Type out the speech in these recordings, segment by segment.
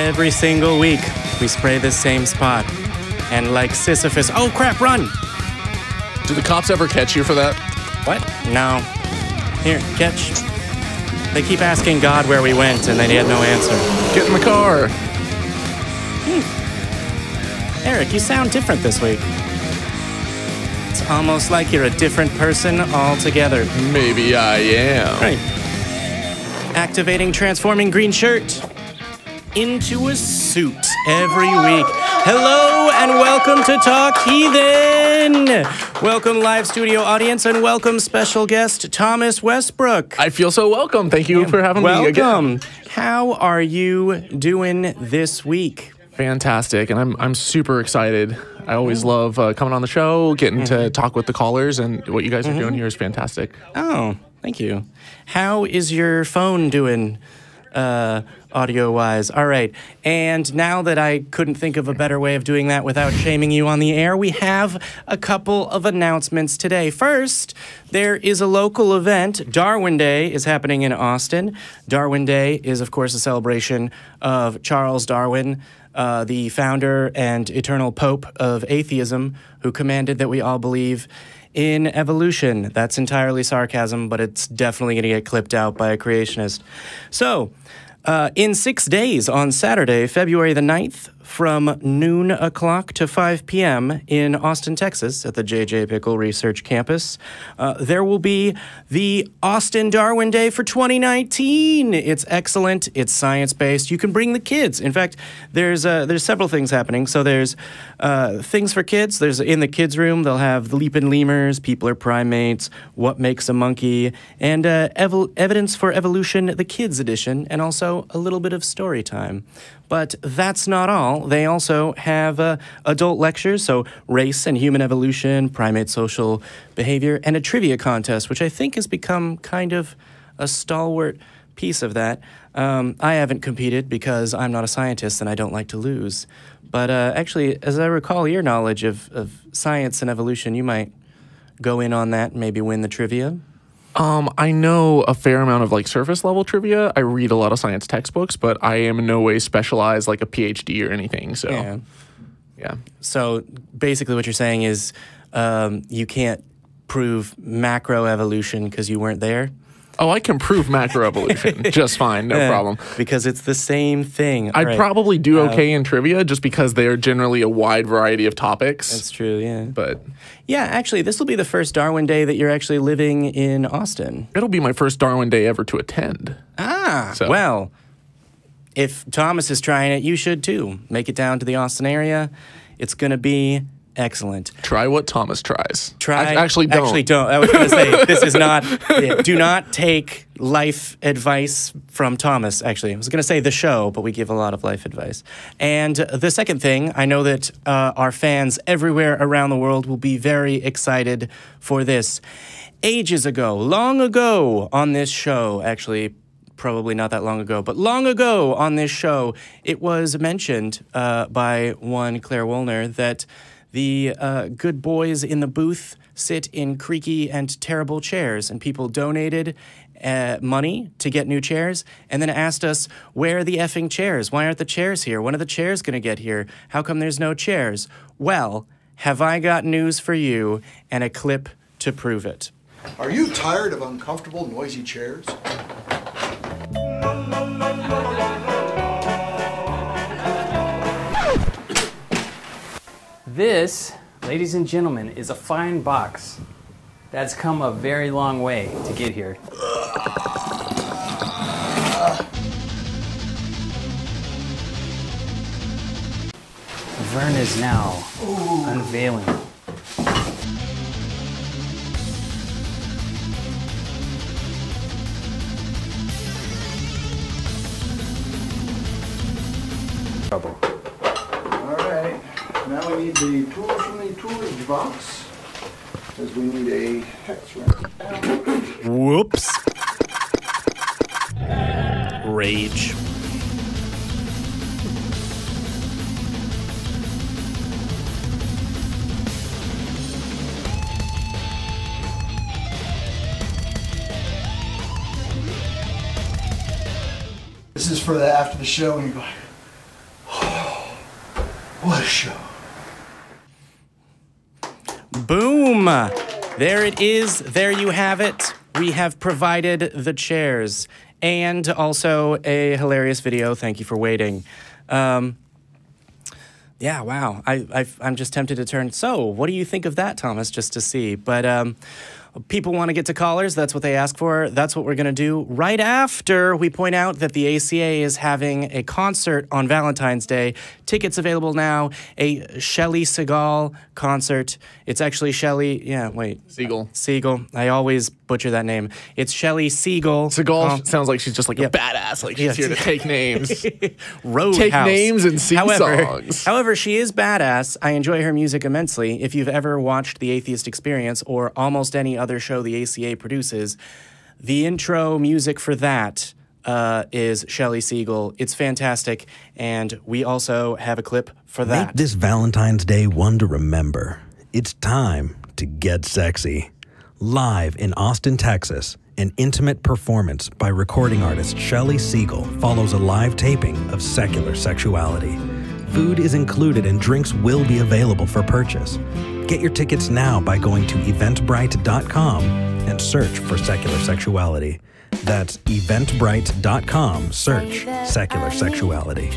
Every single week, we spray this same spot. And like Sisyphus, oh crap, run! Do the cops ever catch you for that? What? No. Here, catch. They keep asking God where we went, and they had no answer. Get in the car. Eric, you sound different this week. It's almost like you're a different person altogether. Maybe I am. Right. Activating transforming green shirt into a suit every week. Hello and welcome to Talk Heathen. Welcome live studio audience and welcome special guest Thomas Westbrook. I feel so welcome. Thank you for having me again. Welcome. How are you doing this week? Fantastic, and I'm super excited. I always love coming on the show, getting to talk with the callers, and what you guys are doing here is fantastic. Oh, thank you. How is your phone doing audio-wise? All right, and now that I couldn't think of a better way of doing that without shaming you on the air, we have a couple of announcements today. First, there is a local event. Darwin Day is happening in Austin. Darwin Day is, of course, a celebration of Charles Darwin, the founder and eternal pope of atheism, who commanded that we all believe in evolution. That's entirely sarcasm, but it's definitely going to get clipped out by a creationist. So, in 6 days, on Saturday, February the 9th, from noon o'clock to 5 p.m. in Austin, Texas, at the J.J. Pickle Research Campus, there will be the Austin Darwin Day for 2019. It's excellent. It's science-based. You can bring the kids. In fact, there's several things happening. So there's things for kids. There's in the kids' room, they'll have leaping lemurs, people are primates, what makes a monkey, and evidence for evolution, the kids edition, and also a little bit of story time. But that's not all. They also have adult lectures, so race and human evolution, primate social behavior, and a trivia contest, which I think has become kind of a stalwart piece of that. I haven't competed because I'm not a scientist and I don't like to lose. But actually, as I recall your knowledge of science and evolution, you might go in on that and maybe win the trivia. I know a fair amount of like surface level trivia. I read a lot of science textbooks, but I am in no way specialized like a PhD or anything. So, yeah. So basically, what you're saying is you can't prove macroevolution because you weren't there. Oh, I can prove macroevolution just fine, no problem. Because it's the same thing. I'd probably do okay in trivia just because they're generally a wide variety of topics. That's true, yeah. But yeah, actually, this will be the first Darwin Day that you're actually living in Austin. It'll be my first Darwin Day ever to attend. Well, if Thomas is trying it, you should too. Make it down to the Austin area. It's going to be excellent. Try what Thomas tries. Actually don't. I was going to say, this is not, do not take life advice from Thomas, actually. I was going to say the show, but we give a lot of life advice. And the second thing, I know that our fans everywhere around the world will be very excited for this. Ages ago, long ago on this show, actually, probably not that long ago, but long ago on this show, it was mentioned by one Claire Woolner that the good boys in the booth sit in creaky and terrible chairs, and people donated money to get new chairs and then asked us, where are the effing chairs? Why aren't the chairs here? When are the chairs going to get here? How come there's no chairs? Well, have I got news for you and a clip to prove it. Are you tired of uncomfortable, noisy chairs? This, ladies and gentlemen, is a fine box. That's come a very long way to get here. Vern is now unveiling. Trouble. Now we need the tools from the toolage box, because we need a hex wrench. Whoops. Rage. This is for the after the show when you go, What a show. Boom! There it is. There you have it. We have provided the chairs and also a hilarious video. Thank you for waiting. Yeah, wow. I'm just tempted to turn. So, what do you think of that, Thomas, just to see? But people want to get to callers. That's what they ask for. That's what we're going to do right after we point out that the ACA is having a concert on Valentine's Day. Tickets available now. A Shelley Segal concert. It's actually Shelley. Yeah, wait. Siegel. I always butcher that name. It's Shelley Siegel. Segal sounds like she's just like a badass. Like she's here to take names. Take names and sing songs. However, she is badass. I enjoy her music immensely. If you've ever watched The Atheist Experience or almost any other show the ACA produces, the intro music for that is Shelley Siegel. It's fantastic, and we also have a clip for that. Make this Valentine's Day one to remember. It's time to get sexy. Live in Austin, Texas, an intimate performance by recording artist Shelley Siegel follows a live taping of Secular Sexuality. Food is included and drinks will be available for purchase. Get your tickets now by going to eventbrite.com and search for Secular Sexuality. That's eventbrite.com, search Secular Sexuality.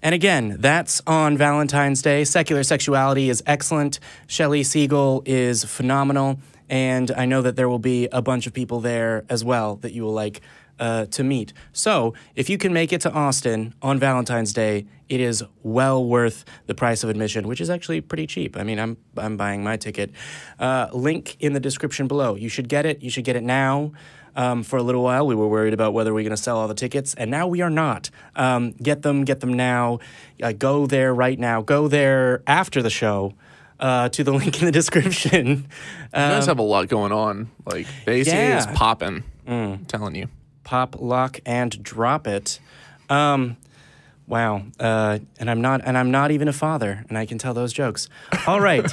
And again, that's on Valentine's Day. Secular Sexuality is excellent. Shelley Siegel is phenomenal. And I know that there will be a bunch of people there as well that you will like to meet. So if you can make it to Austin on Valentine's Day, it is well worth the price of admission, which is actually pretty cheap. I mean, I'm buying my ticket. Link in the description below. You should get it. You should get it now. For a little while, we were worried about whether we're going to sell all the tickets, and now we are not. Get them now. Go there right now. Go there after the show to the link in the description. You guys have a lot going on. Like, the ACA is popping. I'm telling you. Pop, lock, and drop it. Wow. And I'm not even a father, and I can tell those jokes. All right.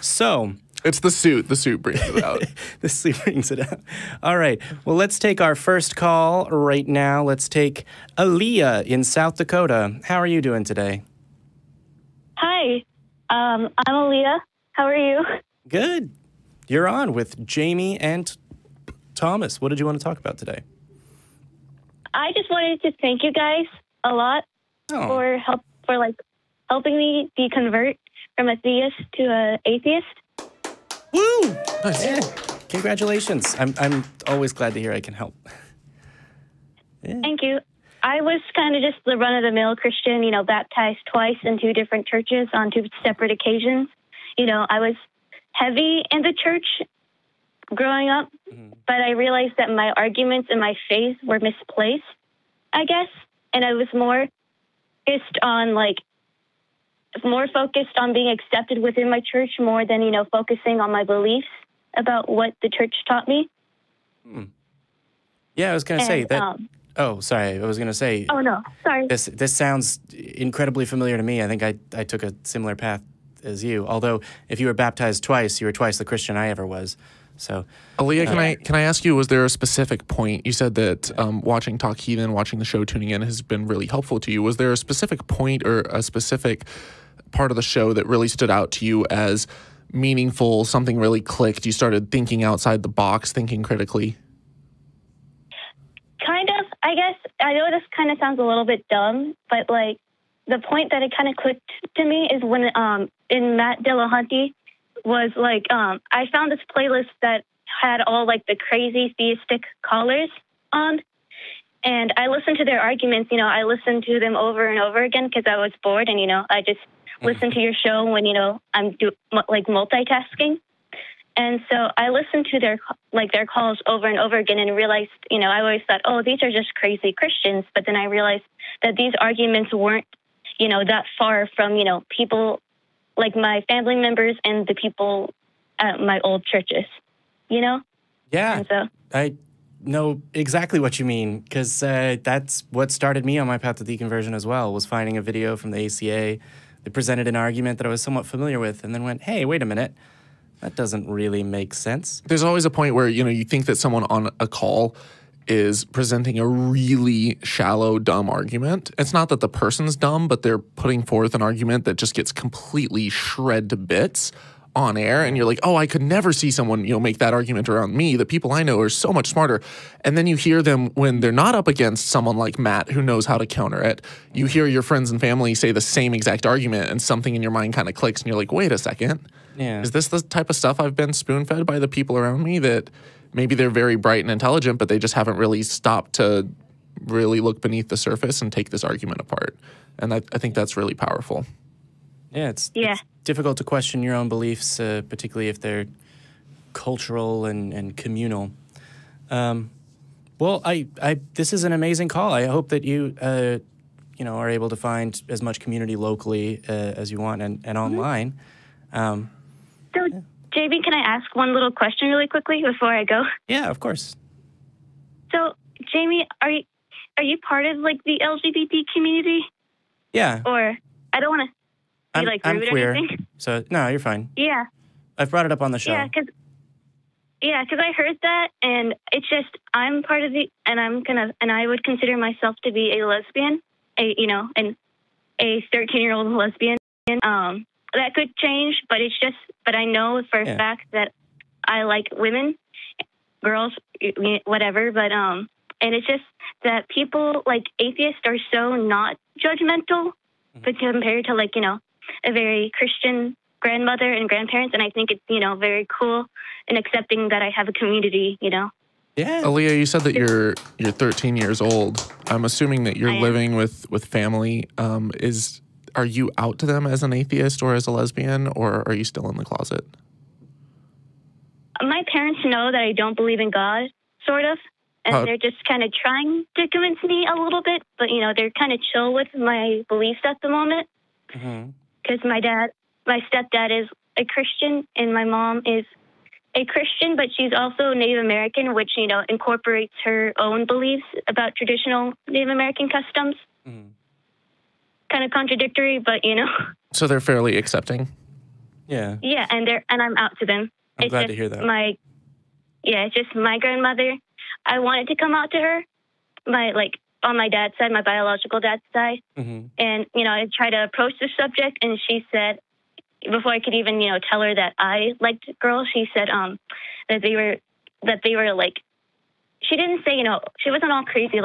So. It's the suit. The suit brings it out. The suit brings it out. All right. Well, let's take our first call right now. Let's take Aleah in South Dakota. How are you doing today? Hi. I'm Aleah. How are you? Good. You're on with Jamie and Thomas. What did you want to talk about today? I just wanted to thank you guys a lot for helping me deconvert from a theist to an atheist. Woo! Nice. Yeah. Congratulations. I'm always glad to hear I can help. Yeah. Thank you. I was kind of just the run-of-the-mill Christian, baptized twice in 2 different churches on 2 separate occasions. I was heavy in the church growing up, but I realized that my arguments and my faith were misplaced, I guess, and I was more focused on being accepted within my church more than, focusing on my beliefs about what the church taught me. Yeah, I was going to say that. Oh, sorry. I was going to say. Oh, no. Sorry. This sounds incredibly familiar to me. I think I took a similar path as you. Although, if you were baptized twice, you were twice the Christian I ever was. So, Aleah, can I ask you, was there a specific point? You said that watching Talk Heathen, watching the show, tuning in has been really helpful to you. Was there a specific point or a specific part of the show that really stood out to you as meaningful, something really clicked? You started thinking outside the box, thinking critically? Kind of. I guess, I know this kind of sounds a little bit dumb, but the point that it kind of clicked to me is when in Matt Dillahunty was I found this playlist that had all the crazy theistic callers on, and I listened to their arguments. I listened to them over and over again because I was bored, and I just listen to your show when I'm multitasking. And so I listened to their calls over and over again and realized, I always thought, oh, these are just crazy Christians. But then I realized that these arguments weren't, that far from, people like my family members and the people at my old churches, Yeah. And so I know exactly what you mean, because that's what started me on my path to deconversion as well, was finding a video from the ACA that presented an argument that I was somewhat familiar with and then went, hey, wait a minute. That doesn't really make sense. There's always a point where, you think that someone on a call is presenting a really shallow, dumb argument. It's not that the person's dumb, but they're putting forth an argument that just gets completely shred to bits on air, and you're like, oh, I could never see someone, make that argument around me. The people I know are so much smarter. And then you hear them when they're not up against someone like Matt who knows how to counter it. You hear your friends and family say the same exact argument, and something in your mind kind of clicks, and you're like, wait a second. Yeah. Is this the type of stuff I've been spoon-fed by the people around me, that maybe they're very bright and intelligent, but they just haven't really stopped to really look beneath the surface and take this argument apart? And I think that's really powerful. Yeah, it's difficult to question your own beliefs, particularly if they're cultural and communal. Well, this is an amazing call. I hope that you, are able to find as much community locally as you want and online. So, JB, can I ask one little question really quickly before I go? Yeah, of course. So, Jamie, are you part of like the LGBT community? Yeah. Or I don't want to. I'm queer, so no, you're fine. Yeah. I've brought it up on the show. Yeah, because I heard that, and it's just I'm part of the, and I would consider myself to be a lesbian, a 13-year-old lesbian. That could change, but I know for a fact that I like women, girls, whatever. But and it's just that people like atheists are so not judgmental, but compared to a very Christian grandmother and grandparents, and I think it's, very cool and accepting that I have a community, Yeah. Aleah, you said that you're 13 years old. I'm assuming that you're living with family. Are you out to them as an atheist or as a lesbian, or are you still in the closet? My parents know that I don't believe in God, sort of, and they're just kind of trying to convince me a little bit, but, they're kind of chill with my beliefs at the moment. Because my stepdad is a Christian, and my mom is a Christian, but she's also Native American, which, incorporates her own beliefs about traditional Native American customs. Kind of contradictory, but, So they're fairly accepting? Yeah. Yeah, and I'm out to them. I'm glad to hear that. It's just my grandmother. I wanted to come out to her, on my dad's side, my biological dad's side. And, I tried to approach the subject, and she said, before I could even, tell her that I liked girls, she said that they were she didn't say, she wasn't all crazy,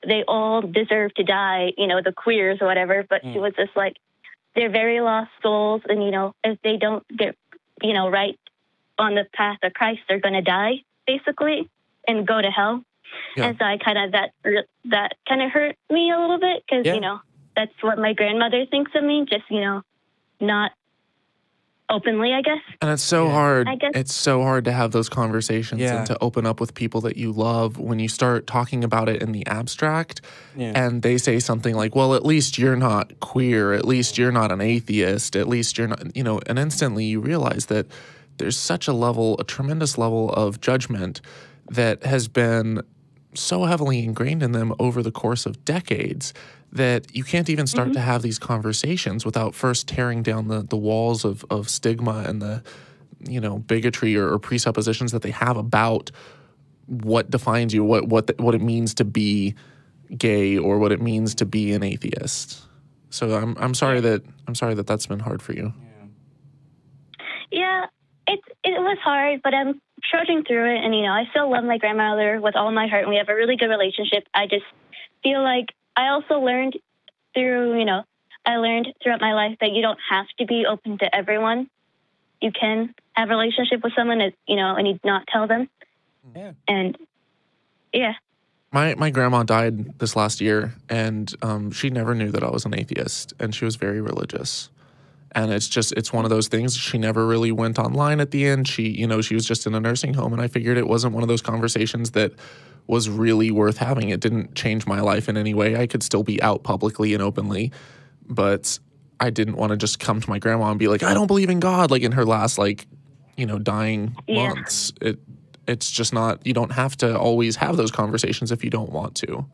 they all deserve to die, the queers or whatever, but she was just like, they're very lost souls, and, if they don't get, right on the path of Christ, they're going to die, basically, and go to hell. Yeah. And so I kind of, that kind of hurt me a little bit because, that's what my grandmother thinks of me, just, not openly, I guess. And it's so hard. It's so hard to have those conversations and to open up with people that you love when you start talking about it in the abstract and they say something like, well, at least you're not queer. At least you're not an atheist. At least you're not, and instantly you realize that there's such a tremendous level of judgment that has been so heavily ingrained in them over the course of decades that you can't even start to have these conversations without first tearing down the walls of stigma and the, bigotry or presuppositions that they have about what defines you, what it means to be gay or what it means to be an atheist. So I'm sorry that that's been hard for you. Yeah, it was hard, but I'm trudging through it, and I still love my grandmother with all my heart, and we have a really good relationship. I just feel like I also learned throughout my life that you don't have to be open to everyone. You can have a relationship with someone, and you not tell them. Yeah. And My grandma died this last year, and she never knew that I was an atheist, and she was very religious. And it's one of those things. She never really went online at the end. She was just in a nursing home, and I figured it wasn't one of those conversations that was really worth having. It didn't change my life in any way. I could still be out publicly and openly, but I didn't want to just come to my grandma and be like, I don't believe in God, like in her last, dying months. It's just not, you don't have to always have those conversations if you don't want to.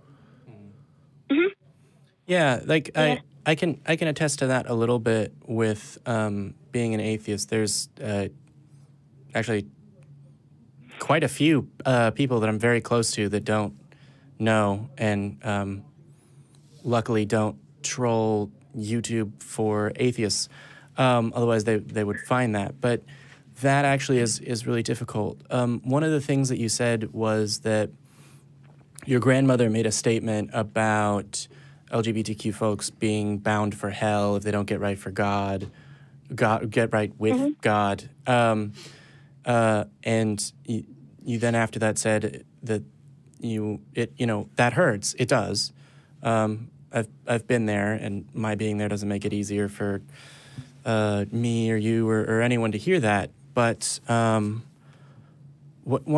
Yeah, I can attest to that a little bit with being an atheist. There's actually quite a few people that I'm very close to that don't know, and luckily don't troll YouTube for atheists. Otherwise, they would find that. But that actually is really difficult. One of the things that you said was that your grandmother made a statement about LGBTQ folks being bound for hell if they don't get right for get right with God. And you then after that said that that hurts. It does. I've been there, and my being there doesn't make it easier for me or you or anyone to hear that. But one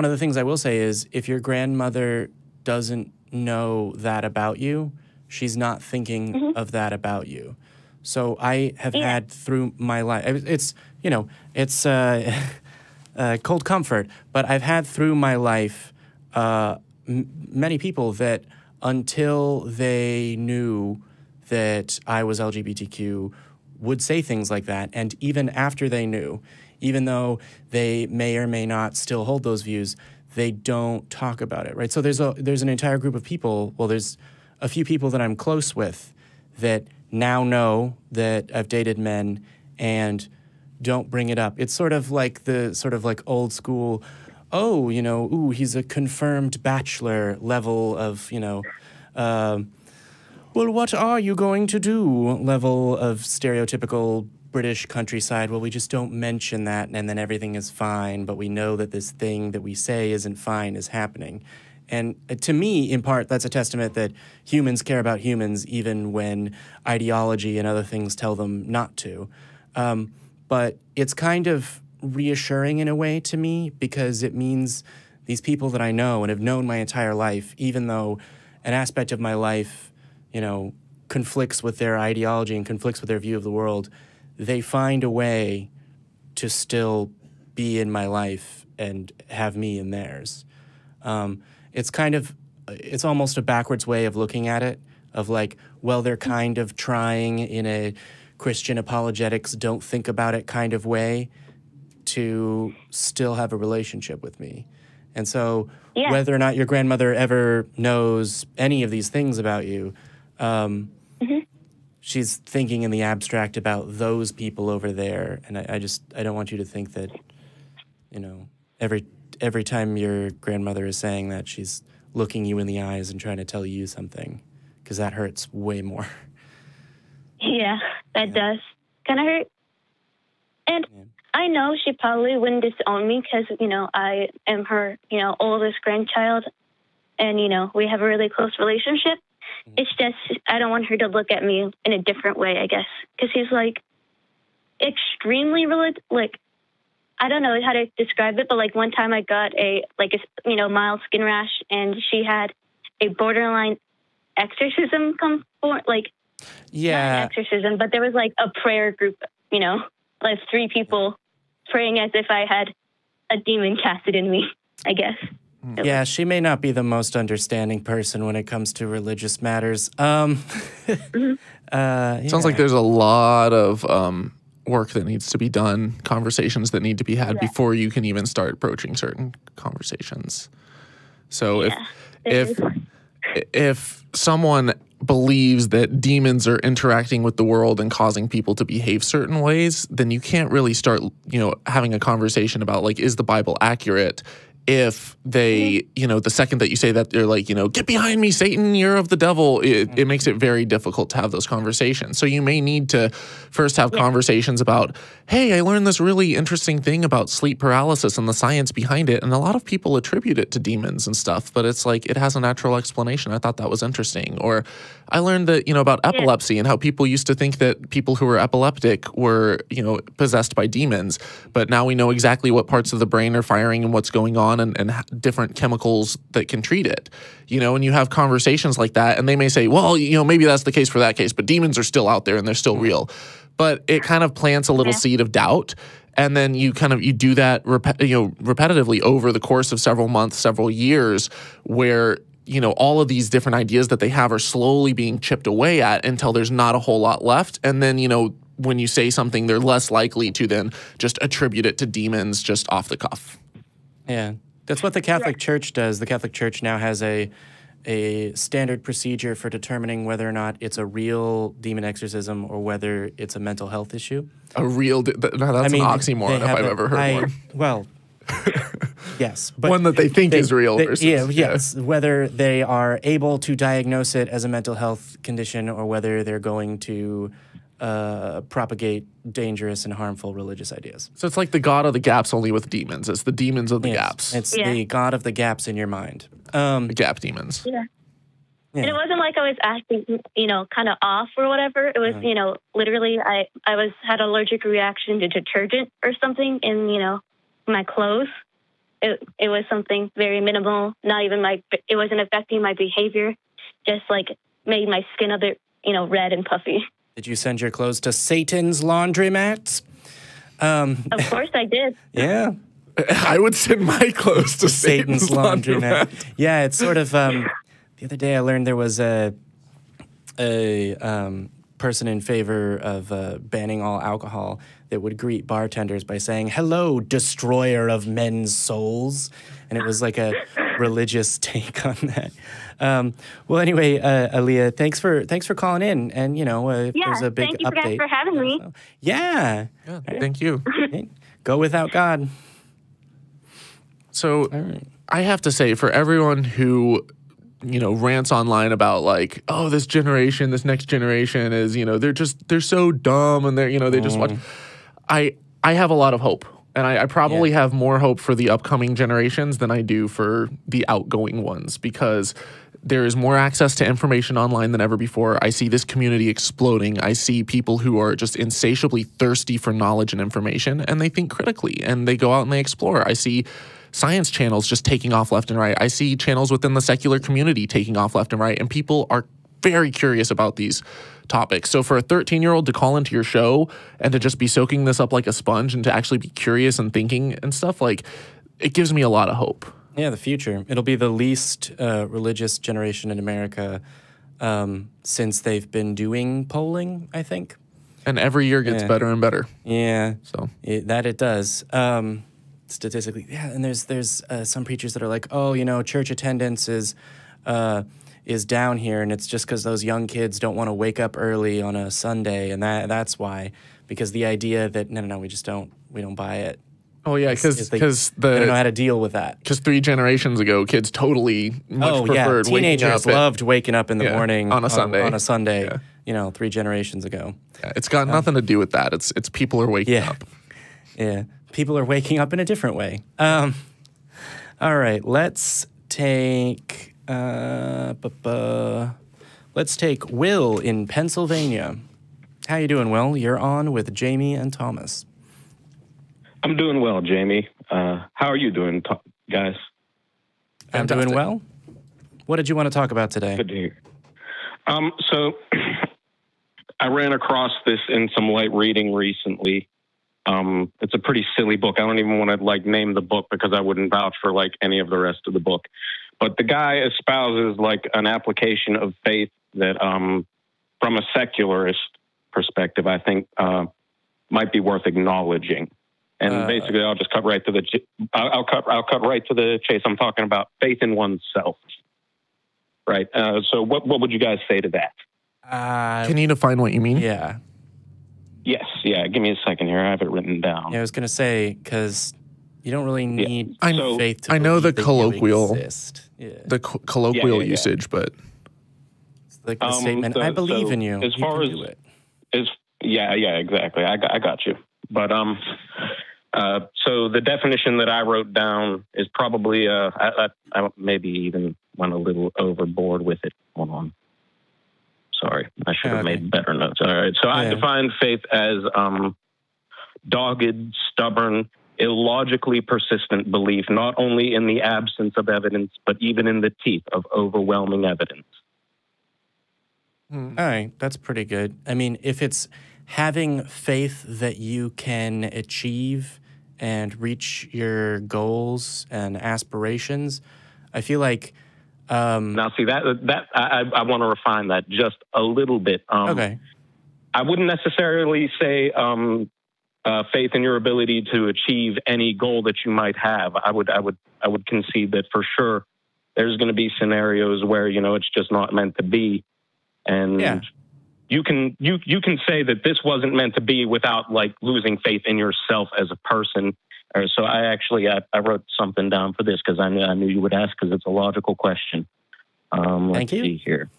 of the things I will say is, if your grandmother doesn't know that about you, she's not thinking of that about you. So I have had through my life, it's cold comfort, but I've had through my life many people that until they knew that I was LGBTQ would say things like that. And even after they knew, even though they may or may not still hold those views, they don't talk about it, right? So there's an entire group of people, well, there's a few people that I'm close with that now know that I've dated men and don't bring it up. It's sort of like old school, ooh, he's a confirmed bachelor level of, well, what are you going to do level of stereotypical British countryside. Well, we just don't mention that, and then everything is fine, but we know that this thing that we say isn't fine is happening. And to me, in part, that's a testament that humans care about humans even when ideology and other things tell them not to. But it's kind of reassuring in a way to me, because it means these people that I know and have known my entire life, even though an aspect of my life, conflicts with their ideology and conflicts with their view of the world, they find a way to still be in my life and have me in theirs. It's almost a backwards way of looking at it, of like, well, they're kind of trying in a Christian apologetics, don't think about it kind of way to still have a relationship with me. And so whether or not your grandmother ever knows any of these things about you, she's thinking in the abstract about those people over there. And I don't want you to think that, every time your grandmother is saying that, she's looking you in the eyes and trying to tell you something, because that hurts way more. Yeah, that does kind of hurt. And I know she probably wouldn't disown me because, I am her, oldest grandchild, and, we have a really close relationship. It's just, I don't want her to look at me in a different way, I guess, because she's, extremely religious. I don't know how to describe it, but, one time I got a mild skin rash, and she had a borderline exorcism come forward, not an exorcism, but there was, a prayer group, 3 people praying as if I had a demon casted in me, I guess. Yeah, she may not be the most understanding person when it comes to religious matters. Sounds like there's a lot of work that needs to be done, conversations that need to be had before you can even start broaching certain conversations. So if someone believes that demons are interacting with the world and causing people to behave certain ways, then you can't really start, having a conversation about, is the Bible accurate if they, the second that you say that, they're like, get behind me, Satan, you're of the devil. It makes it very difficult to have those conversations. So you may need to first have conversations about, hey, I learned this really interesting thing about sleep paralysis and the science behind it. And a lot of people attribute it to demons and stuff, but it's it has a natural explanation. I thought that was interesting. Or I learned that, about epilepsy and how people used to think that people who were epileptic were, possessed by demons. But now we know exactly what parts of the brain are firing and what's going on, and different chemicals that can treat it, and you have conversations like that, and they may say, well, maybe that's the case for that case, but demons are still out there and they're still real. But it kind of plants a little seed of doubt, and then you do that repetitively over the course of several months, several years, where all of these different ideas that they have are slowly being chipped away at until there's not a whole lot left. And then, when you say something, they're less likely to then just attribute it to demons just off the cuff. Yeah, that's what the Catholic Church does. The Catholic Church now has a a standard procedure for determining whether or not it's a real demon exorcism or whether it's a mental health issue. A real, that's an oxymoron if I've ever heard one. Well, yes. But one that they think is real versus. Yes, whether they are able to diagnose it as a mental health condition or whether they're going to propagate dangerous and harmful religious ideas. So it's like the god of the gaps only with demons. It's the demons of the gaps. It's the god of the gaps in your mind. The gap demons. Yeah. Yeah. And it wasn't like I was acting, kind of off or whatever. It was, literally I had an allergic reaction to detergent or something in, my clothes. It was something very minimal, not even it wasn't affecting my behavior, just like made my skin other, red and puffy. Did you send your clothes to Satan's laundromats? Of course I did. Yeah. I would send my clothes to Satan's laundromat. Yeah, it's sort of, the other day I learned there was a person in favor of banning all alcohol that would greet bartenders by saying, "Hello, destroyer of men's souls." And it was like a religious take on that. Well, anyway, Aleah, thanks for calling in. And, there's a big update. Thank you guys for having me. Yeah. Thank you. Go without God. So I have to say, for everyone who rants online about like, oh, this next generation is, they're so dumb and they just watch. I have a lot of hope, and I probably have more hope for the upcoming generations than I do for the outgoing ones, because there is more access to information online than ever before. I see this community exploding. I see people who are just insatiably thirsty for knowledge and information, and they think critically, and they go out and they explore. I see science channels just taking off left and right. I see channels within the secular community taking off left and right, and people are very curious about these topics. So for a 13-year-old to call into your show and to just be soaking this up like a sponge and to actually be curious and thinking and stuff, like, it gives me a lot of hope. Yeah, the future. It'll be the least religious generation in America since they've been doing polling, I think. And every year gets better and better. Yeah, so it does. Statistically, and there's some preachers that are like, oh, church attendance is down here, and it's just because those young kids don't want to wake up early on a Sunday, and that's why. Because the idea that no, we don't buy it. Oh yeah, because they don't know how to deal with that. Because 3 generations ago, kids totally much preferred teenagers loved waking up in the morning on a Sunday. On a Sunday, 3 generations ago. Yeah, it's got nothing to do with that. It's people are waking up. Yeah, people are waking up in a different way. All right, let's take Will in Pennsylvania. How you doing, Will? You're on with Jamie and Thomas. I'm doing well, Jamie. How are you doing, guys? I'm doing well. What did you want to talk about today? Good to hear. So I ran across this in some light reading recently. It's a pretty silly book. I don't even want to name the book because I wouldn't vouch for any of the rest of the book. But the guy espouses an application of faith that, from a secularist perspective, I think might be worth acknowledging. And basically, I'll just cut right to the. I'll cut right to the chase. I'm talking about faith in oneself. Right. So, what would you guys say to that? Can you define what you mean? Yeah. Yes. Yeah. Give me a second here. I have it written down. Yeah, I was going to say, because you don't really need faith to I know the colloquial, the colloquial usage, but it's like the statement, I believe in you. As far as exactly. I got you. But so the definition that I wrote down is probably I maybe even went a little overboard with it. Hold on. Sorry, I should have made better notes. All right. So I defined faith as dogged, stubborn, illogically persistent belief, not only in the absence of evidence, but even in the teeth of overwhelming evidence. All right. That's pretty good. I mean, if it's having faith that you can achieve and reach your goals and aspirations, I feel like... now, see, that I want to refine that just a little bit. Okay. I wouldn't necessarily say faith in your ability to achieve any goal that you might have. I would concede that for sure there's going to be scenarios where, you know, it's just not meant to be. And you can say that this wasn't meant to be without like losing faith in yourself as a person. So I wrote something down for this because I knew you would ask, because it's a logical question. Thank you. See here.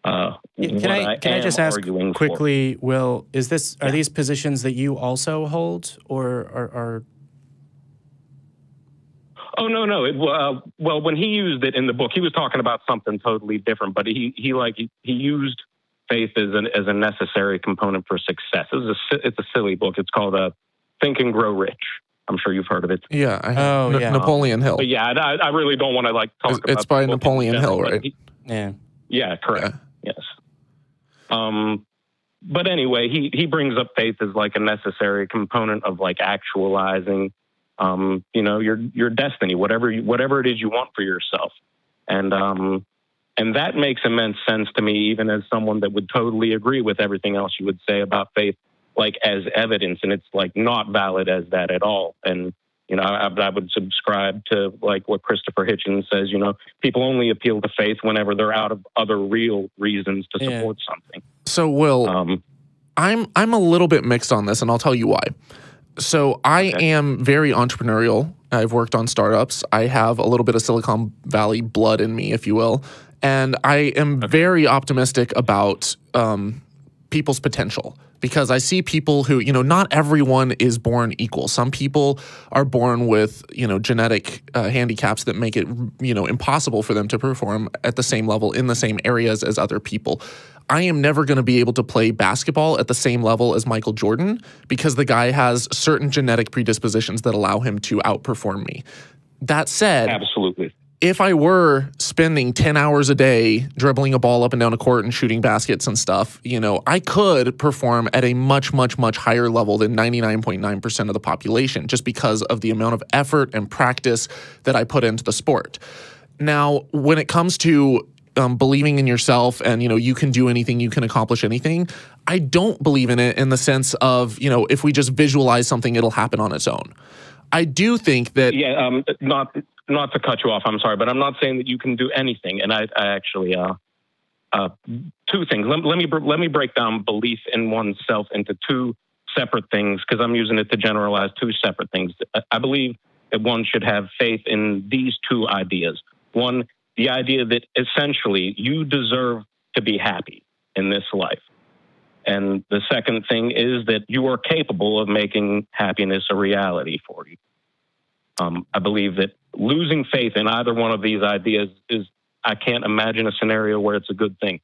Can I just ask quickly, Will, are these positions that you also hold, or are? Oh, no. Well, when he used it in the book, he was talking about something totally different, but he used faith as a necessary component for success. It's a silly book. It's called Think and Grow Rich. I'm sure you've heard of it. Yeah. Napoleon Hill. But yeah, I really don't want to like talk about it. It's by Napoleon Hill, right? Yeah, correct. Yeah. Yes. But anyway, he brings up faith as like a necessary component of like actualizing, you know, your destiny, whatever it is you want for yourself. And that makes immense sense to me, even as someone that would totally agree with everything else you would say about faith, like as evidence, and it's like not valid as that at all. And, you know, I would subscribe to like what Christopher Hitchens says, you know, people only appeal to faith whenever they're out of other real reasons to support something. So, Will, I'm a little bit mixed on this, and I'll tell you why. So I am very entrepreneurial. I've worked on startups. I have a little bit of Silicon Valley blood in me, if you will. And I am very optimistic about people's potential, because I see people who, you know, not everyone is born equal. Some people are born with, you know, genetic handicaps that make it, you know, impossible for them to perform at the same level in the same areas as other people. I am never going to be able to play basketball at the same level as Michael Jordan, because the guy has certain genetic predispositions that allow him to outperform me. That said, absolutely. If I were spending 10 hours a day dribbling a ball up and down a court and shooting baskets and stuff, you know, I could perform at a much, much, much higher level than 99.9% of the population, just because of the amount of effort and practice that I put into the sport. Now, when it comes to believing in yourself and, you know, you can do anything, you can accomplish anything, I don't believe in it in the sense of, you know, if we just visualize something, it'll happen on its own. I do think that... Yeah, not to cut you off, I'm sorry, but I'm not saying that you can do anything. And I actually, two things. Let me break down belief in oneself into two separate things, because I'm using it to generalize two separate things. I believe that one should have faith in these two ideas. One, the idea that essentially you deserve to be happy in this life. And the second thing is that you are capable of making happiness a reality for you. I believe that losing faith in either one of these ideas I can't imagine a scenario where it's a good thing.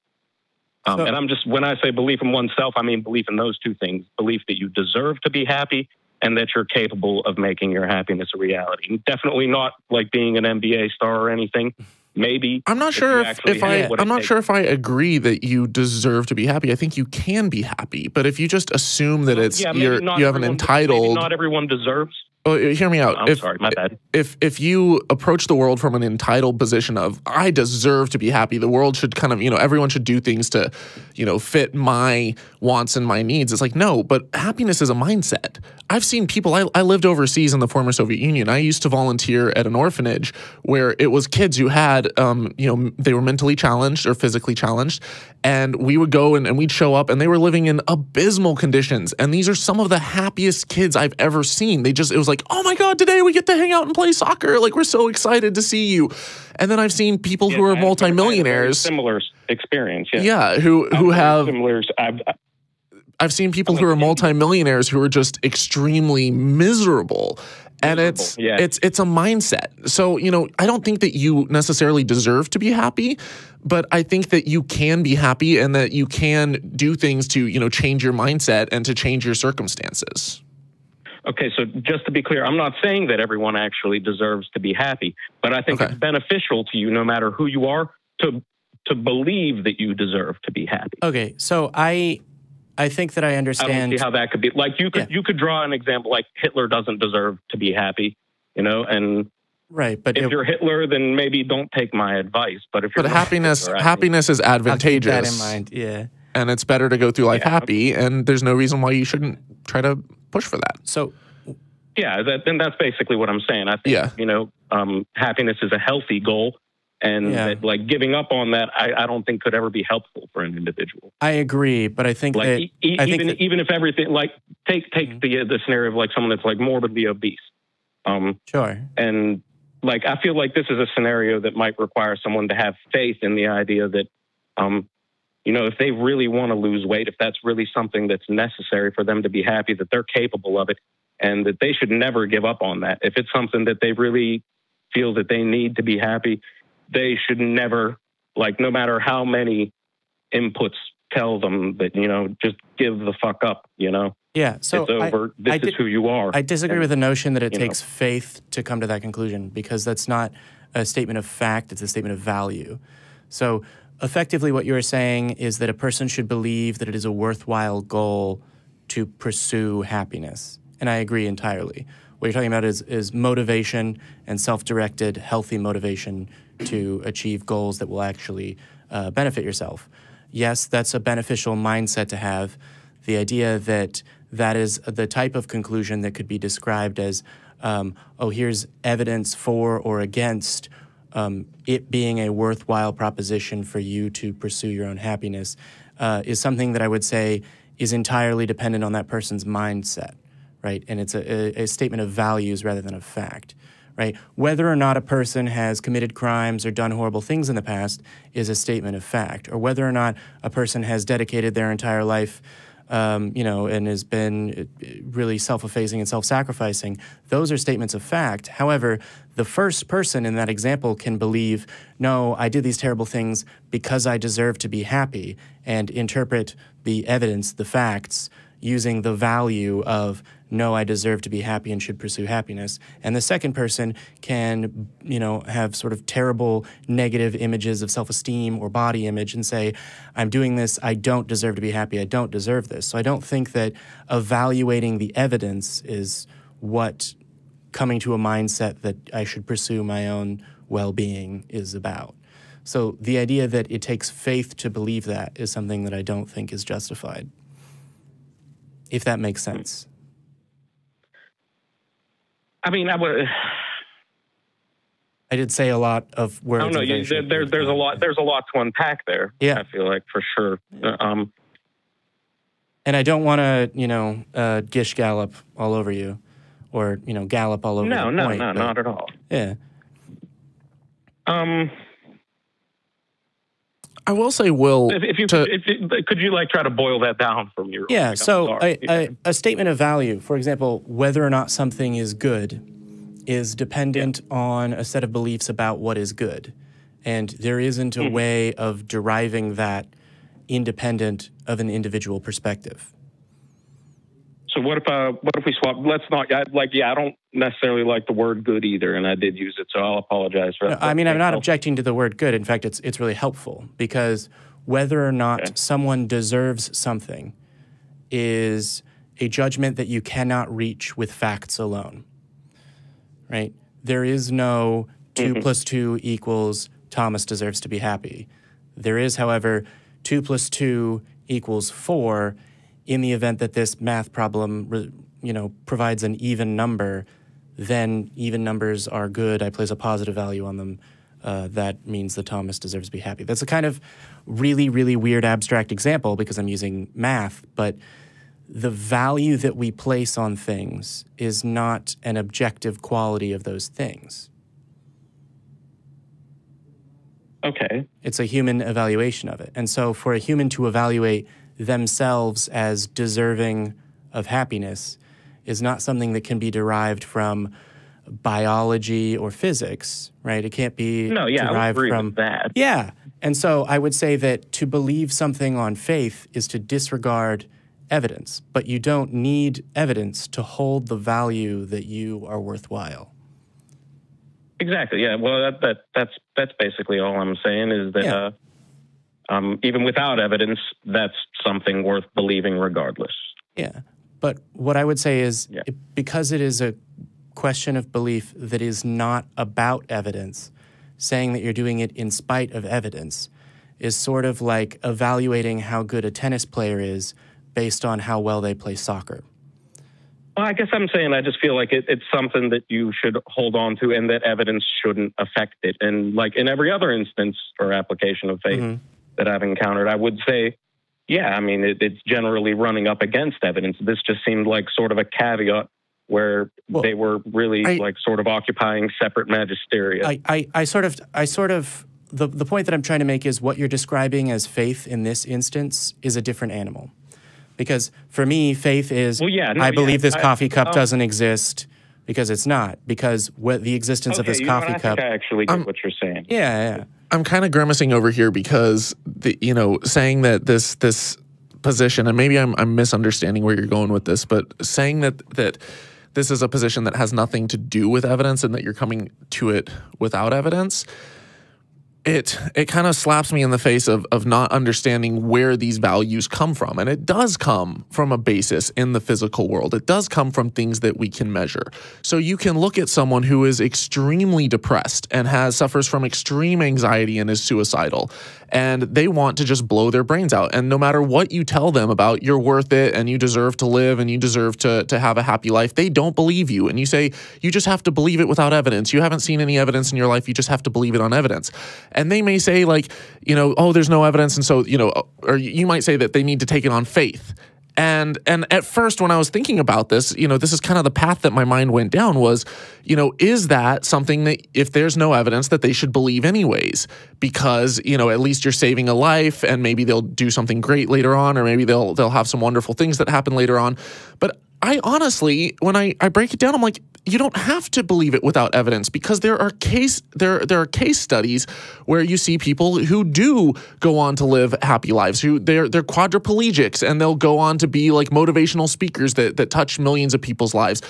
And when I say belief in oneself, I mean belief in those two things: belief that you deserve to be happy and that you're capable of making your happiness a reality. Definitely not like being an NBA star or anything. Maybe. I'm not sure if I agree that you deserve to be happy. I think you can be happy, but if you just assume that you have an entitled, maybe not everyone deserves. Oh, hear me out. I'm sorry, my bad. If you approach the world from an entitled position of, I deserve to be happy, the world should kind of, you know, everyone should do things to, you know, fit my wants and my needs. It's like, no, but happiness is a mindset. I've seen people, I lived overseas in the former Soviet Union. I used to volunteer at an orphanage where it was kids who had, you know, they were mentally challenged or physically challenged. And we would go and we'd show up and they were living in abysmal conditions. And these are some of the happiest kids I've ever seen. It was like, oh my God, today we get to hang out and play soccer. Like, we're so excited to see you. And then I've seen people who are multimillionaires. Similar experience. Yeah, who have similar. I've seen people who are multimillionaires who are just extremely miserable. And it's a mindset. So, you know, I don't think that you necessarily deserve to be happy, but I think that you can be happy and that you can do things to, you know, change your mindset and to change your circumstances. Okay, so just to be clear, I'm not saying that everyone actually deserves to be happy, but I think it's beneficial to you, no matter who you are, to believe that you deserve to be happy. Okay, so I think that I understand. I don't see how that could be. Like, you could draw an example, like Hitler doesn't deserve to be happy, you know, and right. But if you're Hitler, then maybe don't take my advice. But if you're happiness is advantageous. I'll keep that in mind. Yeah, and it's better to go through life happy, and there's no reason why you shouldn't try to push for that. So, yeah, then that's basically what I'm saying. I think, you know, happiness is a healthy goal, and that, like, giving up on that, I don't think could ever be helpful for an individual. I agree, but I think like that even if everything, like, take the scenario of like someone that's like morbidly obese. Sure. And like, I feel like this is a scenario that might require someone to have faith in the idea that, you know, if they really want to lose weight, if that's really something that's necessary for them to be happy, that they're capable of it, and that they should never give up on that. If it's something that they really feel that they need to be happy, they should never, like, no matter how many inputs tell them that, you know, just give the fuck up, you know? Yeah, so it's over. This is who you are. I disagree with the notion that it takes faith to come to that conclusion, because that's not a statement of fact, it's a statement of value. So effectively what you're saying is that a person should believe that it is a worthwhile goal to pursue happiness. And I agree entirely. What you're talking about is motivation and self-directed, healthy motivation to achieve goals that will actually benefit yourself. Yes, that's a beneficial mindset to have. The idea that that is the type of conclusion that could be described as, oh, here's evidence for or against it being a worthwhile proposition for you to pursue your own happiness, is something that I would say is entirely dependent on that person's mindset, right? And it's a statement of values rather than of fact, right? Whether or not a person has committed crimes or done horrible things in the past is a statement of fact, or whether or not a person has dedicated their entire life you know, and has been really self-effacing and self-sacrificing, those are statements of fact. However, the first person in that example can believe, no, I did these terrible things because I deserve to be happy, and interpret the evidence, the facts, using the value of, no, I deserve to be happy and should pursue happiness. And the second person can, you know, have sort of terrible negative images of self-esteem or body image and say, I'm doing this, I don't deserve to be happy, I don't deserve this. So I don't think that evaluating the evidence is what coming to a mindset that I should pursue my own well-being is about. So the idea that it takes faith to believe that is something that I don't think is justified, if that makes sense. I mean, I did say a lot of words. I don't know. There's a lot. There's a lot to unpack there. Yeah, I feel like, for sure. And I don't want to, you know, gish gallop all over you, or, you know, gallop all over. No, not at all. Yeah. I will say, Will, could you like try to boil that down for me? Yeah, so a statement of value, for example, whether or not something is good, is dependent on a set of beliefs about what is good. And there isn't a way of deriving that independent of an individual perspective. So what if we swap? Let's not, I don't necessarily like the word good either, and I did use it, so I'll apologize for that. I mean, I'm not objecting to the word good. In fact, it's really helpful, because whether or not someone deserves something is a judgment that you cannot reach with facts alone, right? There is no 2 + 2 = Thomas deserves to be happy. There is, however, 2 + 2 = 4, in the event that this math problem, you know, provides an even number, then even numbers are good. I place a positive value on them. That means that Thomas deserves to be happy. That's a kind of really, really weird abstract example because I'm using math, but the value that we place on things is not an objective quality of those things. Okay. It's a human evaluation of it. And so for a human to evaluate themselves as deserving of happiness is not something that can be derived from biology or physics, right? It can't be derived I agree from with that. Yeah. And so I would say that to believe something on faith is to disregard evidence, but you don't need evidence to hold the value that you are worthwhile. Exactly. Yeah. Well, that's basically all I'm saying is that even without evidence, that's something worth believing regardless. Yeah. But what I would say is because it is a question of belief that is not about evidence, saying that you're doing it in spite of evidence is sort of like evaluating how good a tennis player is based on how well they play soccer. Well, I guess I'm saying I just feel like it's something that you should hold on to and that evidence shouldn't affect it. And like in every other instance or application of faith that I've encountered, I would say, yeah, I mean, it's generally running up against evidence. This just seemed like sort of a caveat where they were really like sort of occupying separate magisteria. The point that I'm trying to make is what you're describing as faith in this instance is a different animal. Because for me, faith is, I believe this coffee cup doesn't exist because it's not. Because the existence of this coffee cup. I actually get what you're saying. Yeah. I'm kind of grimacing over here because, saying that this position, and maybe I'm misunderstanding where you're going with this, but saying that this is a position that has nothing to do with evidence and that you're coming to it without evidence, it kind of slaps me in the face of not understanding where these values come from. And it does come from a basis in the physical world. It does come from things that we can measure. So you can look at someone who is extremely depressed and suffers from extreme anxiety and is suicidal, and they want to just blow their brains out. And no matter what you tell them about you're worth it and you deserve to live and you deserve to have a happy life, they don't believe you. And you say, you just have to believe it without evidence. You haven't seen any evidence in your life. You just have to believe it on evidence. And they may say like, oh, there's no evidence. And so, or you might say that they need to take it on faith. And at first when I was thinking about this, this is kind of the path that my mind went down was, is that something that if there's no evidence that they should believe anyways? Because, at least you're saving a life and maybe they'll do something great later on, or maybe they'll have some wonderful things that happen later on. But I honestly, when I break it down, I'm like, you don't have to believe it without evidence, because there are case studies where you see people who do go on to live happy lives, who they're quadriplegics and they'll go on to be like motivational speakers that touch millions of people's lives.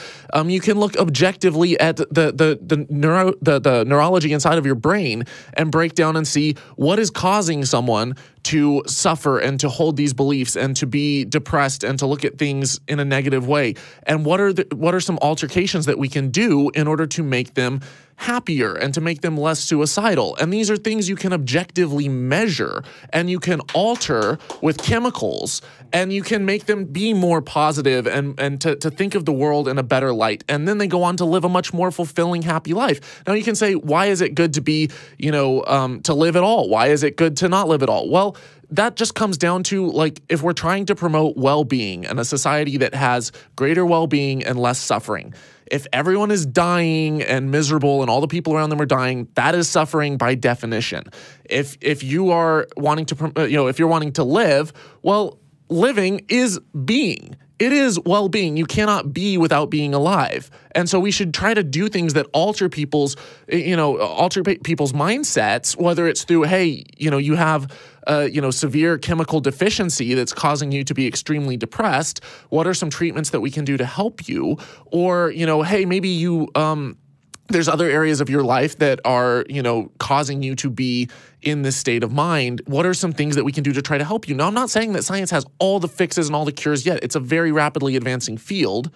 You can look objectively at the neurology inside of your brain and break down and see what is causing someone to suffer and to hold these beliefs and to be depressed and to look at things in a negative way. And what are some altercations that we can do in order to make them happier and to make them less suicidal? And these are things you can objectively measure and you can alter with chemicals, and you can make them be more positive and to think of the world in a better light. And then they go on to live a much more fulfilling, happy life. Now you can say, why is it good to be, to live at all? Why is it good to not live at all? Well, that just comes down to, like, if we're trying to promote well-being and a society that has greater well-being and less suffering, if everyone is dying and miserable and all the people around them are dying, that is suffering by definition. If you are wanting to, if you're wanting to live, well, living is being. It is well-being. You cannot be without being alive. And so we should try to do things that alter people's mindsets, whether it's through, hey, you have severe chemical deficiency that's causing you to be extremely depressed. What are some treatments that we can do to help you? Or, hey, maybe you there's other areas of your life that are, causing you to be in this state of mind. What are some things that we can do to try to help you? Now, I'm not saying that science has all the fixes and all the cures yet. It's a very rapidly advancing field,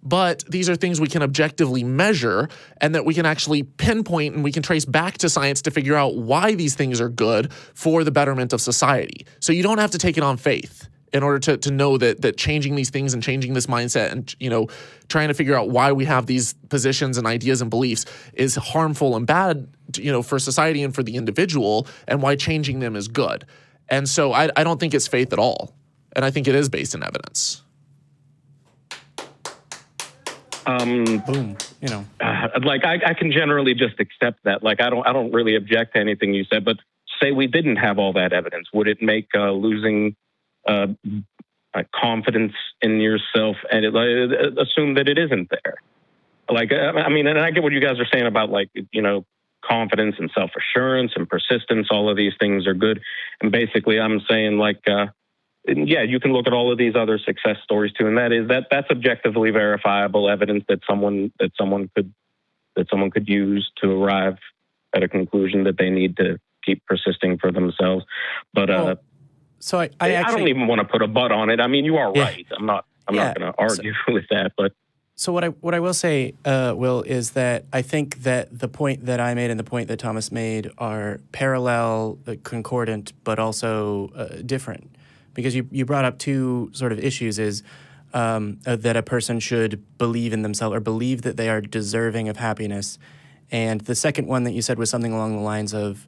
but these are things we can objectively measure and that we can actually pinpoint, and we can trace back to science to figure out why these things are good for the betterment of society. So you don't have to take it on faith in order to know that changing these things and changing this mindset and, trying to figure out why we have these positions and ideas and beliefs is harmful and bad, for society and for the individual, and why changing them is good. And so I don't think it's faith at all. And I think it is based in evidence. Boom. I can generally just accept that. Like, I don't really object to anything you said, but say we didn't have all that evidence, would it make losing confidence in yourself and assume that it isn't there? And I get what you guys are saying about, confidence and self-assurance and persistence. All of these things are good. And basically I'm saying, you can look at all of these other success stories too. And that's objectively verifiable evidence that someone could use to arrive at a conclusion that they need to keep persisting for themselves. But, so I don't even want to put a but on it. I mean, you are right. I'm not going to argue with that. But so what I will say, Will, is that I think that the point that I made and the point that Thomas made are parallel, concordant, but also different. Because you brought up two sort of issues. Is that a person should believe in themselves or believe that they are deserving of happiness. And the second one that you said was something along the lines of,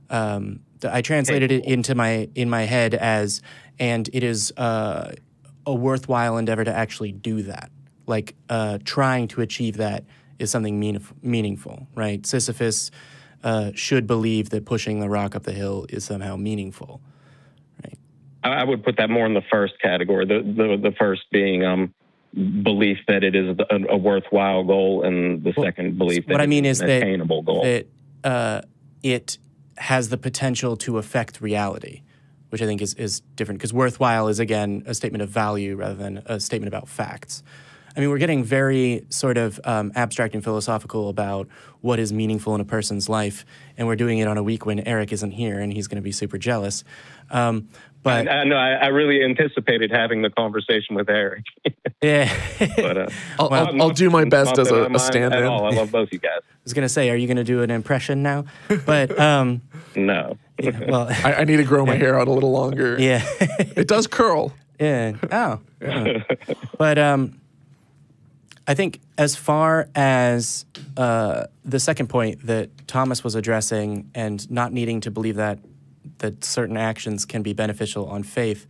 I translated it in my head as, and it is a worthwhile endeavor to actually do that. Like trying to achieve that is something meaningful, right? Sisyphus should believe that pushing the rock up the hill is somehow meaningful, right? I would put that more in the first category. The first being belief that it is a worthwhile goal, and the second belief that it is an attainable goal. That it has the potential to affect reality, which I think is different, because worthwhile is, again, a statement of value rather than a statement about facts. I mean, we're getting very sort of abstract and philosophical about what is meaningful in a person's life, and we're doing it on a week when Eric isn't here, and he's going to be super jealous. But I really anticipated having the conversation with Eric. Yeah. But, I'll do my best as a stand-in. I love both you guys. I was going to say, are you going to do an impression now? But no. Yeah, well, I need to grow my hair out a little longer. Yeah. It does curl. Yeah. Oh. Yeah. But I think as far as the second point that Thomas was addressing, and not needing to believe that certain actions can be beneficial on faith,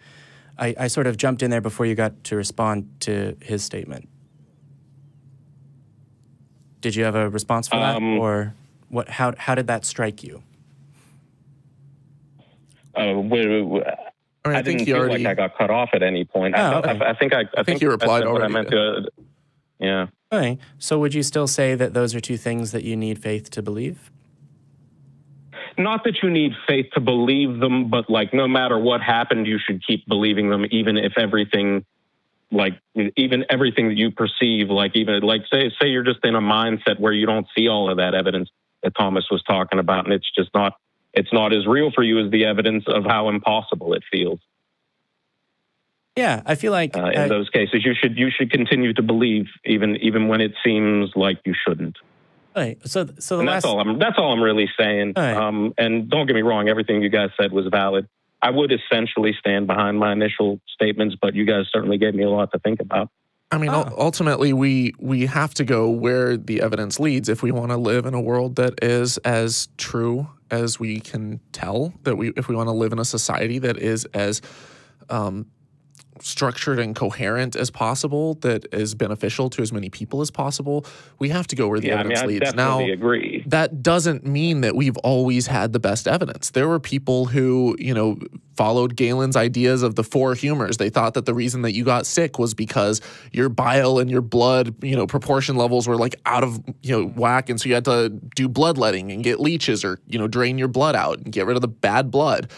I sort of jumped in there before you got to respond to his statement. Did you have a response for that, or what? How did that strike you? I didn't feel like I got cut off at any point. I think you replied what already. I meant to. Yeah. Okay. So would you still say that those are two things that you need faith to believe? Not that you need faith to believe them, but like no matter what happened, you should keep believing them, even if everything, even everything that you perceive, say you're just in a mindset where you don't see all of that evidence that Thomas was talking about, and it's not as real for you as the evidence of how impossible it feels. Yeah, I feel like in those cases, you should continue to believe, even when it seems like you shouldn't. Right. So that's all I'm really saying. Right. And don't get me wrong, everything you guys said was valid. I would essentially stand behind my initial statements, but you guys certainly gave me a lot to think about. I mean, ultimately, we have to go where the evidence leads if we want to live in a world that is as true as we can tell. If we want to live in a society that is as structured and coherent as possible, that is beneficial to as many people as possible, we have to go where the evidence leads. I definitely agree. That doesn't mean that we've always had the best evidence. There were people who, followed Galen's ideas of the four humors. They thought that the reason that you got sick was because your bile and your blood, proportion levels were like out of, whack, and so you had to do bloodletting and get leeches or, drain your blood out and get rid of the bad blood.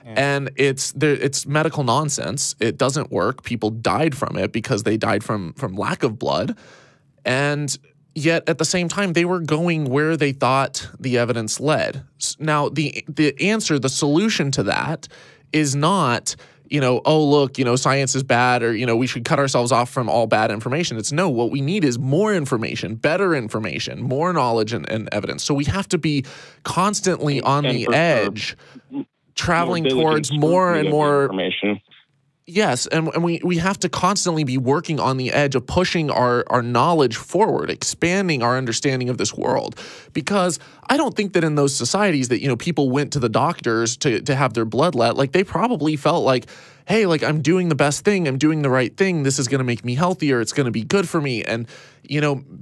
And it's medical nonsense. It doesn't work. People died from it because they died from lack of blood. And yet at the same time, they were going where they thought the evidence led. Now, the answer, the solution to that is not, oh, look, science is bad, or, we should cut ourselves off from all bad information. It's no, what we need is more information, better information, more knowledge and evidence. So we have to be constantly on the edge, traveling towards more and more information. Yes, and we have to constantly be working on the edge of pushing our knowledge forward, expanding our understanding of this world. Because I don't think that in those societies that, people went to the doctors to have their blood let, they probably felt like, hey, I'm doing the best thing, I'm doing the right thing, this is going to make me healthier, it's going to be good for me. And,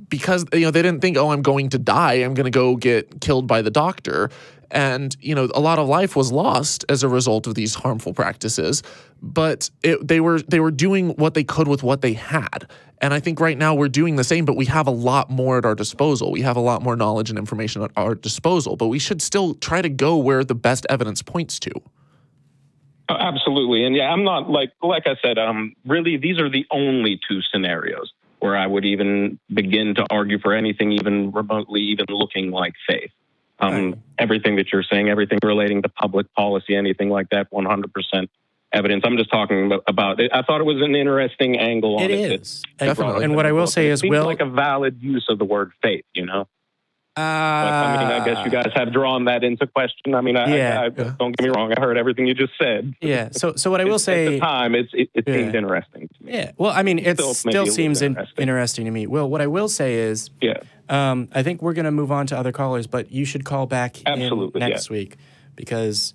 because, they didn't think, oh, I'm going to die, I'm going to go get killed by the doctor. And, a lot of life was lost as a result of these harmful practices, but they were doing what they could with what they had. And I think right now we're doing the same, but we have a lot more at our disposal. We have a lot more knowledge and information at our disposal, but we should still try to go where the best evidence points to. Absolutely. And yeah, I'm not like I said, really, these are the only two scenarios where I would even begin to argue for anything even remotely even looking like faith. Everything that you're saying, everything relating to public policy, anything like that, 100% evidence. I'm just talking about it. I thought it was an interesting angle on it. It is. Definitely. And what I will say is, seems like a valid use of the word faith, But, I guess you guys have drawn that into question. I don't get me wrong. I heard everything you just said. Yeah. So what I will say, at the time, it seemed interesting to me. Yeah. Well, it still seems interesting to me. Will, what I will say is, I think we're going to move on to other callers, but you should call back in next week because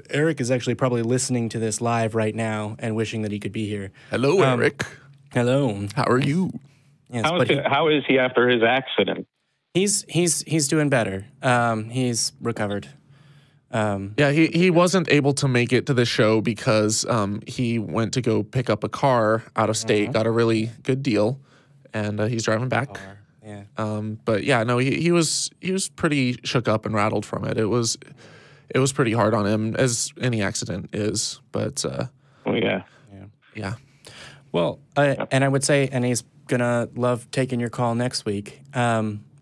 Eric is actually probably listening to this live right now and wishing that he could be here. Hello, Eric. Hello. How are you? Yes, how is he after his accident? He's doing better. He's recovered. He wasn't able to make it to the show because he went to go pick up a car out of state, got a really good deal, and he's driving back. But he was pretty shook up and rattled from it. It was pretty hard on him, as any accident is. But yeah. Well, and I would say, and he's gonna love taking your call next week.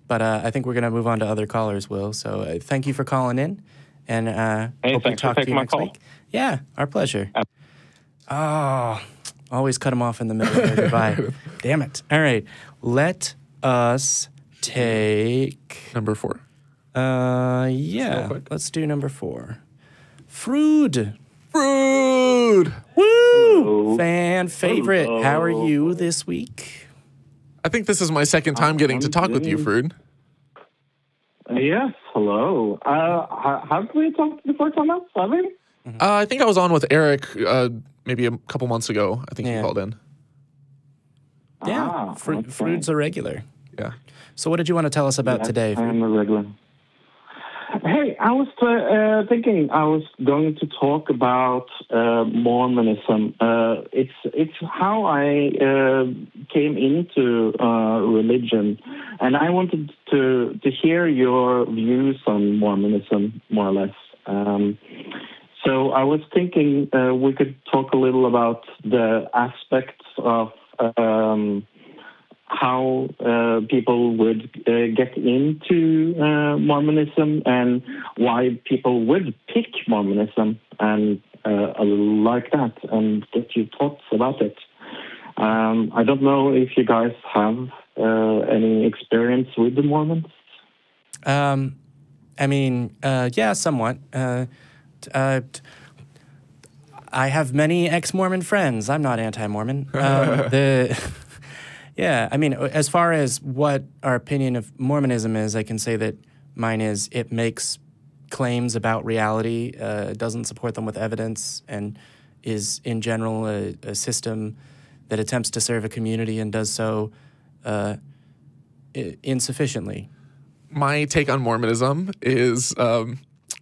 But I think we're going to move on to other callers, Will. So thank you for calling in. And hope to talk to you next week. Yeah, our pleasure. Oh, always cut him off in the middle of their goodbye. Damn it. All right. Let us take... Number 4. Let's do number 4. Frode. Frode! Woo! Hello. Fan favorite. Hello. How are you this week? I think this is my second time getting to talk with you, Frode. Yes, hello. Have we talked before, Thomas? Have we? I think I was on with Eric maybe a couple months ago. I think he called in. Yeah, Frode's a regular. Yeah. So what did you want to tell us about today, Frode? I'm a regular. Hey, I was thinking I was going to talk about Mormonism. It's how I came into religion, and I wanted to hear your views on Mormonism, more or less. So I was thinking we could talk a little about the aspects of how people would get into Mormonism and why people would pick Mormonism and a little like that and get your thoughts about it. I don't know if you guys have any experience with the Mormons. Yeah, somewhat. I have many ex-Mormon friends. I'm not anti-Mormon. Yeah, as far as what our opinion of Mormonism is, I can say that mine is it makes claims about reality, doesn't support them with evidence, and is in general a system that attempts to serve a community and does so insufficiently. My take on Mormonism is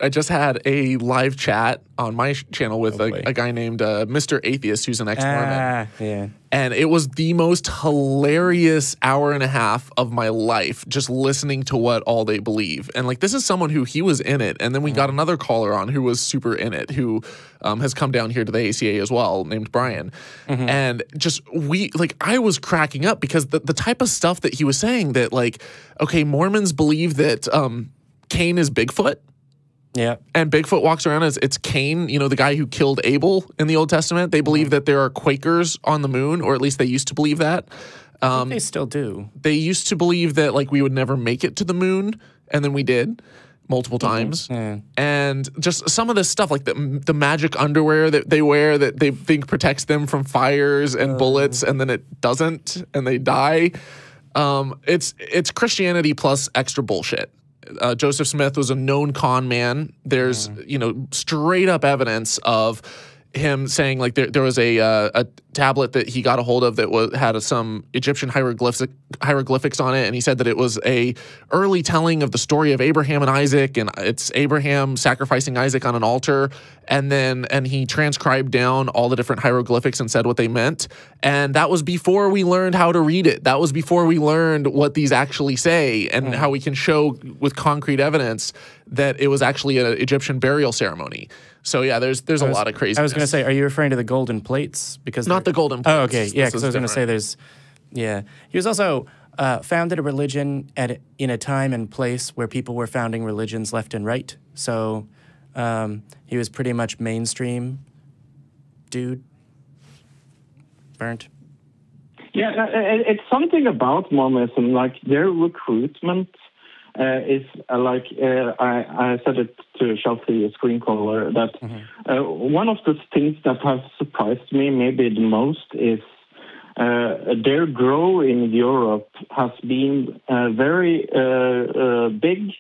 I just had a live chat on my channel with a guy named Mr. Atheist, who's an ex-Mormon. Yeah. And it was the most hilarious hour and a half of my life just listening to what all they believe. And this is someone who he was in it. And then we got another caller on who was super in it, who has come down here to the ACA as well, named Brian. And I was cracking up because the type of stuff that he was saying that Mormons believe that Cain is Bigfoot. Yeah. And Bigfoot walks around as it's Cain, the guy who killed Abel in the Old Testament. They believe that there are Quakers on the moon, or at least they used to believe that. I think they still do. They used to believe that we would never make it to the moon, and then we did multiple times. And just some of this stuff, the magic underwear that they wear that they think protects them from fires and bullets, and then it doesn't, and they die. It's Christianity plus extra bullshit. Joseph Smith was a known con man. There's, straight up evidence of him saying there was a tablet that he got a hold of that had some Egyptian hieroglyphics on it, and he said that it was a early telling of the story of Abraham and Isaac, and it's Abraham sacrificing Isaac on an altar, and he transcribed down all the different hieroglyphics and said what they meant, and that was before we learned how to read it. That was before we learned what these actually say and how we can show with concrete evidence that it was actually an Egyptian burial ceremony. So yeah, there's a lot of craziness. I was going to say, are you referring to the golden plates? Because not the golden plates. Oh, okay, yeah. Because I was going to say he was also founded a religion in a time and place where people were founding religions left and right. So he was pretty much mainstream dude. Burnt. Yeah, it's something about Mormonism, their recruitment is like I said it to Chelsea, a screen caller, that one of the things that has surprised me maybe the most is their growth in Europe has been very big,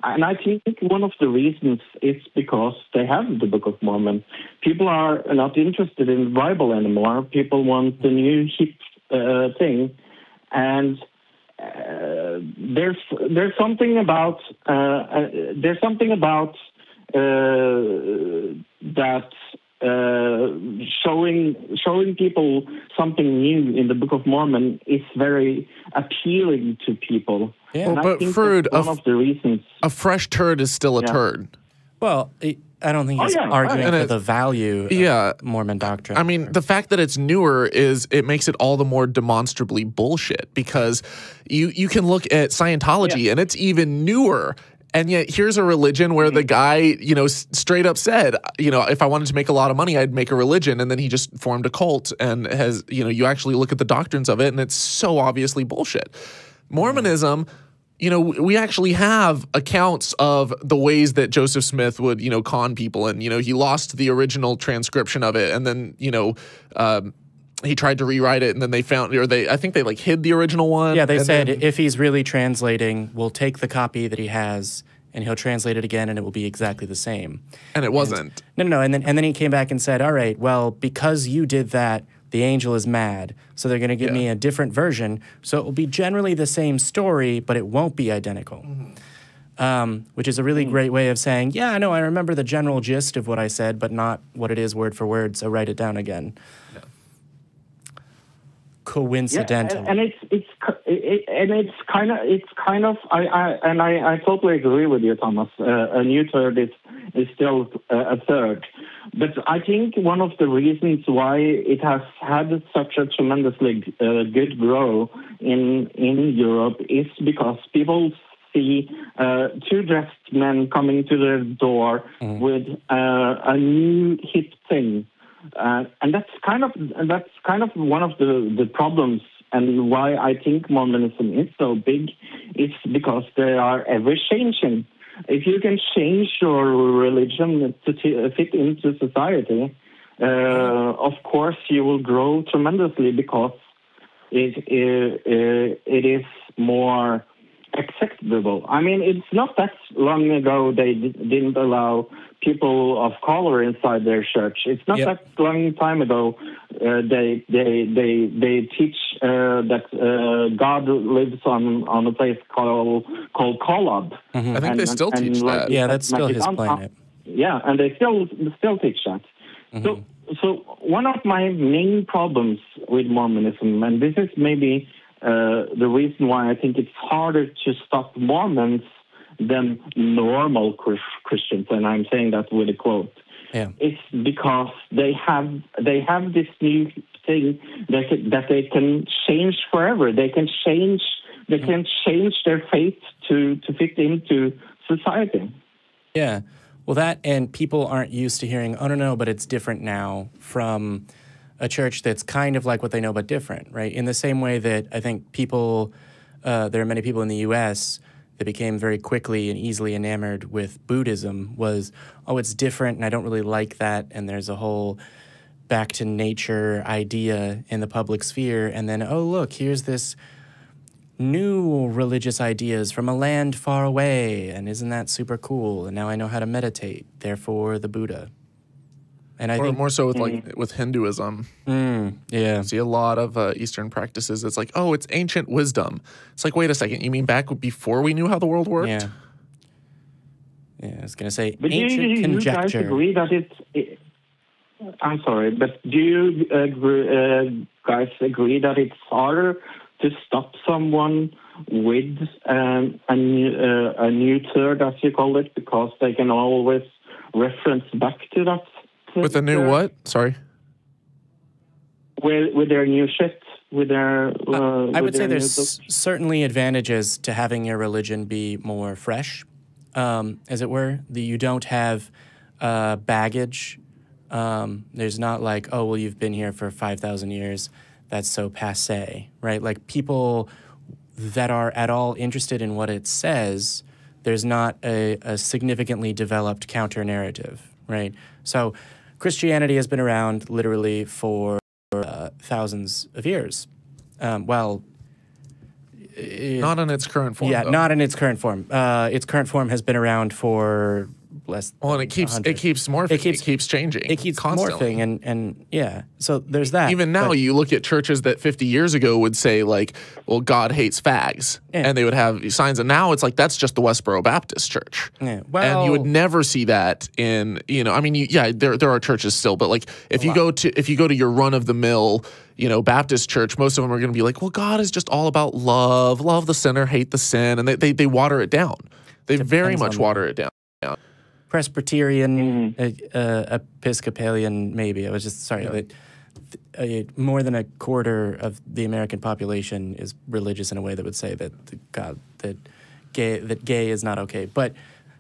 and I think one of the reasons is because they have the Book of Mormon. People are not interested in the Bible anymore. People want the new hip thing, and there's something about that. Showing people something new in the Book of Mormon is very appealing to people. Yeah, and but Frode, one of the reasons. A fresh turd is still a turd. Well, I don't think he's arguing for the value of Mormon doctrine. I mean, the fact that it's newer it makes it all the more demonstrably bullshit, because you can look at Scientology and it's even newer. And yet here's a religion where the guy, straight up said, if I wanted to make a lot of money, I'd make a religion. And then he just formed a cult and has, you actually look at the doctrines of it and it's so obviously bullshit. Mormonism, we actually have accounts of the ways that Joseph Smith would, con people. And, he lost the original transcription of it. And then, he tried to rewrite it, and then they found, I think they hid the original one. Yeah, they said if he's really translating, we'll take the copy that he has and he'll translate it again, and it will be exactly the same. And it wasn't. No. And then he came back and said, all right, well, because you did that, the angel is mad, so they're going to give me a different version. So it will be generally the same story, but it won't be identical. Which is a really great way of saying, yeah, I know, I remember the general gist of what I said, but not what it is word for word, so write it down again. Yeah. Coincidental. Yeah, and it's kind of I totally agree with you, Thomas. A new third is still a third, but I think one of the reasons why it has had such a tremendously good growth in Europe is because people see two dressed men coming to their door with a new hip thing. And that's kind of one of the problems, and why I think Mormonism is so big. It's because they are ever changing. If you can change your religion to fit into society, of course you will grow tremendously, because it is more acceptable. I mean, it's not that long ago they didn't allow people of color inside their church. It's not that long time ago they teach that God lives on a place called Kolob. I think they still teach that. Yeah, that's still his planet. Yeah, and they still teach that. So one of my main problems with Mormonism, and this is maybe the reason why I think it's harder to stop Mormons than normal Christians, and I'm saying that with a quote. Yeah. It's because they have this new thing that they can change forever. They can change their faith to fit into society. Yeah. Well, that, and people aren't used to hearing, oh, no, but it's different now, from a church that's kind of like what they know but different, right? In the same way that I think people, there are many people in the U.S. that became very quickly and easily enamored with Buddhism was, oh, it's different and I don't really like that, and there's a whole back to nature idea in the public sphere, and then, oh, look, here's this new religious ideas from a land far away, and isn't that super cool? And now I know how to meditate, therefore the Buddha. And I think more so with with Hinduism. Yeah. You see a lot of Eastern practices. It's like, oh, it's ancient wisdom. It's like, wait a second, you mean back before we knew how the world worked? Yeah. Yeah, I was going to say but ancient conjecture. You guys agree that I'm sorry, but do you guys agree that it's harder to stop someone with a new third, as you call it, because they can always reference back to that? With a new what? Sorry. With their new shit, with their. I would say there's certainly advantages to having your religion be more fresh, as it were. You don't have baggage. There's not like, oh, well, you've been here for 5,000 years. That's so passé, right? Like people that are at all interested in what it says, there's not a significantly developed counter-narrative, right? So Christianity has been around literally for thousands of years. Not in its current form. Yeah, though. not in its current form. Its current form has been around for less. Well, and it keeps morphing. It keeps changing. It keeps constantly. morphing, and yeah. So there's that. Even now, you look at churches that 50 years ago would say like, "Well, God hates fags," and they would have signs. And now it's like that's just the Westboro Baptist Church. Yeah. And you would never see that in I mean, there are churches still, but like if you go to your run of the mill Baptist church, most of them are going to be like, well, God is just all about love the sinner, hate the sin, and they water it down. They very much water it down. Presbyterian, Episcopalian, maybe. I was just sorry that more than a quarter of the American population is religious in a way that would say that gay is not okay. But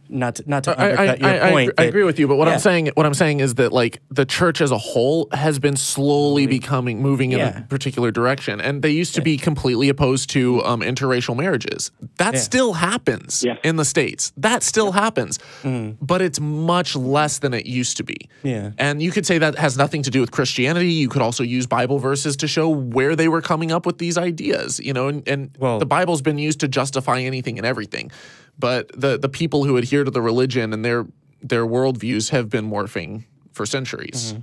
not to undercut your point. I agree with you, but what I'm saying is that like the church as a whole has been slowly moving in a particular direction, and they used to be completely opposed to interracial marriages. That still happens in the States. That still happens, but it's much less than it used to be. Yeah, and you could say that has nothing to do with Christianity. You could also use Bible verses to show where they were coming up with these ideas. And the Bible's been used to justify anything and everything. But the people who adhere to the religion and their worldviews have been morphing for centuries.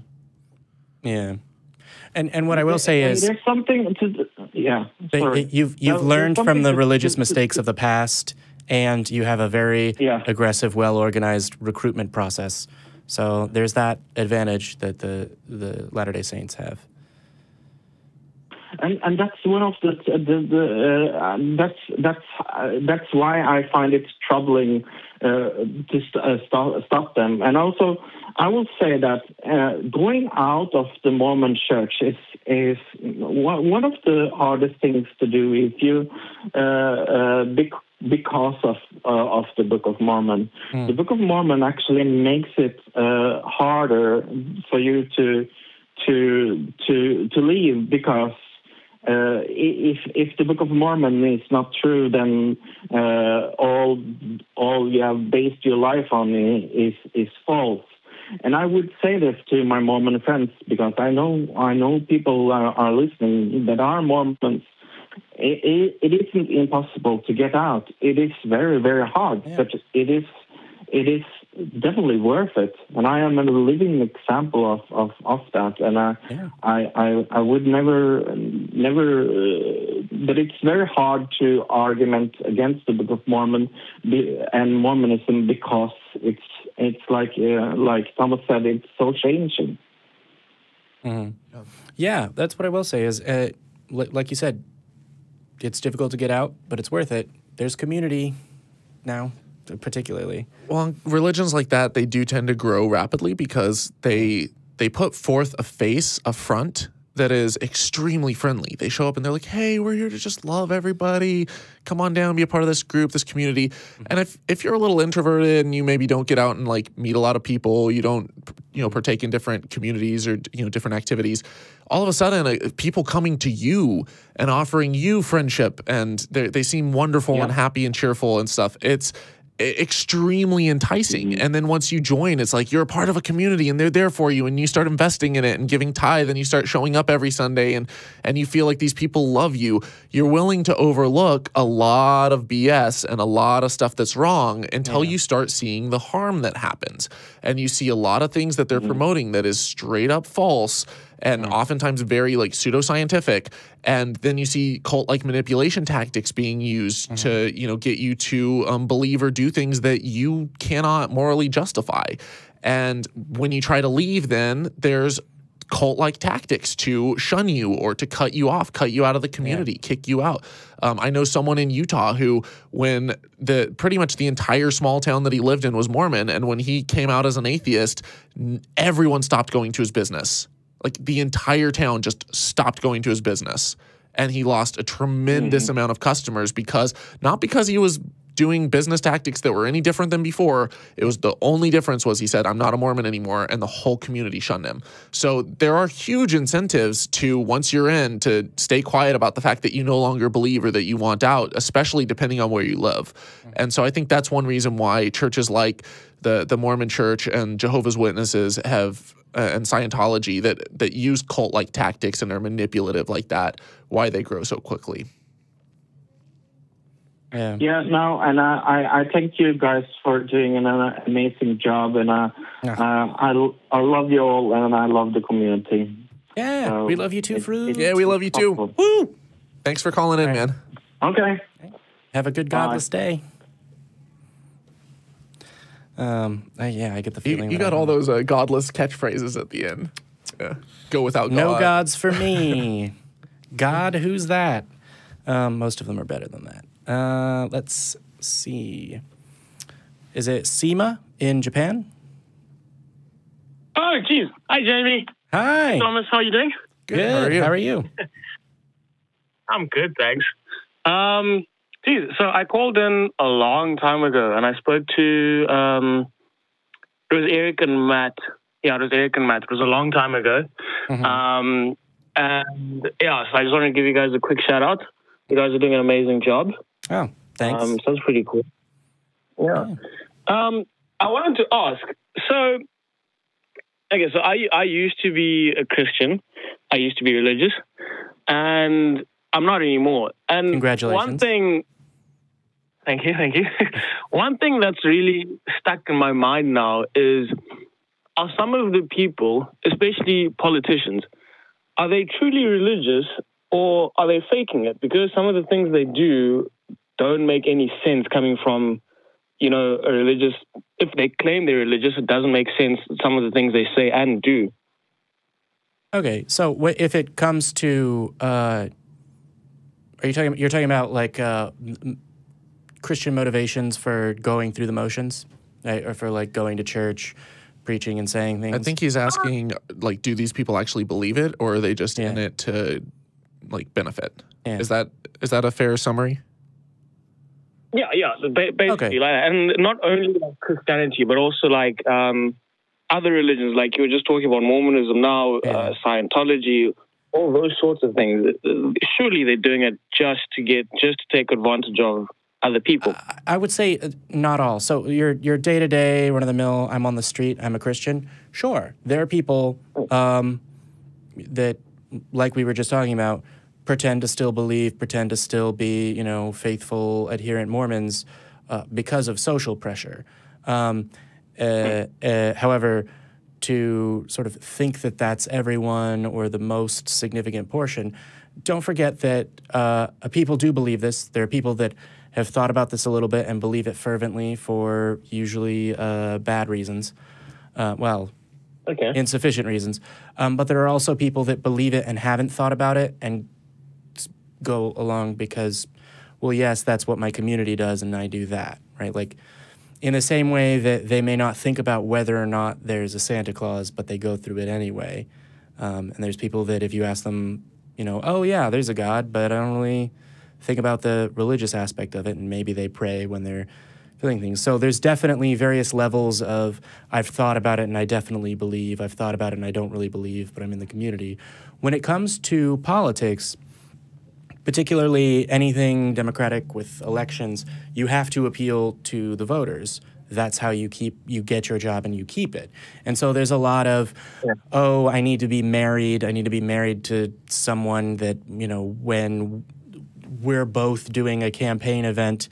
Yeah, and what I will say is there's something to you've learned from the religious mistakes of the past, and you have a very aggressive, well-organized recruitment process. So there's that advantage that the Latter-day Saints have. And that's one of that's why I find it troubling to stop them. And also, I will say that going out of the Mormon Church is one of the hardest things to do if you because of the Book of Mormon. The Book of Mormon actually makes it harder for you to leave, because if the Book of Mormon is not true, then all you have based your life on is false. And I would say this to my Mormon friends, because I know people are listening that are Mormons. It isn't impossible to get out. It is very, very hard, but it is definitely worth it. And I am a living example of that. And I would never, but it's very hard to argument against the Book of Mormon and Mormonism, because it's like Thomas said, it's so changing. Mm-hmm. Yeah, that's what I will say is, like you said, it's difficult to get out, but it's worth it. There's community now, particularly. Well, religions like that, they do tend to grow rapidly because they put forth a face, a front that is extremely friendly. They show up and they're like, hey, we're here to just love everybody. Come on down, be a part of this group, this community. And if you're a little introverted and you maybe don't get out and like meet a lot of people, you don't partake in different communities or different activities, all of a sudden people coming to you and offering you friendship, and they seem wonderful and happy and cheerful and stuff. It's extremely enticing. And then once you join, it's like you're a part of a community and they're there for you, and you start investing in it and giving tithe, and you start showing up every Sunday, and you feel like these people love you. You're willing to overlook a lot of BS and a lot of stuff that's wrong until you start seeing the harm that happens. And you see a lot of things that they're promoting that is straight up false and oftentimes very like pseudoscientific. And then you see cult-like manipulation tactics being used to, get you to believe or do things that you cannot morally justify. And when you try to leave, then there's cult-like tactics to shun you or to cut you off, cut you out of the community, kick you out. I know someone in Utah who, when pretty much the entire small town that he lived in was Mormon, and when he came out as an atheist, everyone stopped going to his business. Like the entire town just stopped going to his business. And he lost a tremendous amount of customers, not because he was doing business tactics that were any different than before. It was the only difference was he said, I'm not a Mormon anymore, and the whole community shunned him. So there are huge incentives to, once you're in, to stay quiet about the fact that you no longer believe or that you want out, especially depending on where you live. And so I think that's one reason why churches like the Mormon Church and Jehovah's Witnesses have and Scientology that use cult-like tactics and are manipulative like that, why they grow so quickly. Yeah, no, and I thank you guys for doing an amazing job, and I love you all, and I love the community. Yeah, so we love you too, Frode. Yeah, we love you too. Woo! Thanks for calling in, man. Okay. Have a good godless day. Yeah, I get the feeling you got all those godless catchphrases at the end. Yeah. Go without God. No gods for me. God, who's that? Most of them are better than that. Let's see. Is it Sima in Japan? Oh, geez. Hi, Jamie. Hi. Thomas, how are you doing? Good. How are you? I'm good, thanks. Geez, so I called in a long time ago, and I spoke to, it was Eric and Matt. Yeah, it was Eric and Matt. It was a long time ago. And, yeah, so I just want to give you guys a quick shout-out. You guys are doing an amazing job. Oh, thanks. Sounds pretty cool. Yeah. I wanted to ask, so, okay, so I used to be a Christian. I used to be religious, and I'm not anymore. And congratulations. One thing, thank you. One thing that's really stuck in my mind now is, are some of the people, especially politicians, are they truly religious or are they faking it? Because some of the things they do don't make any sense coming from, a religious. If they claim they're religious, it doesn't make sense, some of the things they say and do. Okay, so if it comes to, you're talking about like Christian motivations for going through the motions, right? Or for like going to church, preaching and saying things? I think he's asking, like, do these people actually believe it, or are they just in it to, like, benefit? Yeah. Is that a fair summary? Yeah, basically like that. And not only like Christianity, but also like other religions, like you were just talking about Mormonism now, Scientology, all those sorts of things. Surely they're doing it just to take advantage of other people. I would say not all. So your day-to-day, run-of-the-mill, I'm on the street, I'm a Christian. Sure, there are people that, like we were just talking about, pretend to still believe, pretend to still be, faithful, adherent Mormons because of social pressure. However, to sort of think that that's everyone or the most significant portion, don't forget that people do believe this. There are people that have thought about this a little bit and believe it fervently for usually bad reasons. Insufficient reasons. But there are also people that believe it and haven't thought about it and go along because, well, yes, that's what my community does and I do that, right? Like, in the same way that they may not think about whether or not there's a Santa Claus, but they go through it anyway. And there's people that if you ask them, oh, yeah, there's a God, but I don't really think about the religious aspect of it, and maybe they pray when they're feeling things. So there's definitely various levels of I've thought about it and I definitely believe, I've thought about it and I don't really believe, but I'm in the community. When it comes to politics, particularly anything democratic with elections, you have to appeal to the voters. That's how you get your job and you keep it. And so there's a lot of, oh, I need to be married. I need to be married to someone that, when we're both doing a campaign event,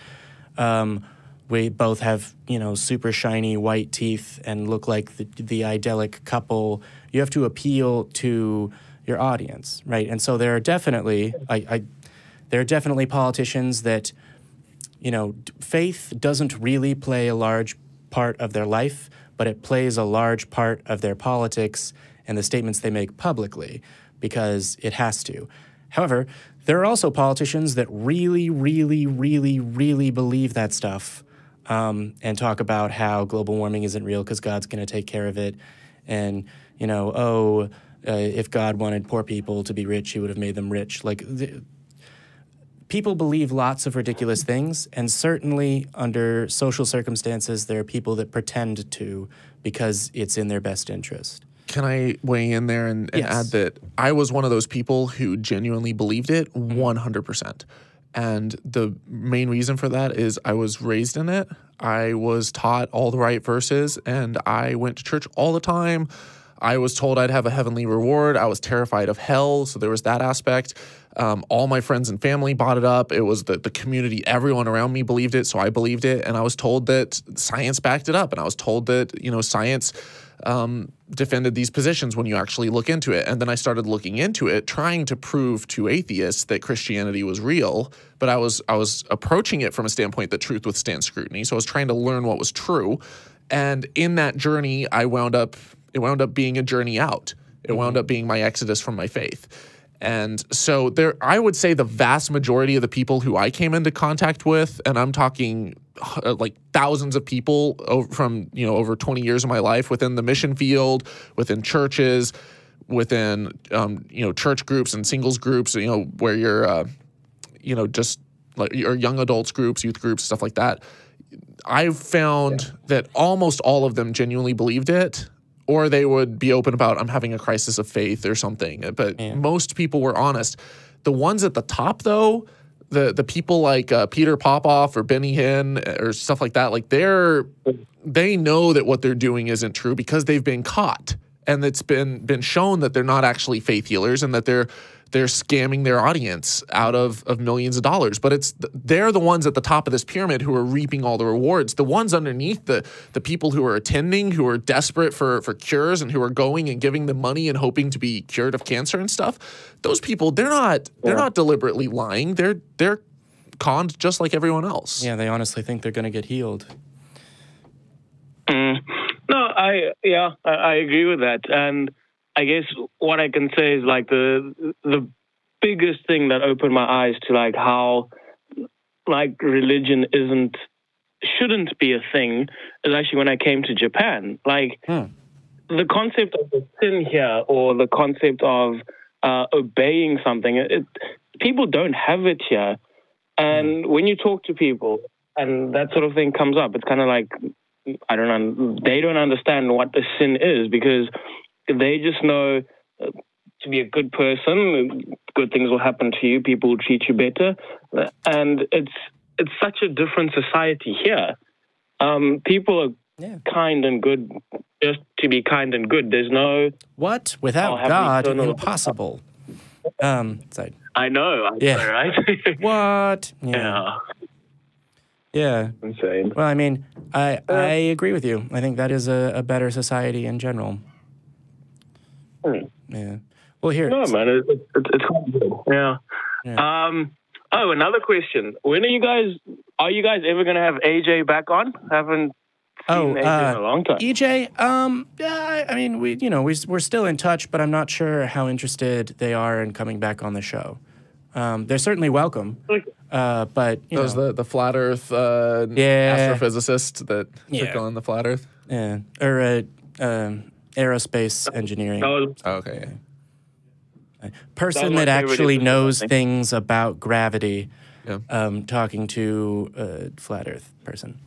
we both have, super shiny white teeth and look like the idyllic couple. You have to appeal to your audience, right? And so there are definitely, there are definitely politicians that, faith doesn't really play a large part of their life, but it plays a large part of their politics and the statements they make publicly because it has to. However, there are also politicians that really, really, really, really believe that stuff and talk about how global warming isn't real because God's going to take care of it. And, if God wanted poor people to be rich, he would have made them rich. Like, people believe lots of ridiculous things, and certainly under social circumstances, there are people that pretend to because it's in their best interest. Can I weigh in there and add that I was one of those people who genuinely believed it 100%. And the main reason for that is I was raised in it. I was taught all the right verses, and I went to church all the time. I was told I'd have a heavenly reward. I was terrified of hell, so there was that aspect. All my friends and family bought it up. It was the community, everyone around me believed it, so I believed it. And I was told that science backed it up, and I was told that, you know, science defended these positions when you actually look into it. And then I started looking into it, trying to prove to atheists that Christianity was real, but I was approaching it from a standpoint that truth withstands scrutiny. So I was trying to learn what was true. And in that journey, it wound up being a journey out. It wound up being my exodus from my faith. And so I would say the vast majority of the people who I came into contact with, and I'm talking like thousands of people from, you know, over 20 years of my life within the mission field, within churches, within, you know, church groups and singles groups, you know, where you're, you know, just like your young adults groups, youth groups, stuff like that. I've found that almost all of them genuinely believed it, or they would be open about, I'm having a crisis of faith or something. But most people were honest. The ones at the top, though, the people like Peter Popoff or Benny Hinn or stuff like that, like they know that what they're doing isn't true because they've been caught. And it's been shown that they're not actually faith healers and that they're scamming their audience out of millions of dollars. But they're the ones at the top of this pyramid who are reaping all the rewards. The ones underneath, the people who are attending, who are desperate for cures and who are going and giving them money and hoping to be cured of cancer and stuff, those people, they're not deliberately lying. They're conned just like everyone else. Yeah, they honestly think they're going to get healed. No, I agree with that. And I guess what I can say is like the biggest thing that opened my eyes to like how like religion shouldn't be a thing is actually when I came to Japan. Like the concept of the sin here, or the concept of obeying something, people don't have it here. And when you talk to people and that sort of thing comes up, it's kind of like, I don't know, they don't understand what the sin is because they just know to be a good person, good things will happen to you, people will treat you better. And it's such a different society here. People are kind and good just to be kind and good. There's no... What? Without God, impossible. Sorry. I know, right? What? Yeah. Insane. Well, I mean, I agree with you. I think that is a better society in general. Yeah. Well, here. No, man, it's quite good. Yeah. Another question. When are you guys ever going to have AJ back on? Haven't seen AJ in a long time. EJ, yeah, I mean, we're still in touch, but I'm not sure how interested they are in coming back on the show. They're certainly welcome. But you know, the flat Earth astrophysicist that took on the flat Earth. Yeah, or aerospace engineering. Okay. Person that actually knows things about gravity. Talking to a flat Earth person.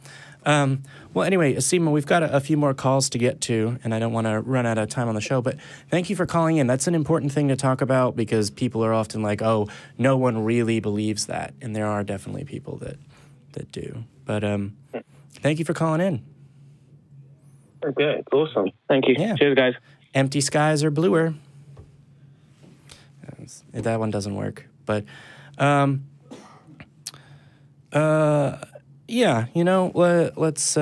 Well, anyway, Aseema, we've got a few more calls to get to, and I don't want to run out of time on the show, but thank you for calling in. That's an important thing to talk about because people are often like, oh, no one really believes that, and there are definitely people that do. But thank you for calling in. Okay, awesome. Thank you. Yeah. Cheers, guys. Empty skies are bluer. That one doesn't work, but... yeah, you know, let's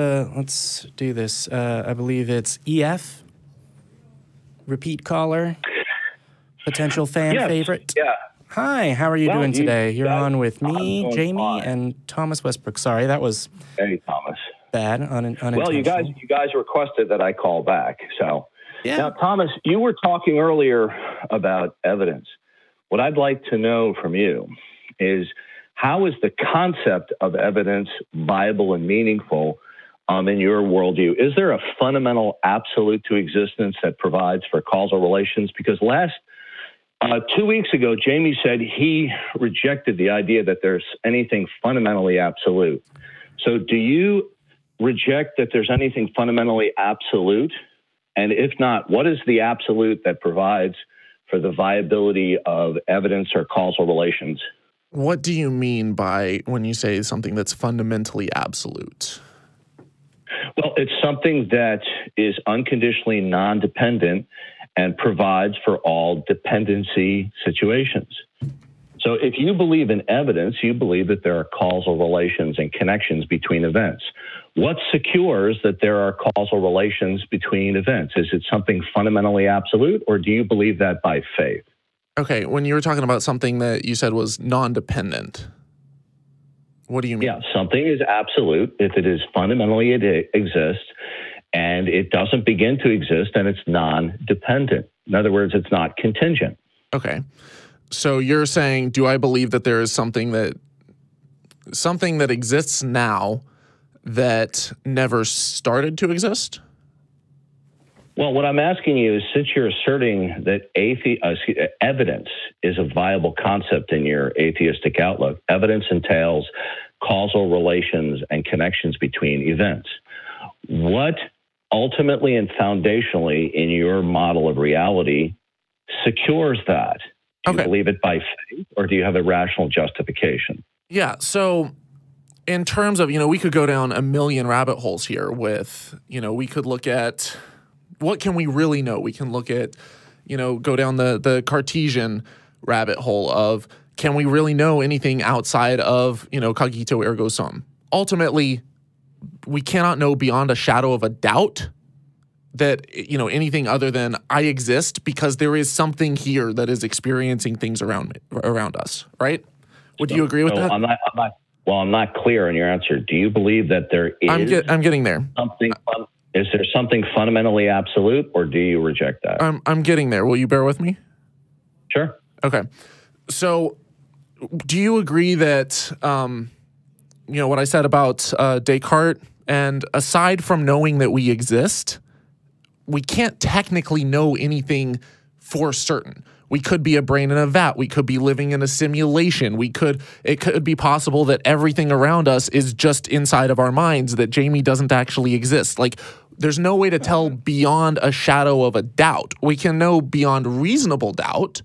do this. I believe it's EF, repeat caller, potential fan favorite. Yeah. Hi, how are you doing today? You're on with me, Jamie, and Thomas Westbrook. Sorry, that was Thomas. Bad. Unintentional. Well, you guys requested that I call back. So now, Thomas, you were talking earlier about evidence. What I'd like to know from you is, how is the concept of evidence viable and meaningful in your worldview? Is there a fundamental absolute to existence that provides for causal relations? Because last 2 weeks ago, Jamie said he rejected the idea that there's anything fundamentally absolute. So do you reject that there's anything fundamentally absolute? And if not, what is the absolute that provides for the viability of evidence or causal relations? What do you mean by when you say something that's fundamentally absolute? Well, it's something that is unconditionally non-dependent and provides for all dependency situations. So if you believe in evidence, you believe that there are causal relations and connections between events. What secures that there are causal relations between events? Is it something fundamentally absolute, or do you believe that by faith? Okay, when you were talking about something that you said was non-dependent, what do you mean? Yeah, something is absolute if it is fundamentally it exists, and it doesn't begin to exist, and it's non-dependent. In other words, it's not contingent. Okay. So you're saying, do I believe that there is something that exists now that never started to exist? Well, what I'm asking you is, since you're asserting that evidence is a viable concept in your atheistic outlook, evidence entails causal relations and connections between events. What ultimately and foundationally in your model of reality secures that? Do you believe it by faith, or do you have a rational justification? Yeah, so in terms of, we could go down a million rabbit holes here with, we could look at what can we really know? We can look at, go down the Cartesian rabbit hole of, can we really know anything outside of, cogito ergo sum? Ultimately, we cannot know beyond a shadow of a doubt that, anything other than I exist because there is something here that is experiencing things around us, right? Would you agree with that? I'm not clear on your answer. Do you believe that there is I'm getting there. Is there something fundamentally absolute, or do you reject that? I'm getting there. Will you bear with me? Sure. Okay. So do you agree that, what I said about Descartes, and aside from knowing that we exist, we can't technically know anything for certain. We could be a brain in a vat. We could be living in a simulation. It could be possible that everything around us is just inside of our minds, that Jamie doesn't actually exist. Like, there's no way to tell beyond a shadow of a doubt. We can know beyond reasonable doubt.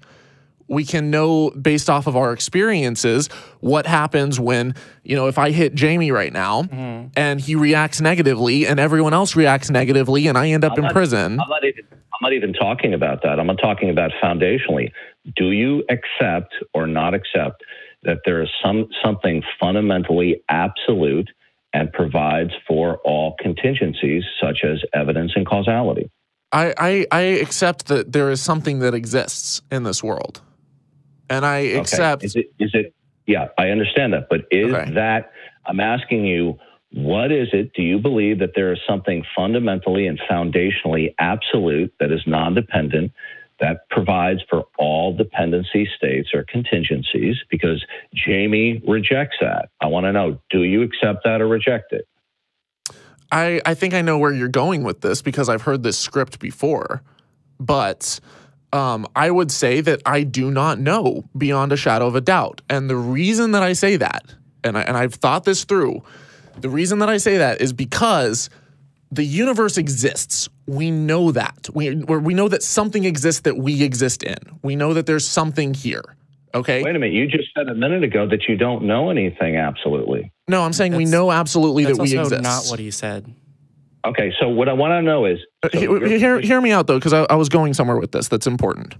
We can know based off of our experiences what happens when, if I hit Jamie right now and he reacts negatively and everyone else reacts negatively and I end up in prison. I'm not even talking about that. I'm not talking about foundationally. Do you accept or not accept that there is something fundamentally absolute and provides for all contingencies, such as evidence and causality? I accept that there is something that exists in this world. And I accept. Is it? Yeah, I understand that. But is that, I'm asking you, what is it? Do you believe that there is something fundamentally and foundationally absolute that is non-dependent, that provides for all dependency states or contingencies? Because Jamie rejects that. I want to know, do you accept that or reject it? I think I know where you're going with this because I've heard this script before. But I would say that I do not know beyond a shadow of a doubt. And the reason that I say that, and I've thought this through, the reason that I say that is because the universe exists. We know that. We know that something exists that we exist in. We know that there's something here. Okay? Wait a minute. You just said a minute ago that you don't know anything absolutely. No, I'm saying we know absolutely that we exist. That's not what he said. Okay, so what I want to know is... Hear me out, though, because I was going somewhere with this that's important.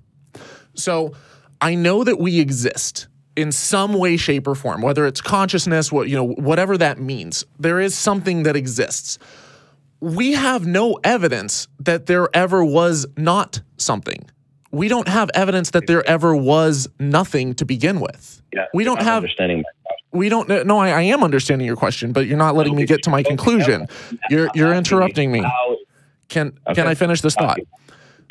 So I know that we exist in some way, shape, or form, whether it's consciousness, whatever that means. There is something that exists. We have no evidence that there ever was not something. We don't have evidence that there ever was nothing to begin with. Yeah, we don't have... understanding my question. We don't know. I am understanding your question, but you're not letting me get to my conclusion. You're interrupting me. Can I finish this thought?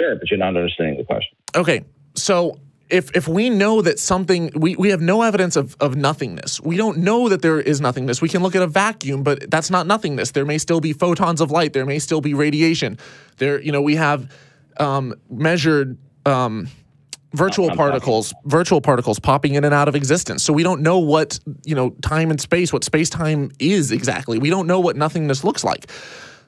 Sure, but you're not understanding the question. Okay, so if we know that something, we have no evidence of nothingness. We don't know that there is nothingness. We can look at a vacuum, but that's not nothingness. There may still be photons of light. There may still be radiation. We have measured virtual particles popping in and out of existence. So we don't know what, time and space, what space-time is exactly. We don't know what nothingness looks like.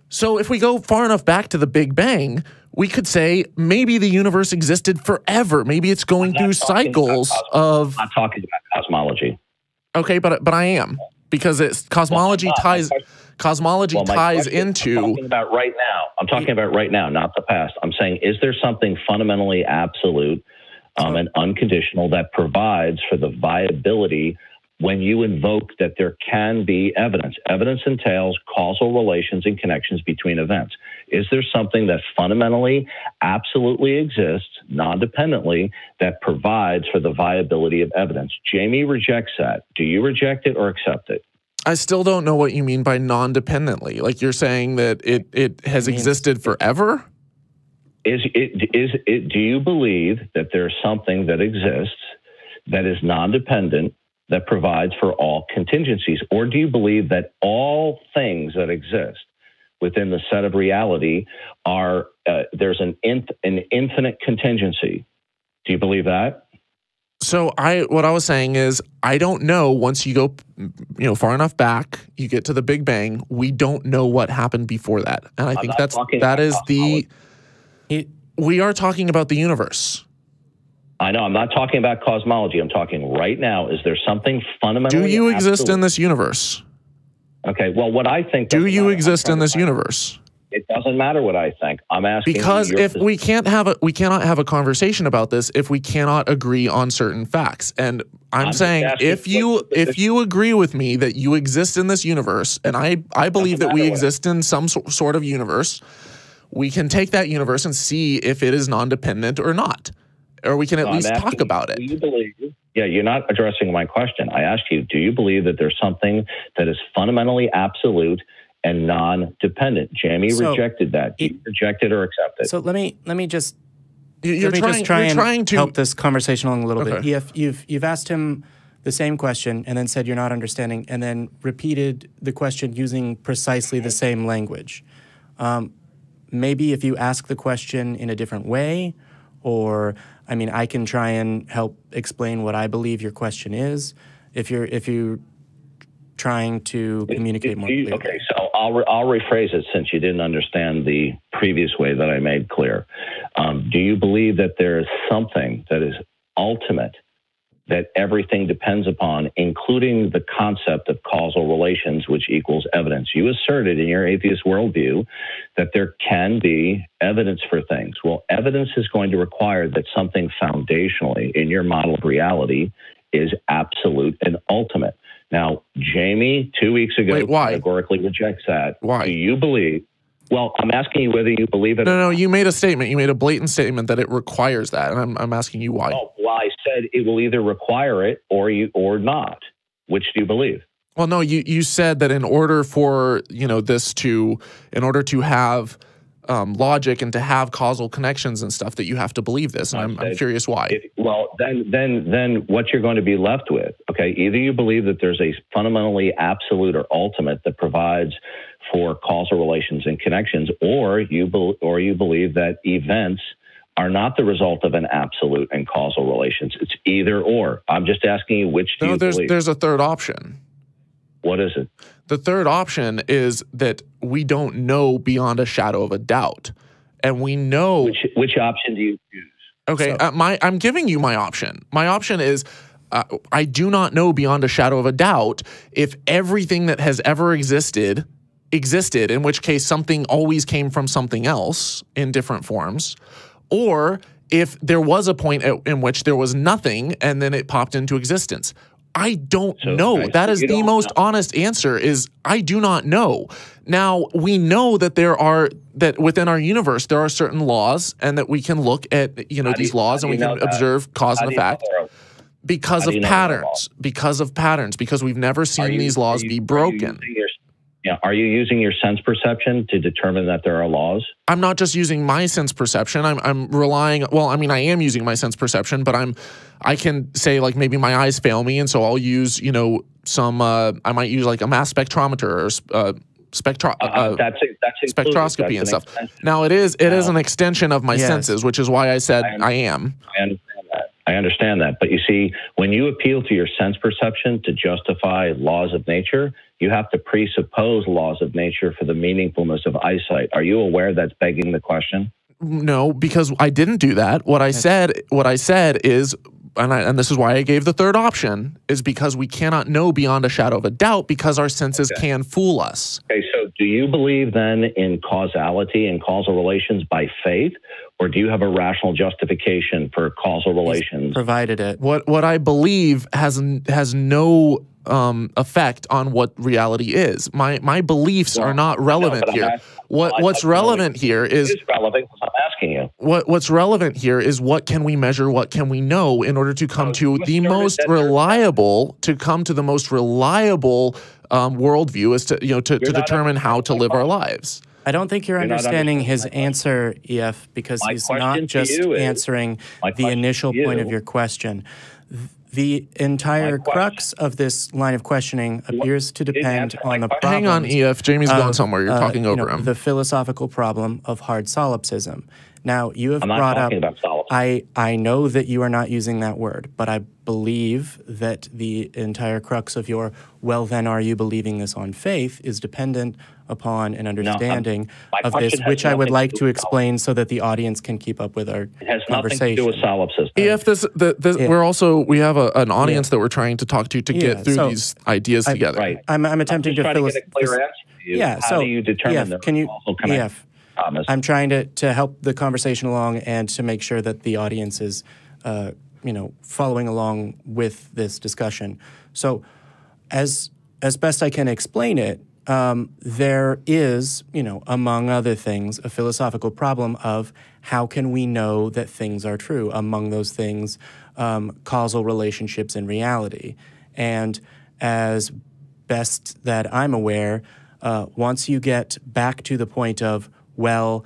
So if we go far enough back to the Big Bang, we could say maybe the universe existed forever. Maybe it's going through cycles of... I'm not talking about cosmology. Okay, but I am. Because cosmology ties into... I'm talking about right now. I'm talking about right now, not the past. I'm saying, is there something fundamentally absolute and unconditional that provides for the viability when you invoke that there can be evidence? Evidence entails causal relations and connections between events. Is there something that fundamentally, absolutely exists, non-dependently, that provides for the viability of evidence? Jamie rejects that. Do you reject it or accept it? I still don't know what you mean by non-dependently. Like you're saying that it has existed forever? Do you believe that there's something that exists that is non-dependent that provides for all contingencies? Or do you believe that all things that exist within the set of reality are, there's an infinite contingency? Do you believe that? So what I was saying is, I don't know. Once you go, far enough back, you get to the Big Bang. We don't know what happened before that, and I think we are talking about the universe. I know. I'm not talking about cosmology. I'm talking right now. Is there something fundamentally? Do you exist in this universe? Okay. Well, what I think. Do you exist in this universe? It doesn't matter what I think. I'm asking because if we cannot have a conversation about this if we cannot agree on certain facts. And I'm saying if you agree with me that you exist in this universe, and I believe that we exist in some sort of universe, we can take that universe and see if it is non-dependent or not, or we can at least talk about it. Do you believe? Yeah, you're not addressing my question. I asked you, do you believe that there's something that is fundamentally absolute and non-dependent? Jamie rejected that. Do you reject it or accept it? So let me just try to help this conversation along a little bit. You've asked him the same question and then said you're not understanding, and then repeated the question using precisely the same language. Maybe if you ask the question in a different way, or I can try and help explain what I believe your question is. If you're trying to communicate more clearly. Okay, so I'll rephrase it since you didn't understand the previous way that I made clear. Do you believe that there is something that is ultimate, that everything depends upon, including the concept of causal relations, which equals evidence? You asserted in your atheist worldview that there can be evidence for things. Well, evidence is going to require that something foundationally in your model of reality is absolute and ultimate. Now, Jamie, 2 weeks ago, categorically rejects that. Why? Do you believe? Well, I'm asking you whether you believe it. No, you made a statement. You made a blatant statement that it requires that, and I'm asking you why. Oh, well, I said it will either require it or not. Which do you believe? Well, no, you said that in order for in order to have logic and to have causal connections and stuff, that you have to believe this. And I'm curious why. Then what you're going to be left with, okay, either you believe that there's a fundamentally absolute or ultimate that provides for causal relations and connections, or you believe that events are not the result of an absolute and causal relations. It's either or. I'm just asking you, which do you believe? There's a third option. What is it? The third option is that we don't know beyond a shadow of a doubt. And we know... Which option do you choose? Okay, I'm giving you my option. My option is I do not know beyond a shadow of a doubt if everything that has ever existed, in which case something always came from something else in different forms, or if there was a point in which there was nothing and then it popped into existence. I don't know. That is the most honest answer, is I do not know. Now, we know that that within our universe, there are certain laws, and that we can look at, these laws, and we can observe cause and effect because of patterns, because we've never seen these laws be broken. Are you using your sense perception to determine that there are laws? I'm not just using my sense perception. I'm relying, I am using my sense perception, but I can say, like, maybe my eyes fail me, and so I'll use, I might use like a mass spectrometer or spectroscopy and stuff. Now it is an extension of my senses, which is why I said I am. I understand that. I understand that. But you see, when you appeal to your sense perception to justify laws of nature, you have to presuppose laws of nature for the meaningfulness of eyesight. Are you aware that's begging the question? No, because I didn't do that. What I said is, and this is why I gave the third option, is because we cannot know beyond a shadow of a doubt because our senses can fool us. Okay, so do you believe then in causality and causal relations by faith, or do you have a rational justification for causal relations? He's provided it. What I believe has no effect on what reality is. My beliefs are not relevant here. What's relevant here is relevant. I'm asking you. What's relevant here is what can we measure, what can we know in order to come to the most reliable, worldview as to determine how to live our lives. I don't think you're understanding his answer, EF, because he's not just answering the initial point of your question. The entire crux of this line of questioning appears to depend on the problem. Hang on, EF. Jamie's going somewhere. You're talking over him. The philosophical problem of hard solipsism. Now, you have brought up, I know that you are not using that word, but I believe that the entire crux of your, well, then are you believing this on faith, is dependent upon an understanding of this, which I would like to explain so that the audience can keep up with our It has conversation. nothing to do with solipsism. EF, we have an audience that we're trying to talk to get through these ideas together. Right. I'm attempting to get a clear answer to you. How do you determine the causal connection? I'm trying to help the conversation along and to make sure that the audience is, following along with this discussion. So, as best I can explain it, there is, among other things, a philosophical problem of how can we know that things are true? Among those things, causal relationships in reality. And as best that I'm aware, once you get back to the point of, well,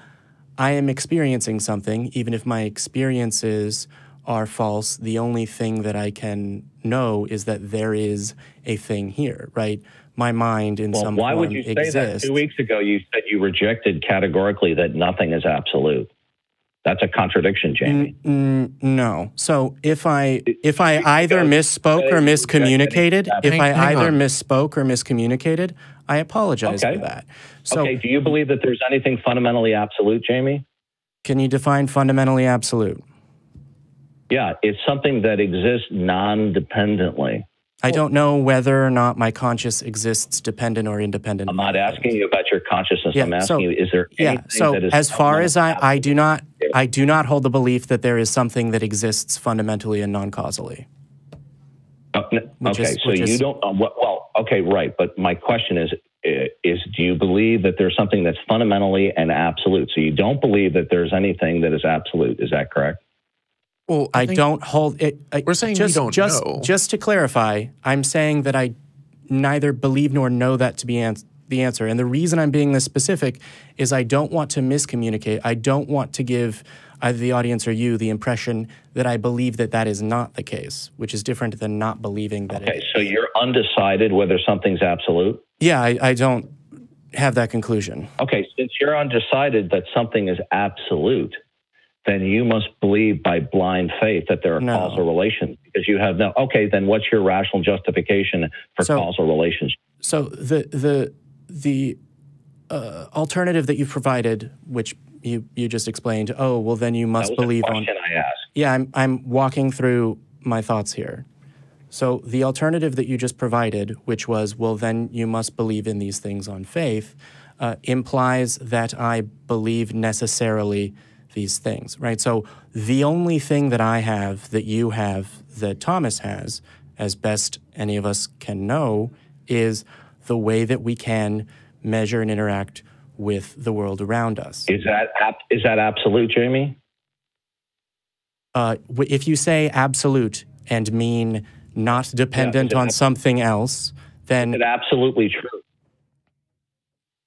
I am experiencing something, even if my experiences are false, the only thing that I can know is that there is a thing here, right? My mind in some form exists. Why would you say that? 2 weeks ago, you said you rejected categorically that nothing is absolute. That's a contradiction, Jamie. No. So if I either misspoke or miscommunicated, I apologize for that. So, do you believe that there's anything fundamentally absolute, Jamie? Can you define fundamentally absolute? Yeah, it's something that exists non-dependently. I don't know whether or not my conscious exists dependent or independent. I'm not asking you about your consciousness. I'm asking you, is there anything that is as far as I do not hold the belief that there is something that exists fundamentally and non-causally. You don't. Right. But my question is, do you believe that there's something that's fundamentally and absolute? So you don't believe that there's anything that is absolute. Is that correct? Well, I don't hold it. We're saying we don't know. Just to clarify, I'm saying that I neither believe nor know that to be the answer. And the reason I'm being this specific is I don't want to miscommunicate. I don't want to give either the audience or you the impression that I believe that that is not the case, which is different than not believing that it is. So you're undecided whether something's absolute? Yeah, I don't have that conclusion. Okay, since you're undecided that something is absolute, then you must believe by blind faith that there are causal relations because you have no. Okay, then what's your rational justification for causal relations? So the alternative that you provided, which you just explained, oh well, then you must believe on. That was the question I asked. Yeah, I'm walking through my thoughts here. So the alternative that you just provided, which was, well, then you must believe in these things on faith, implies that I believe necessarily these things, right? So the only thing that I have, that you have, that Thomas has, as best any of us can know, is the way that we can measure and interact with the world around us. Is that absolute, Jamie? If you say absolute and mean not dependent on something else, then... Is it absolutely true?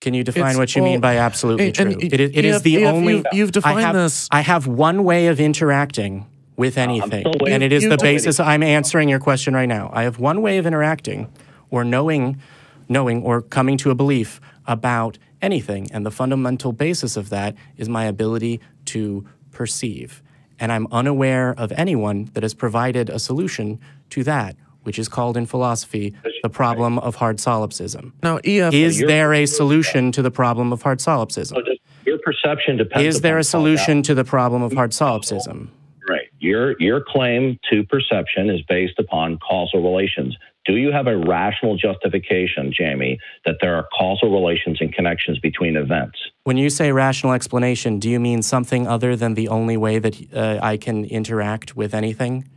Can you define what you mean by absolutely true? It is the only... You've defined this. I have one way of interacting with anything, and it is the basis. I'm answering your question right now. I have one way of interacting or knowing or coming to a belief about anything, and the fundamental basis of that is my ability to perceive. And I'm unaware of anyone that has provided a solution to that, which is called in philosophy the problem of hard solipsism. Now, EF, is there a solution to the problem of hard solipsism? Your perception depends. Is there a solution to the problem of hard solipsism? Right. Your claim to perception is based upon causal relations. Do you have a rational justification, Jamie, that there are causal relations and connections between events? When you say rational explanation, do you mean something other than the only way that I can interact with anything?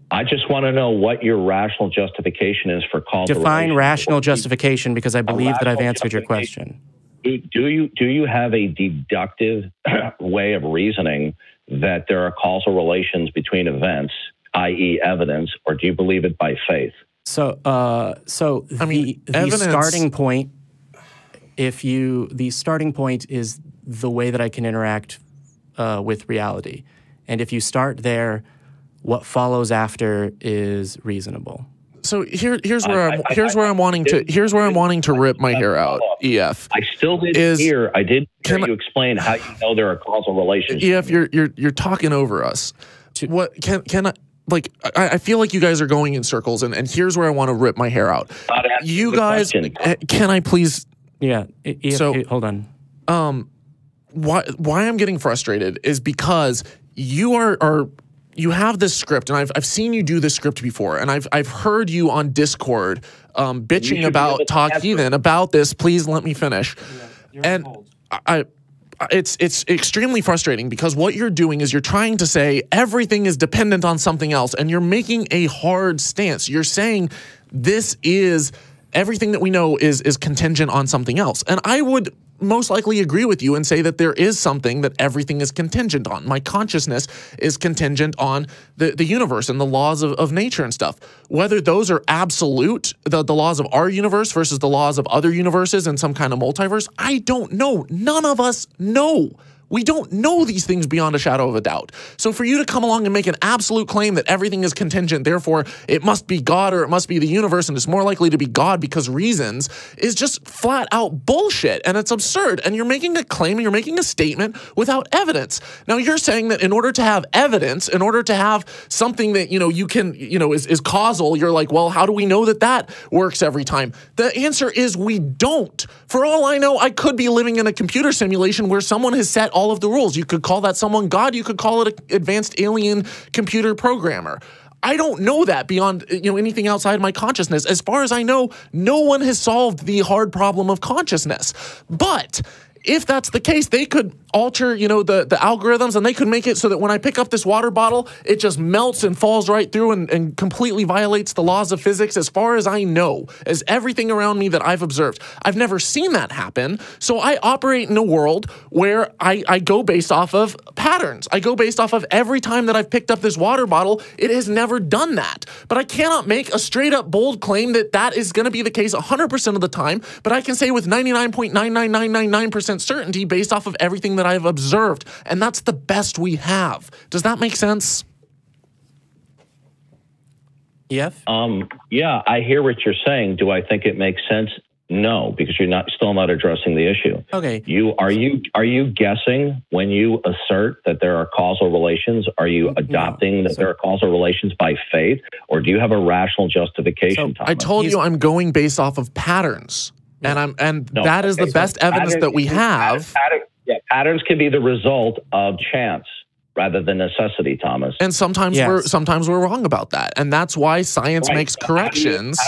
I just want to know what your rational justification is for causal Define relations. rational justification, because I believe that I've answered your question. Do you have a deductive way of reasoning that there are causal relations between events, i.e. evidence, or do you believe it by faith? So, the starting point, the starting point is the way that I can interact with reality. And if you start there, what follows after is reasonable. So here's where I'm wanting to rip my hair out. EF. I still didn't hear. I did hear you explain how you know there are causal relations. EF, you're talking over us. What can I? Like, I feel like you guys are going in circles, and here's where I want to rip my hair out. You guys, can I please? Yeah. So hold on. Why I'm getting frustrated is because you you have this script, and I've seen you do this script before, and I've heard you on Discord bitching about Talk Heathen about this. Please let me finish. Yeah, and it's extremely frustrating because what you're doing is you're trying to say everything is dependent on something else, and you're making a hard stance. You're saying this is everything that we know is contingent on something else, and I would most likely agree with you and say that there is something that everything is contingent on. My consciousness is contingent on the universe and the laws of nature and stuff. Whether those are absolute, the laws of our universe versus the laws of other universes and some kind of multiverse, I don't know. None of us know. We don't know these things beyond a shadow of a doubt. So for you to come along and make an absolute claim that everything is contingent, therefore it must be God or it must be the universe and it's more likely to be God because reasons, is just flat out bullshit, and it's absurd. And you're making a claim and you're making a statement without evidence. Now you're saying that in order to have evidence, in order to have something that, you can, is causal, you're like, well, how do we know that that works every time? The answer is we don't. For all I know, I could be living in a computer simulation where someone has set all of the rules. You could call that someone God. You could call it an advanced alien computer programmer. I don't know that beyond anything outside my consciousness. As far as I know, no one has solved the hard problem of consciousness. But if that's the case, they could alter, the algorithms, and they could make it so that when I pick up this water bottle, it just melts and falls right through and completely violates the laws of physics. As far as I know, as everything around me that I've observed, I've never seen that happen. So I operate in a world where I go based off of patterns. I go based off of every time that I've picked up this water bottle, it has never done that. But I cannot make a straight up bold claim that that is going to be the case 100% of the time. But I can say with 99.99999% certainty based off of everything that I've observed, and that's the best we have. Does that make sense? Yeah, I hear what you're saying. Do I think it makes sense? No, because you're still not addressing the issue. Okay. Are you guessing when you assert that there are causal relations? Are you adopting that there are causal relations by faith, or do you have a rational justification? So I told you I'm going based off of patterns. And that is the best evidence that we have. Patterns can be the result of chance rather than necessity, Thomas. And sometimes we're wrong about that, and that's why science makes corrections.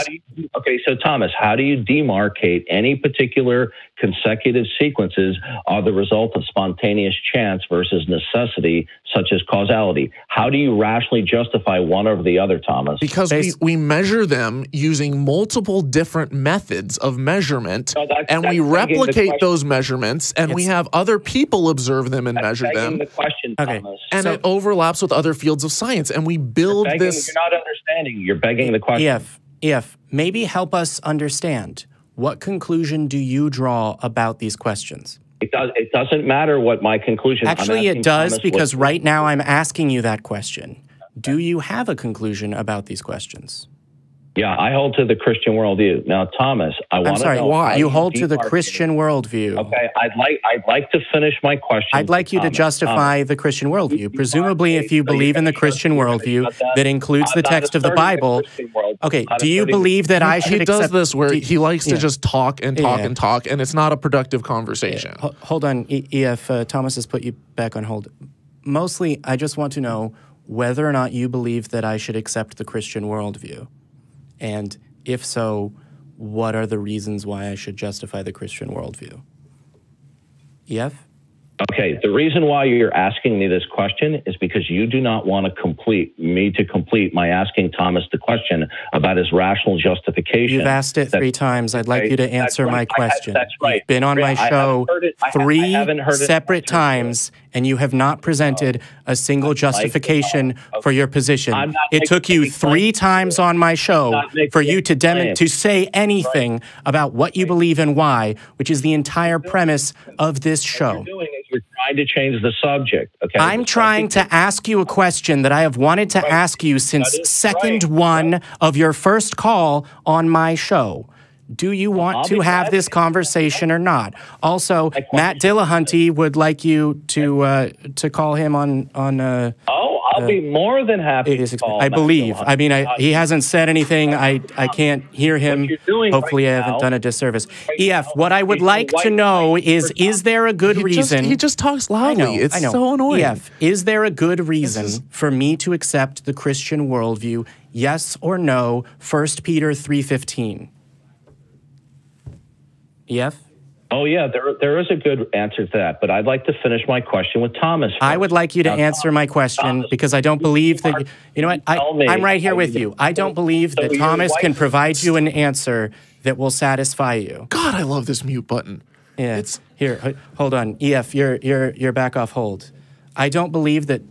Okay, so Thomas, how do you demarcate any particular consecutive sequences are the result of spontaneous chance versus necessity, such as causality? How do you rationally justify one over the other, Thomas? Because we measure them using multiple different methods of measurement, and we replicate those measurements, and we have other people observe them and measure them. The question, Thomas. And it overlaps with other fields of science, and we build this. You're not understanding. You're begging the question. Maybe help us understand. What conclusion do you draw about these questions? It doesn't matter what my conclusion. Actually, it does, because right now I'm asking you that question. Do you have a conclusion about these questions? Yeah, I hold to the Christian worldview. Now, Thomas, I want to know why you hold to the Christian worldview. Okay, I'd like to finish my question. I'd like you to justify the Christian worldview. Presumably, if you believe in the Christian worldview that includes the text of the Bible. Okay, do you believe that I should accept? He does this where he likes to just talk and talk and talk, and it's not a productive conversation. Hold on, EF. Thomas has put you back on hold. Mostly, I just want to know whether or not you believe that I should accept the Christian worldview. And if so, what are the reasons why I should justify the Christian worldview? EF? Okay, the reason why you're asking me this question is because you do not want to complete my asking Thomas the question about his rational justification. You've asked it 3 times. I'd like you to answer my question. That's right. You've been on my show 3 separate times, and you have not presented a single justification for your position. It took you 3 times on my show for you to say anything about what you believe and why, which is the entire premise of this show. You're trying to change the subject. Okay. I'm trying to ask you a question that I have wanted to ask you since second one of your first call on my show. Do you want to have this conversation or not? Also, Matt Dillahunty would like you to call him on I'll be more than happy to call I believe. I mean, he hasn't said anything. I can't hear him. Hopefully, I haven't done a disservice. EF, what I would like to know is there a good reason? He just talks loudly. It's so annoying. EF, is there a good reason for me to accept the Christian worldview? Yes or no? 1 Peter 3:15. EF? Oh, yeah, there is a good answer to that, but I'd like to finish my question with Thomas first. I would like you to answer my question because I don't believe that, you know what, I'm right here with you. I don't believe that Thomas can provide you an answer that will satisfy you. God, I love this mute button. Yeah, here, hold on. EF, you're back off hold. I don't believe that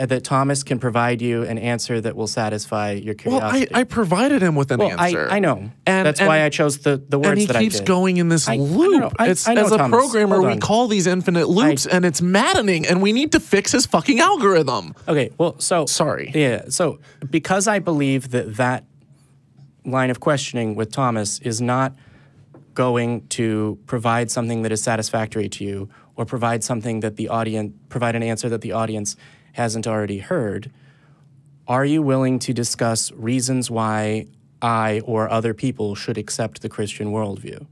that Thomas can provide you an answer that will satisfy your curiosity. Well, I provided him with an answer. I know. And that's why I chose the words that I did. And he keeps going in this loop. As a programmer, we call these infinite loops, and it's maddening, and we need to fix his fucking algorithm. Okay, well, so... Sorry. Yeah, so because I believe that line of questioning with Thomas is not going to provide something that is satisfactory to you, or provide an answer that the audience hasn't already heard, are you willing to discuss reasons why I or other people should accept the Christian worldview?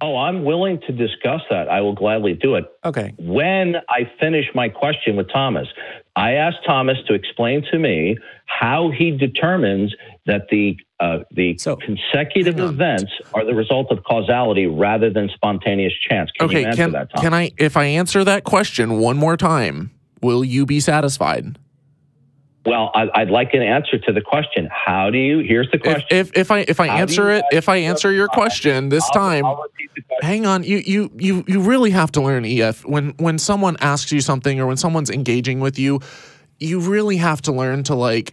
Oh, I'm willing to discuss that. I will gladly do it. Okay. When I finish my question with Thomas, I asked Thomas to explain to me how he determines that the consecutive events are the result of causality rather than spontaneous chance. Can you answer that, Thomas? If I answer that question one more time, will you be satisfied? Well, I'd like an answer to the question. How do you? Here's the question. If I answer your question this time, hang on. You really have to learn, EF. When someone asks you something or when someone's engaging with you, you really have to learn to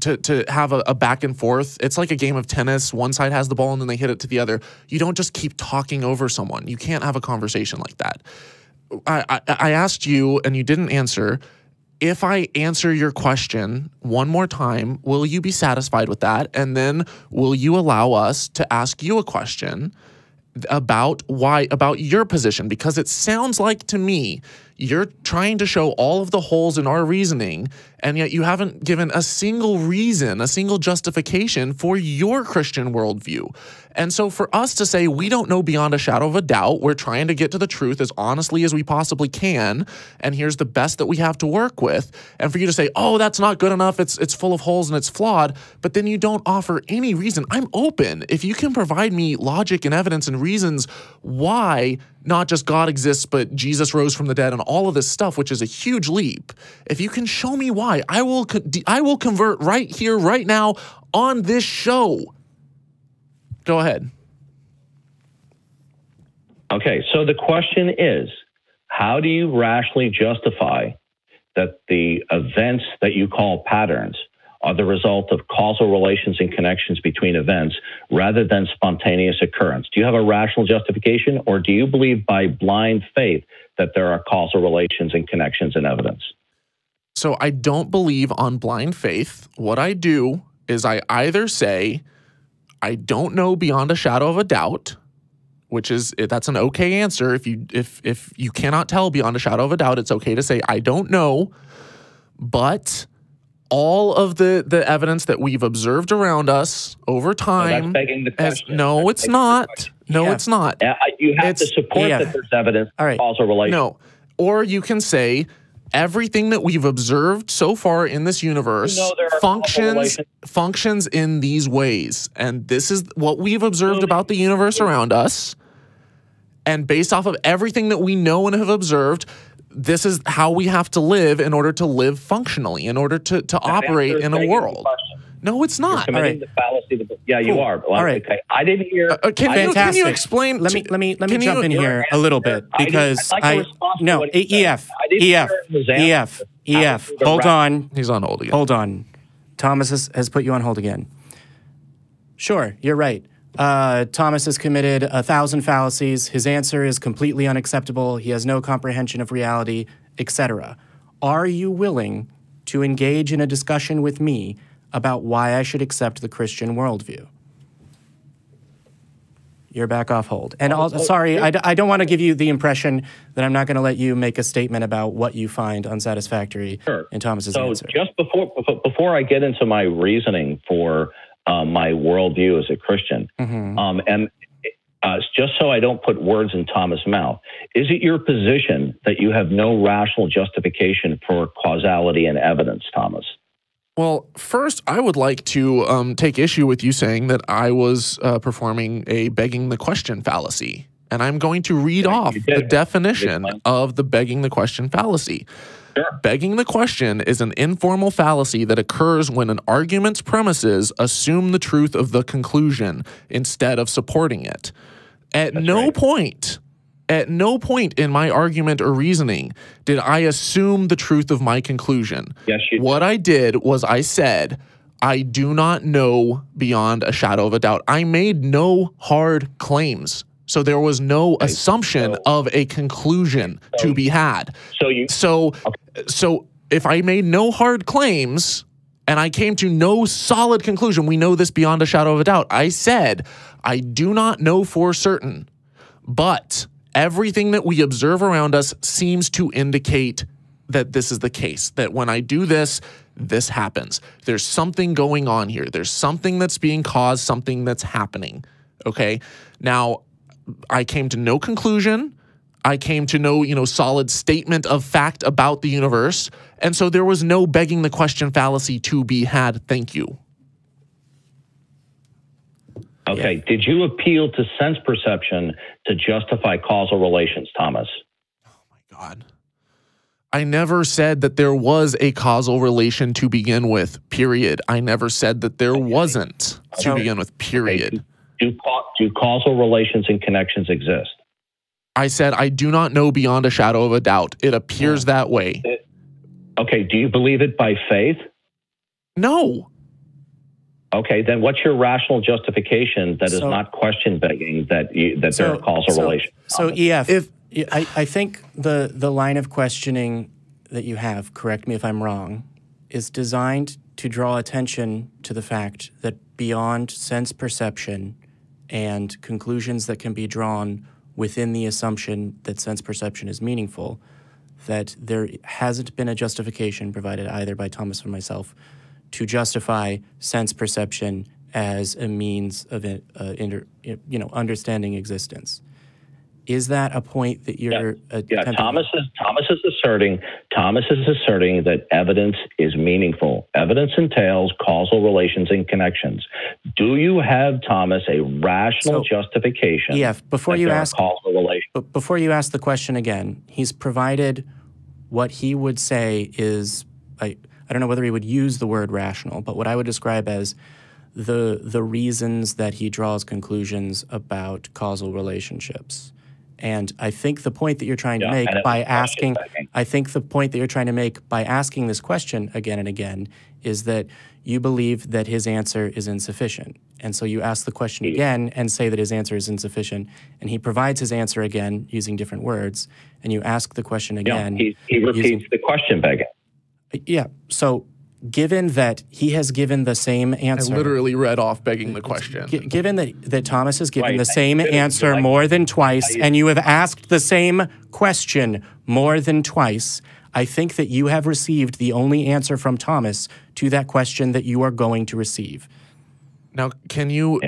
to have a back and forth. It's like a game of tennis. One side has the ball and then they hit it to the other. You don't just keep talking over someone. You can't have a conversation like that. I asked you and you didn't answer. If I answer your question one more time, will you be satisfied with that? And then will you allow us to ask you a question about your position? Because it sounds like to me you're trying to show all of the holes in our reasoning, and yet you haven't given a single reason, a single justification for your Christian worldview. And so for us to say we don't know beyond a shadow of a doubt, we're trying to get to the truth as honestly as we possibly can, and here's the best that we have to work with. And for you to say, oh, that's not good enough, it's full of holes and it's flawed, but then you don't offer any reason. I'm open. If you can provide me logic and evidence and reasons why not just God exists, but Jesus rose from the dead and all of this stuff, which is a huge leap. If you can show me why, I will convert right here, right now on this show. Go ahead. Okay, so the question is, how do you rationally justify that the events that you call patterns are the result of causal relations and connections between events rather than spontaneous occurrence? Do you have a rational justification, or do you believe by blind faith that there are causal relations and connections in evidence? So I don't believe on blind faith. What I do is I either say, I don't know beyond a shadow of a doubt, which is, that's an okay answer. If you cannot tell beyond a shadow of a doubt, it's okay to say, I don't know, but all of the evidence that we've observed around us over time. That's begging the question. No, it's not. No, it's not. You have to support that there's evidence of causal relation. No. Or you can say, everything that we've observed so far in this universe functions in these ways. And this is what we've observed about the universe around us. And based off of everything that we know and have observed, this is how we have to live in order to live functionally, in order to operate in a world. No, it's not. You're committing the fallacy. Yeah, you are. Well, okay. I didn't hear. Can you explain? Let me jump in here a little bit because EF. Hold on. He's on hold again. Hold on. Thomas has put you on hold again. Sure, you're right. Thomas has committed 1,000 fallacies. His answer is completely unacceptable. He has no comprehension of reality, etc. Are you willing to engage in a discussion with me about why I should accept the Christian worldview? You're back off hold. And sorry, I don't want to give you the impression that I'm not going to let you make a statement about what you find unsatisfactory in Thomas's answer. Just before I get into my reasoning for my worldview as a Christian, and just so I don't put words in Thomas' mouth, is it your position that you have no rational justification for causality and evidence, Thomas? Well, first, I would like to take issue with you saying that I was performing a begging the question fallacy. And I'm going to read off the definition of the begging the question fallacy. Sure. Begging the question is an informal fallacy that occurs when an argument's premises assume the truth of the conclusion instead of supporting it. At no point in my argument or reasoning did I assume the truth of my conclusion. Yes, you did. What I did was I said, I do not know beyond a shadow of a doubt. I made no hard claims. So there was no assumption of a conclusion to be had. So if I made no hard claims and I came to no solid conclusion, we know this beyond a shadow of a doubt. I said, I do not know for certain, but everything that we observe around us seems to indicate that this is the case, that when I do this, this happens. There's something going on here. There's something that's being caused, something that's happening. Okay. Now, I came to no conclusion. I came to no, solid statement of fact about the universe. And so there was no begging the question fallacy to be had. Thank you. Okay. Yeah. Did you appeal to sense perception to justify causal relations, Thomas? Oh, my God. I never said that there was a causal relation to begin with, period. I never said that there wasn't to begin with, period. Do causal relations and connections exist? I said I do not know beyond a shadow of a doubt. It appears that way. Okay. Do you believe it by faith? No. Okay, then what's your rational justification that is not question begging that there are causal relations? So EF, I think the line of questioning that you have, correct me if I'm wrong, is designed to draw attention to the fact that beyond sense perception and conclusions that can be drawn within the assumption that sense perception is meaningful, that there hasn't been a justification provided either by Thomas or myself to justify sense perception as a means of understanding existence. Is that a point that you're attempting? Thomas is asserting that evidence is meaningful. Evidence entails causal relations and connections. Do you have, Thomas, a rational justification? Yeah. Before you ask causal relations? Before you ask the question again, he's provided what he would say is, I don't know whether he would use the word rational, but what I would describe as the reasons that he draws conclusions about causal relationships. And I think the point that you're trying to make by asking, this question again and again is that you believe that his answer is insufficient. And so you ask the question again and say that his answer is insufficient, and he provides his answer again using different words, and you ask the question again. He repeats the question begging. Yeah. So given that he has given the same answer. I literally read off begging the question. Given that Thomas has given the same answer more than twice, and you have asked the same question more than twice, I think that you have received the only answer from Thomas to that question that you are going to receive. Now, can you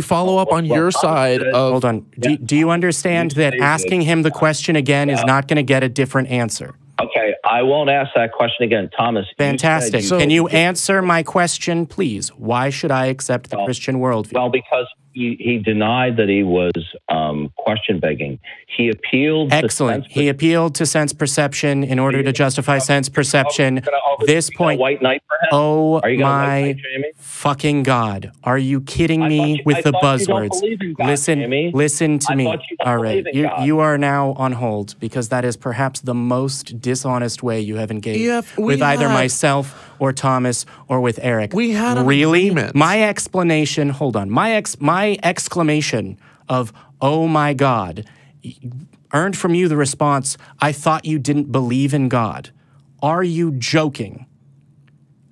follow up on your side of... Hold on. Do you understand that asking him the question again is not going to get a different answer? Okay, I won't ask that question again. Thomas. Fantastic. Can you answer my question, please? Why should I accept the Christian worldview? Well, because he denied that he was question begging. He appealed Excellent. He appealed to sense perception in order to justify sense perception. This point, white knight for him? Oh my fucking God. Are you kidding me with the buzzwords? Listen to me. All right. You are now on hold because that is perhaps the most dishonest way you have engaged with either myself or Thomas or with Eric. We had an really agreement. My explanation, hold on. My exclamation of "Oh my God" earned from you the response, "I thought you didn't believe in God." Are you joking?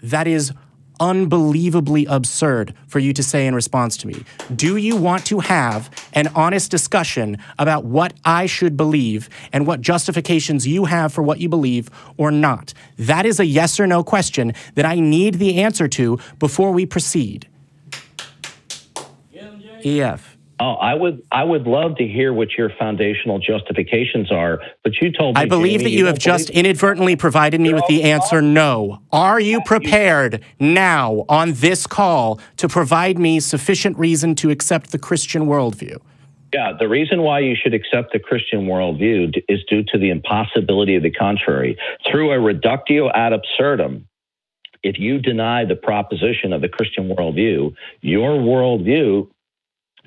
That is unbelievably absurd for you to say in response to me. Do you want to have an honest discussion about what I should believe and what justifications you have for what you believe or not? That is a yes or no question that I need the answer to before we proceed. EF. Oh, I would love to hear what your foundational justifications are, but you told me... I believe that you have just inadvertently provided me with the answer no. Are you prepared now on this call to provide me sufficient reason to accept the Christian worldview? Yeah, the reason why you should accept the Christian worldview is due to the impossibility of the contrary. Through a reductio ad absurdum, if you deny the proposition of the Christian worldview, your worldview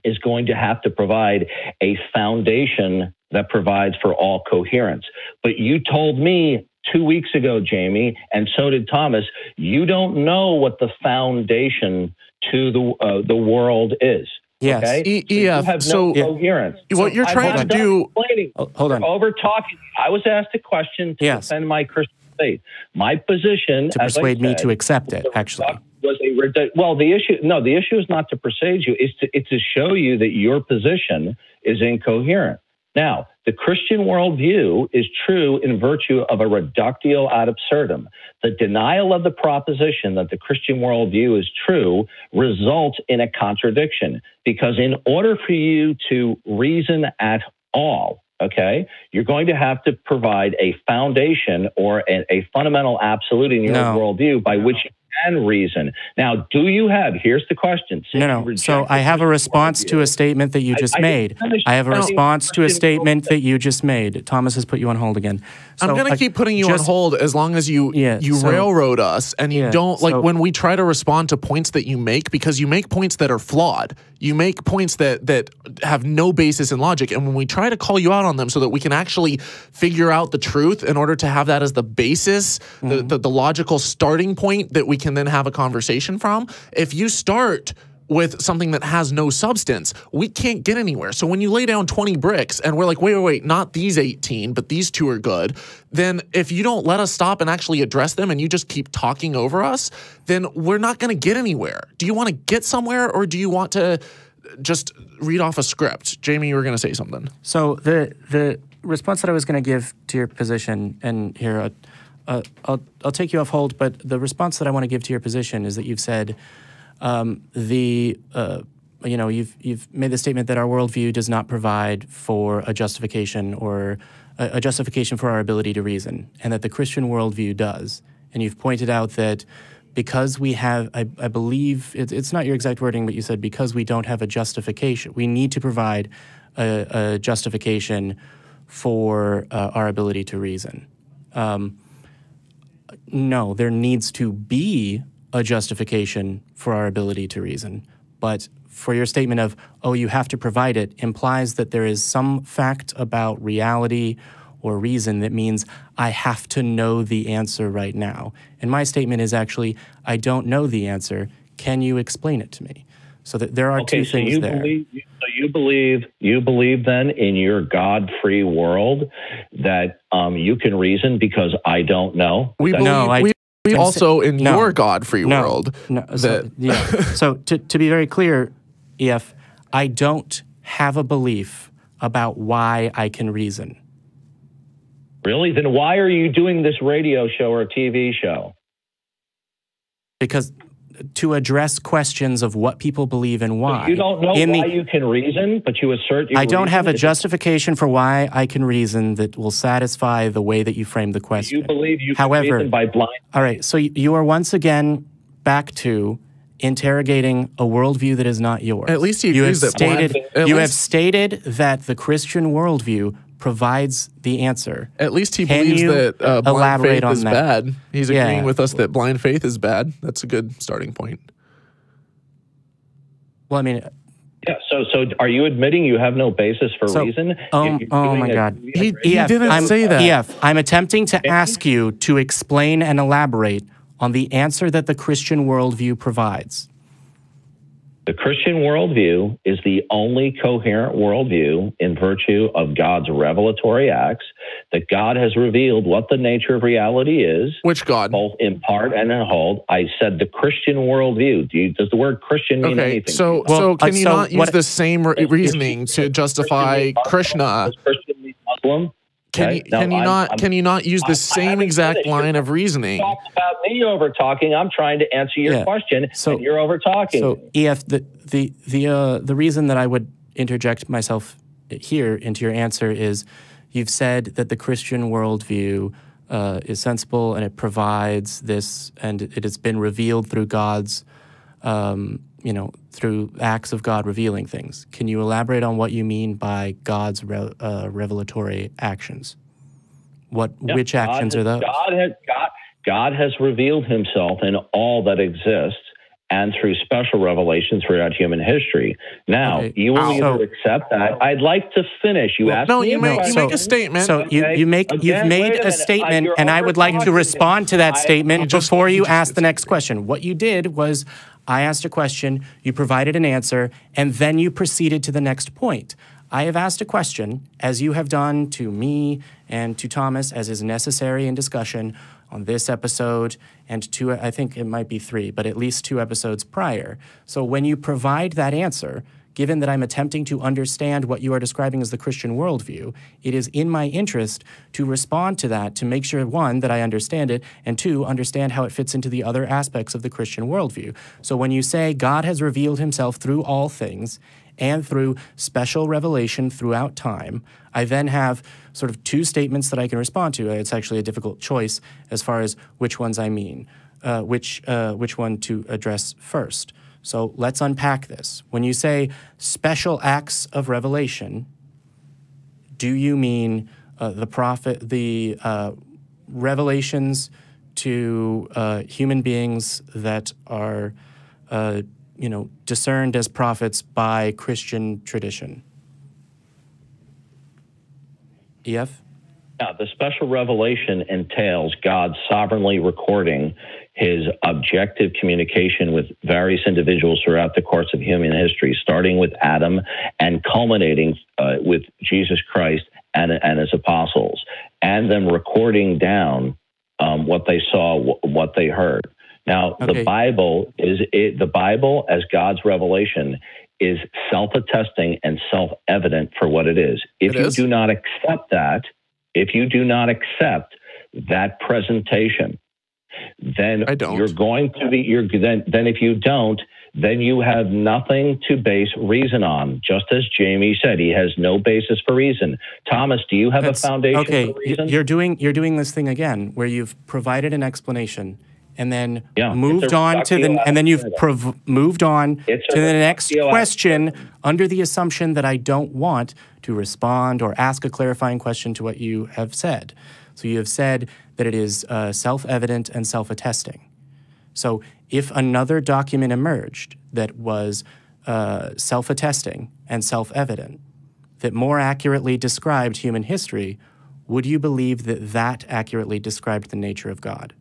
is going to have to provide a foundation that provides for all coherence. But you told me 2 weeks ago, Jamie, and so did Thomas, you don't know what the foundation to the world is. Yes. Okay? You have no coherence. What you're trying to do... Hold on. Over talking. I was asked a question to defend my Christian faith. My position... To persuade me to accept it, actually. The issue is not to persuade you. It's to show you that your position is incoherent. Now, the Christian worldview is true in virtue of a reductio ad absurdum. The denial of the proposition that the Christian worldview is true results in a contradiction, because in order for you to reason at all, okay, you're going to have to provide a foundation or a fundamental absolute in your worldview by which you can reason. Now, do you have, here's the question. So I have a response to a statement that you just made. I have a response to a statement that you just made. Thomas has put you on hold again. So I'm going to keep putting you on hold as long as you railroad us and you don't, like when we try to respond to points that you make, because you make points that are flawed. You make points that have no basis in logic. And when we try to call you out on them so that we can actually figure out the truth in order to have that as the basis, the logical starting point that we can then have a conversation from, if you start with something that has no substance, we can't get anywhere. So when you lay down 20 bricks and we're like, wait, not these 18, but these 2 are good, then if you don't let us stop and actually address them and you just keep talking over us, then we're not going to get anywhere. Do you want to get somewhere, or do you want to just read off a script? Jamie, you were going to say something. So the response that I was going to give to your position, and here I'll take you off hold, but the response that I want to give to your position is that you've said you've made the statement that our worldview does not provide for a justification or a justification for our ability to reason, and that the Christian worldview does. And you've pointed out that because we have, I believe, it's not your exact wording, but you said because we don't have a justification, we need to provide a justification for our ability to reason. No, there needs to be a justification for our ability to reason. But for your statement of, oh, you have to provide it, implies that there is some fact about reality or reason that means I have to know the answer right now. And my statement is actually, I don't know the answer. Can you explain it to me? So that there are two things there. You believe then in your God-free world that you can reason because I don't know? also in your God-free world. So to be very clear, EF, I don't have a belief about why I can reason. Really? Then why are you doing this radio show or TV show? Because to address questions of what people believe and why. So you don't know why you can reason, but you assert you I don't have a justification for why I can reason that will satisfy the way that you framed the question. You believe you can reason by blind. All right, so you are once again back to interrogating a worldview that is not yours. At least you have stated that the Christian worldview provides the answer. At least he believes that blind faith is bad. He's agreeing with us that blind faith is bad. That's a good starting point. Well, I mean... Yeah, so are you admitting you have no basis for reason? Oh my God. He didn't say that. EF, I'm attempting to ask you to explain and elaborate on the answer that the Christian worldview provides. The Christian worldview is the only coherent worldview in virtue of God's revelatory acts, that God has revealed what the nature of reality is. Which God? Both in part and in whole. I said the Christian worldview. Does the word Christian mean anything? So can you not use the same reasoning to justify Krishna? Christian mean Muslim? Can you not use the same exact line of reasoning? Talk about me over talking. I'm trying to answer your question, and you're over talking. So, EF, the reason that I would interject myself here into your answer is you've said that the Christian worldview is sensible and it provides this, and it has been revealed through God's, through acts of God revealing things. Can you elaborate on what you mean by God's revelatory actions? Which actions are those? God has revealed himself in all that exists and through special revelations throughout human history. Now, you will either accept that. I'd like to finish. You asked me. You make a statement. So you've made a statement, and I would like to respond to that statement before you ask the next question. What you did was I asked a question, you provided an answer, and then you proceeded to the next point. I have asked a question, as you have done to me and to Thomas, as is necessary in discussion on this episode and two, I think it might be 3, but at least 2 episodes prior. So when you provide that answer, given that I'm attempting to understand what you are describing as the Christian worldview, it is in my interest to respond to that, to make sure, 1, that I understand it, and 2, understand how it fits into the other aspects of the Christian worldview. So when you say God has revealed himself through all things and through special revelation throughout time, I then have sort of 2 statements that I can respond to. It's actually a difficult choice as far as which ones I mean, which one to address first. So let's unpack this. When you say special acts of revelation, do you mean the revelations to human beings that are, discerned as prophets by Christian tradition? EF? Yeah, the special revelation entails God sovereignly recording his objective communication with various individuals throughout the course of human history, starting with Adam and culminating with Jesus Christ and his apostles, and then recording down what they saw, what they heard. Now, the Bible as God's revelation is self-attesting and self-evident for what it is. If you do not accept that presentation, then you're going to be, then if you don't, then you have nothing to base reason on. Just as Jamie said, he has no basis for reason. Thomas, do you have a foundation for reason? You're doing this thing again, where you've provided an explanation and then moved on to the, and then you've moved on to the next question under the assumption that I don't want to respond or ask a clarifying question to what you have said. So you have said that it is self-evident and self-attesting. So if another document emerged that was self-attesting and self-evident, that more accurately described human history, would you believe that that accurately described the nature of God?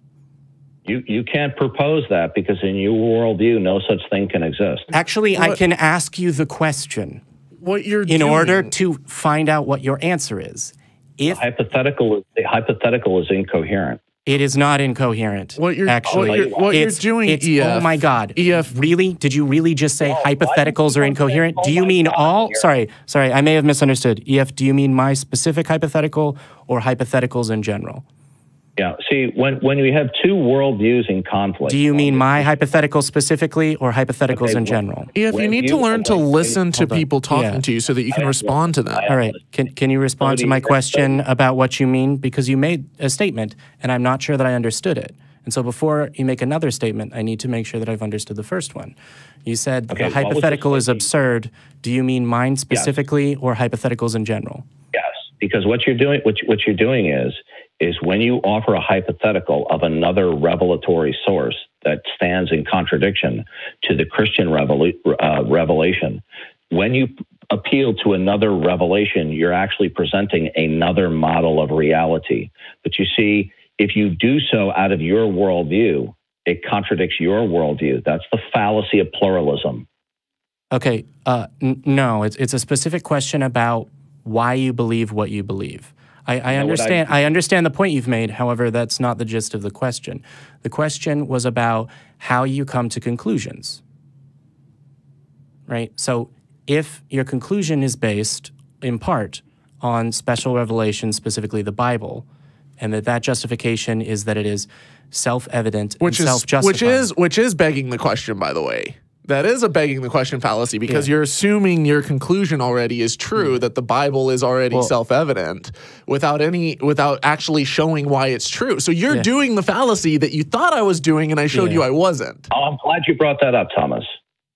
You can't propose that because in your worldview, no such thing can exist. Actually, I can ask you the question. What you're in order to find out what your answer is. If the hypothetical is incoherent. It is not incoherent. What you're actually, what you're doing, EF. Oh my God, EF. Really? Did you really just say hypotheticals are incoherent? Do you mean all? Sorry, I may have misunderstood. EF, do you mean my specific hypothetical or hypotheticals in general? Yeah. See, when we have two worldviews in conflict. Do you mean my hypothetical specifically or hypotheticals in general? EF, you need to learn to listen to people talking to you so that you can respond to them. All right. Can you respond to my question about what you mean? Because you made a statement, and I'm not sure that I understood it. And so before you make another statement, I need to make sure that I've understood the first one. You said the hypothetical is absurd. Do you mean mine specifically or hypotheticals in general? Yes, because what you're doing is when you offer a hypothetical of another revelatory source that stands in contradiction to the Christian revelation, when you appeal to another revelation, you're actually presenting another model of reality. But you see, if you do so out of your worldview, it contradicts your worldview. That's the fallacy of pluralism. Okay, no, it's a specific question about why you believe what you believe. I understand. I understand the point you've made. However, that's not the gist of the question. The question was about how you come to conclusions, right? So if your conclusion is based in part on special revelation, specifically the Bible, and that justification is that it is self-evident and self-justifying. Which is begging the question, by the way. That is a begging the question fallacy because you're assuming your conclusion already is true, that the Bible is already self-evident without actually showing why it's true. So you're doing the fallacy that you thought I was doing and I showed you I wasn't. Oh, I'm glad you brought that up, Thomas.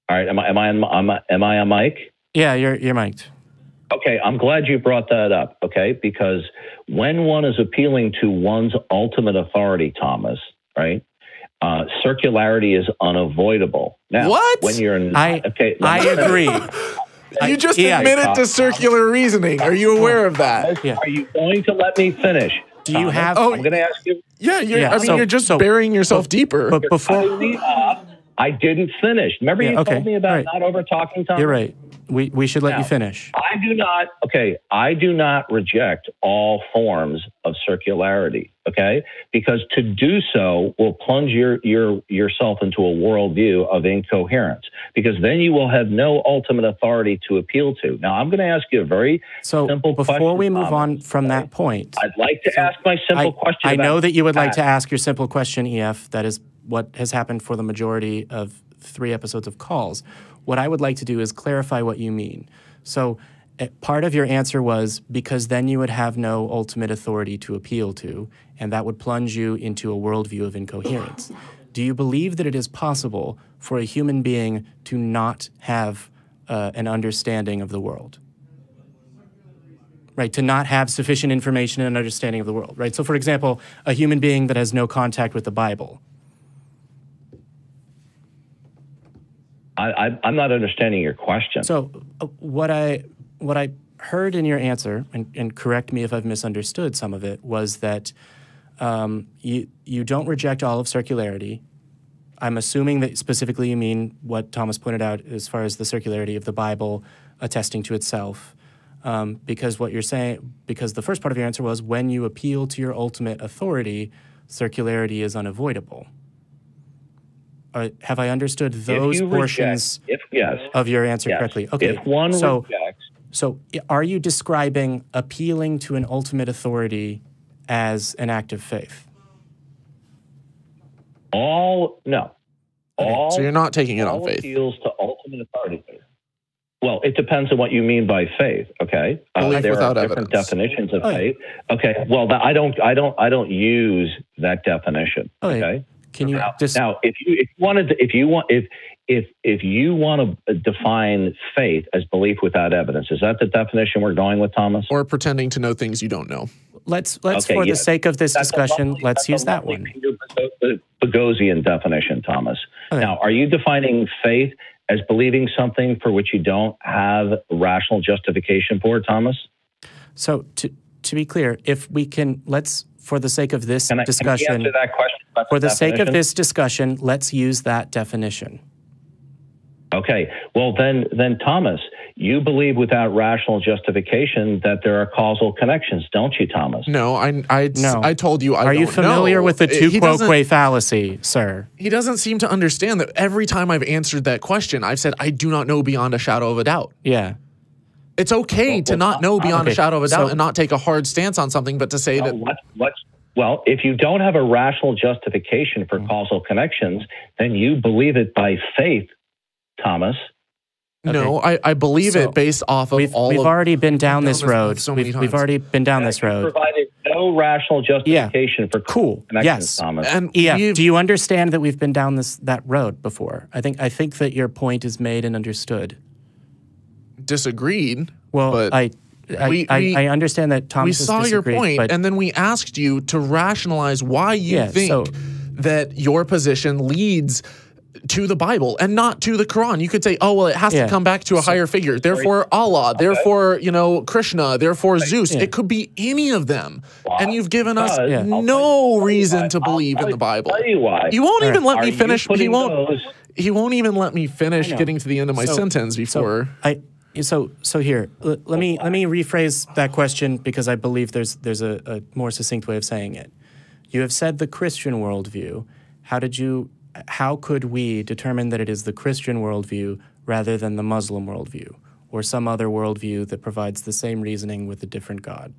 All right, am I on mic? Yeah, you're mic'd. Okay, I'm glad you brought that up, okay? Because when one is appealing to one's ultimate authority, Thomas, right? Circularity is unavoidable. Now, what? When you're I agree. You just admitted to circular reasoning. Are you aware of that? Yeah. Are you going to let me finish? Do you have? I'm going to ask you. Yeah, you're just burying yourself deeper. But before I didn't finish. Remember you told me about not over talking, Thomas? You're right. We should let you finish. I do not reject all forms of circularity, okay? Because to do so will plunge yourself into a worldview of incoherence, because then you will have no ultimate authority to appeal to. Now, I'm going to ask you a very simple question. Before we move on from that point, I'd like to ask my simple question. I know that you would like to ask your simple question, EF. That is what has happened for the majority of 3 episodes of calls. What I would like to do is clarify what you mean. So part of your answer was because then you would have no ultimate authority to appeal to, and that would plunge you into a worldview of incoherence. Do you believe that it is possible for a human being to not have an understanding of the world? Right, to not have sufficient information and understanding of the world, right? So for example, a human being that has no contact with the Bible. I'm not understanding your question. So what I heard in your answer, and correct me if I've misunderstood some of it, was that you don't reject all of circularity. I'm assuming that specifically you mean what Thomas pointed out as far as the circularity of the Bible attesting to itself. Because what you're saying, because the first part of your answer was when you appeal to your ultimate authority, circularity is unavoidable. Have I understood those portions of your answer correctly? Okay. If one rejects. So are you describing appealing to an ultimate authority as an act of faith? No. So you're not taking it on faith. Appeals to ultimate authority. Well, it depends on what you mean by faith. Okay, there are different definitions of faith. Okay, well, I don't use that definition. Okay. Can you now, if you want to define faith as belief without evidence, is that the definition we're going with, Thomas? Or pretending to know things you don't know? Let's for the sake of this discussion, let's use that one. Boghossian definition, Thomas. Okay. Now, are you defining faith as believing something for which you don't have rational justification for, Thomas? So to be clear, if we can, for the sake of this discussion, can you answer that question? For the sake of this discussion, let's use that definition. Okay. Well, then, Thomas, you believe without rational justification that there are causal connections, don't you, Thomas? No, I told you I Are don't you familiar know. with the tu quoque fallacy, sir? He doesn't seem to understand that every time I've answered that question, I've said I do not know beyond a shadow of a doubt. Yeah. It's okay to not know beyond a shadow of a doubt and not take a hard stance on something, but to say that... Well, if you don't have a rational justification for causal connections, then you believe it by faith, Thomas. No, I believe it based off of we've already been down this road. We've already been down this road. Provided no rational justification for connections, Thomas. And do you understand that we've been down that road before? I think that your point is made and understood. Disagreed. Well, but I understand that Thomas we saw your point, and then we asked you to rationalize why you think that your position leads to the Bible and not to the Quran. You could say, oh, well, it has to come back to a higher figure. Therefore, Allah. Therefore, Krishna. Therefore, Zeus. It could be any of them. And you've given us no reason to believe in the Bible. You won't even let me finish. He won't even let me finish getting to the end of my sentence before. So here, let me rephrase that question because I believe there's a more succinct way of saying it. You have said the Christian worldview. How could we determine that it is the Christian worldview rather than the Muslim worldview or some other worldview that provides the same reasoning with a different God?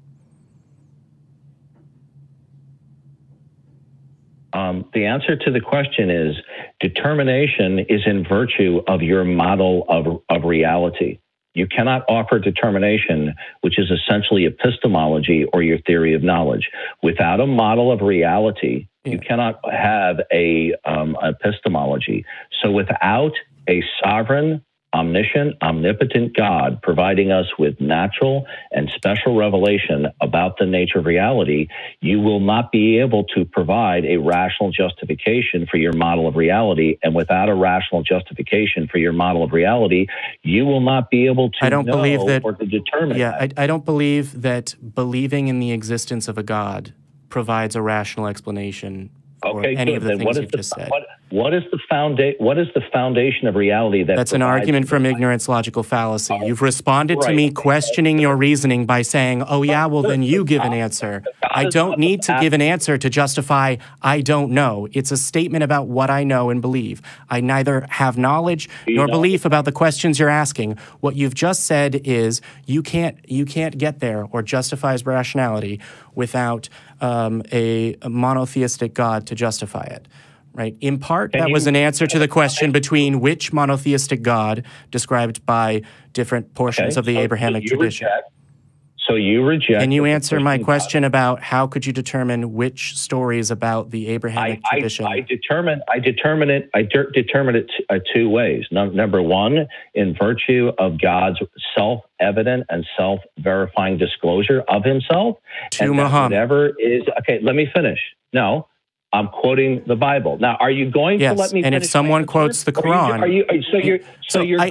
The answer to the question is determination is in virtue of your model of reality. You cannot offer determination, which is essentially epistemology or your theory of knowledge. Without a model of reality, you cannot have a epistemology. So without a sovereign, omniscient, omnipotent God providing us with natural and special revelation about the nature of reality, you will not be able to provide a rational justification for your model of reality. And without a rational justification for your model of reality, you will not be able to or to determine that. I don't believe that believing in the existence of a God provides a rational explanation for any of the things you've just said. What is the foundation of reality? That's an argument from ignorance, logical fallacy. You've responded to me questioning your reasoning by saying, oh yeah, well then you give an answer. I don't need to give an answer to justify I don't know. It's a statement about what I know and believe. I neither have knowledge nor belief about the questions you're asking. What you've just said is you can't get there or justify as rationality without a monotheistic God to justify it. Right. In part, that was an answer to the question between which monotheistic God described by different portions of the Abrahamic tradition. So you reject. Can you answer my question about how could you determine which stories about the Abrahamic tradition? I determine it two ways. Number one, in virtue of God's self-evident and self-verifying disclosure of himself. To Muhammad. Whatever is, let me finish. No. I'm quoting the Bible. Now, are you going to let me finish? And if someone quotes the Quran,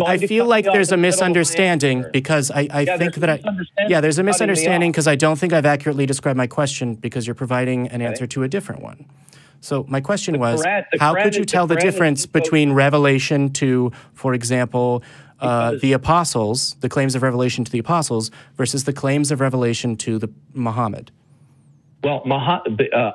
I feel like there's a misunderstanding because I think that there's a misunderstanding because I don't think I've accurately described my question because you're providing an answer to a different one. So my question was, how could you tell the difference between revelation to, for example, the apostles, the claims of revelation to the apostles versus the claims of revelation to the Muhammad? Well,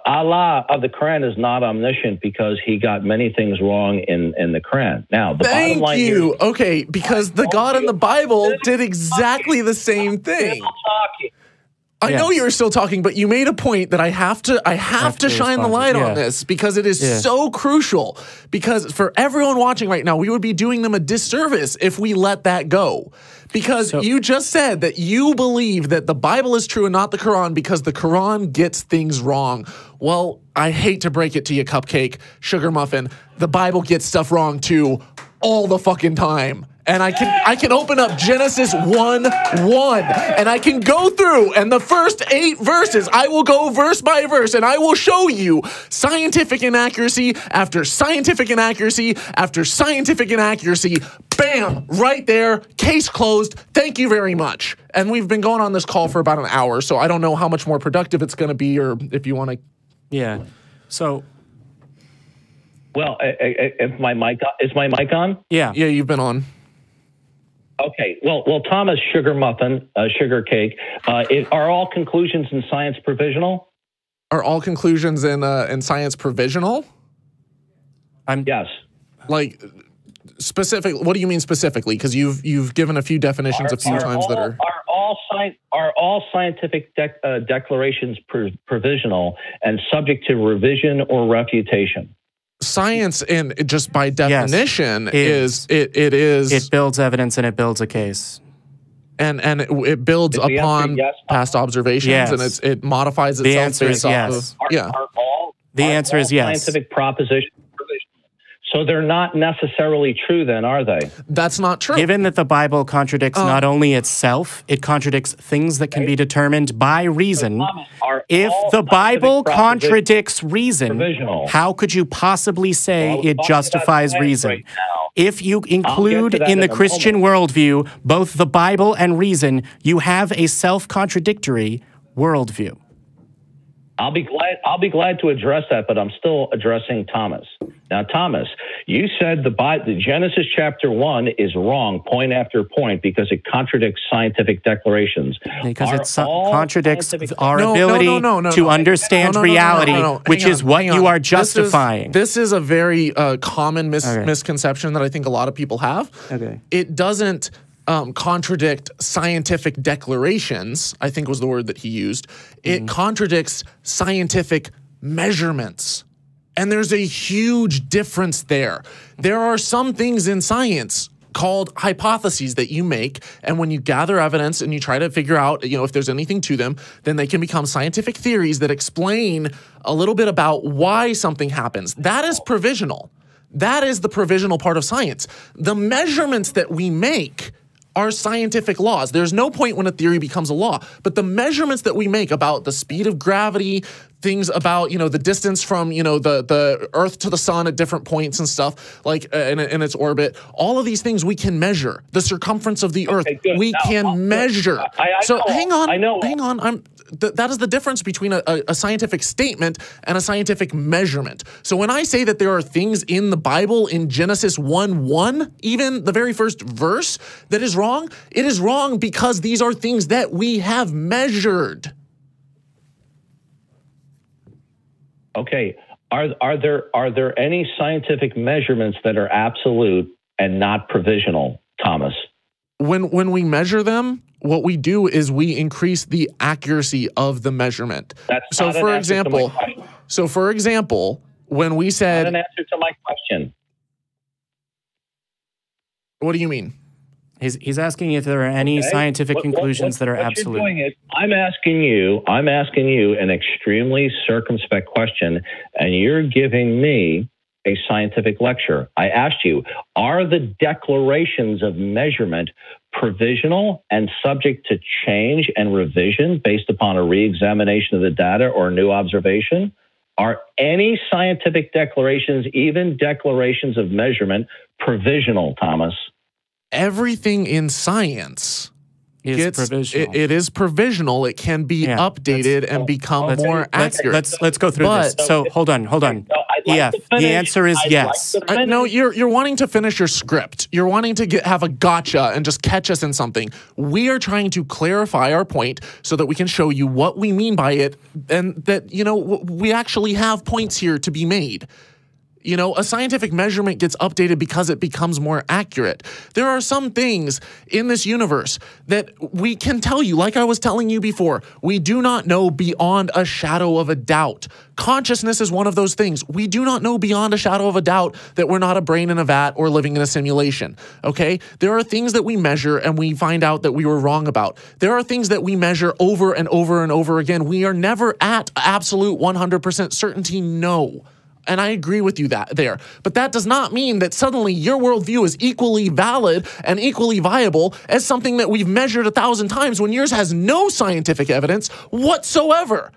Allah of the Quran is not omniscient because he got many things wrong in the Quran. Now, the bottom line here, okay, because the God in the Bible did exactly the same thing. I know you're still talking, but you made a point that I have to shine the light on this because it is so crucial. Because for everyone watching right now, we would be doing them a disservice if we let that go. Because you just said that you believe that the Bible is true and not the Quran because the Quran gets things wrong. Well, I hate to break it to you, Cupcake, Sugar Muffin. The Bible gets stuff wrong too all the fucking time. And I can open up Genesis 1:1 and I can go through and the first 8 verses, I will go verse by verse and I will show you scientific inaccuracy after scientific inaccuracy after scientific inaccuracy. Bam! Right there. Case closed. Thank you very much. And we've been going on this call for about an hour, so I don't know how much more productive it's going to be or if you want to. Yeah. So. Well, is my mic on? Yeah. Yeah, you've been on. Okay. Well, Thomas, sugar muffin, sugar cake. Are all conclusions in science provisional? Are all conclusions in science provisional? Yes. Like specific. What do you mean specifically? Because you've given a few definitions a few times that are. Are all scientific declarations provisional and subject to revision or refutation? Science, and just by definition, yes, it builds evidence and it builds a case, and it builds upon past observations, and it modifies itself. The answer is yes. The answer is yes. Scientific propositions provisional. So they're not necessarily true, then, are they? That's not true. Given that the Bible contradicts not only itself, it contradicts things that can be determined by reason. If the Bible contradicts reason, how could you possibly say it justifies reason? If you include in the Christian worldview both the Bible and reason, you have a self-contradictory worldview. I'll be glad to address that, but I'm still addressing Thomas. Now, Thomas, you said the Genesis chapter 1 is wrong point after point because it contradicts scientific declarations. Because it contradicts our ability to understand reality, which is what you are justifying. This is a very common misconception that I think a lot of people have. Okay. It doesn't contradict scientific declarations, I think was the word that he used. It contradicts scientific measurements. And there's a huge difference there. There are some things in science called hypotheses that you make, and when you gather evidence and you try to figure out, if there's anything to them, then they can become scientific theories that explain a little bit about why something happens. That is provisional. That is the provisional part of science. The measurements that we make are scientific laws. There's no point when a theory becomes a law, but the measurements that we make about the speed of gravity, things about, the distance from, the Earth to the sun at different points and stuff, like in its orbit, all of these things we can measure. The circumference of the Earth, we can measure. Hang on. That is the difference between a scientific statement and a scientific measurement. So when I say that there are things in the Bible, in Genesis 1:1, even the very first verse, that is wrong, it is wrong because these are things that we have measured. Okay. Are there any scientific measurements that are absolute and not provisional, Thomas? When we measure them, what we do is we increase the accuracy of the measurement. So for example, when we said an answer to my question. What do you mean? He's asking if there are any scientific conclusions that are absolute. You're doing is, I'm asking you an extremely circumspect question, and you're giving me a scientific lecture. I asked you, are the declarations of measurement provisional and subject to change and revision based upon a re-examination of the data or new observation? Are any scientific declarations, even declarations of measurement, provisional, Thomas? Everything in science is provisional. It is provisional. It can be updated and become more accurate. Let's go through this. So hold on. The answer is yes. No, you're wanting to finish your script. You're wanting to have a gotcha and just catch us in something. We are trying to clarify our point so that we can show you what we mean by it, and that we actually have points here to be made. A scientific measurement gets updated because it becomes more accurate. There are some things in this universe that we can tell you, like I was telling you before, we do not know beyond a shadow of a doubt. Consciousness is one of those things. We do not know beyond a shadow of a doubt that we're not a brain in a vat or living in a simulation, okay? There are things that we measure and we find out that we were wrong about. There are things that we measure over and over and over again. We are never at absolute 100% certainty, no. And I agree with you there. But that does not mean that suddenly your worldview is equally valid and equally viable as something that we've measured 1,000 times when yours has no scientific evidence whatsoever.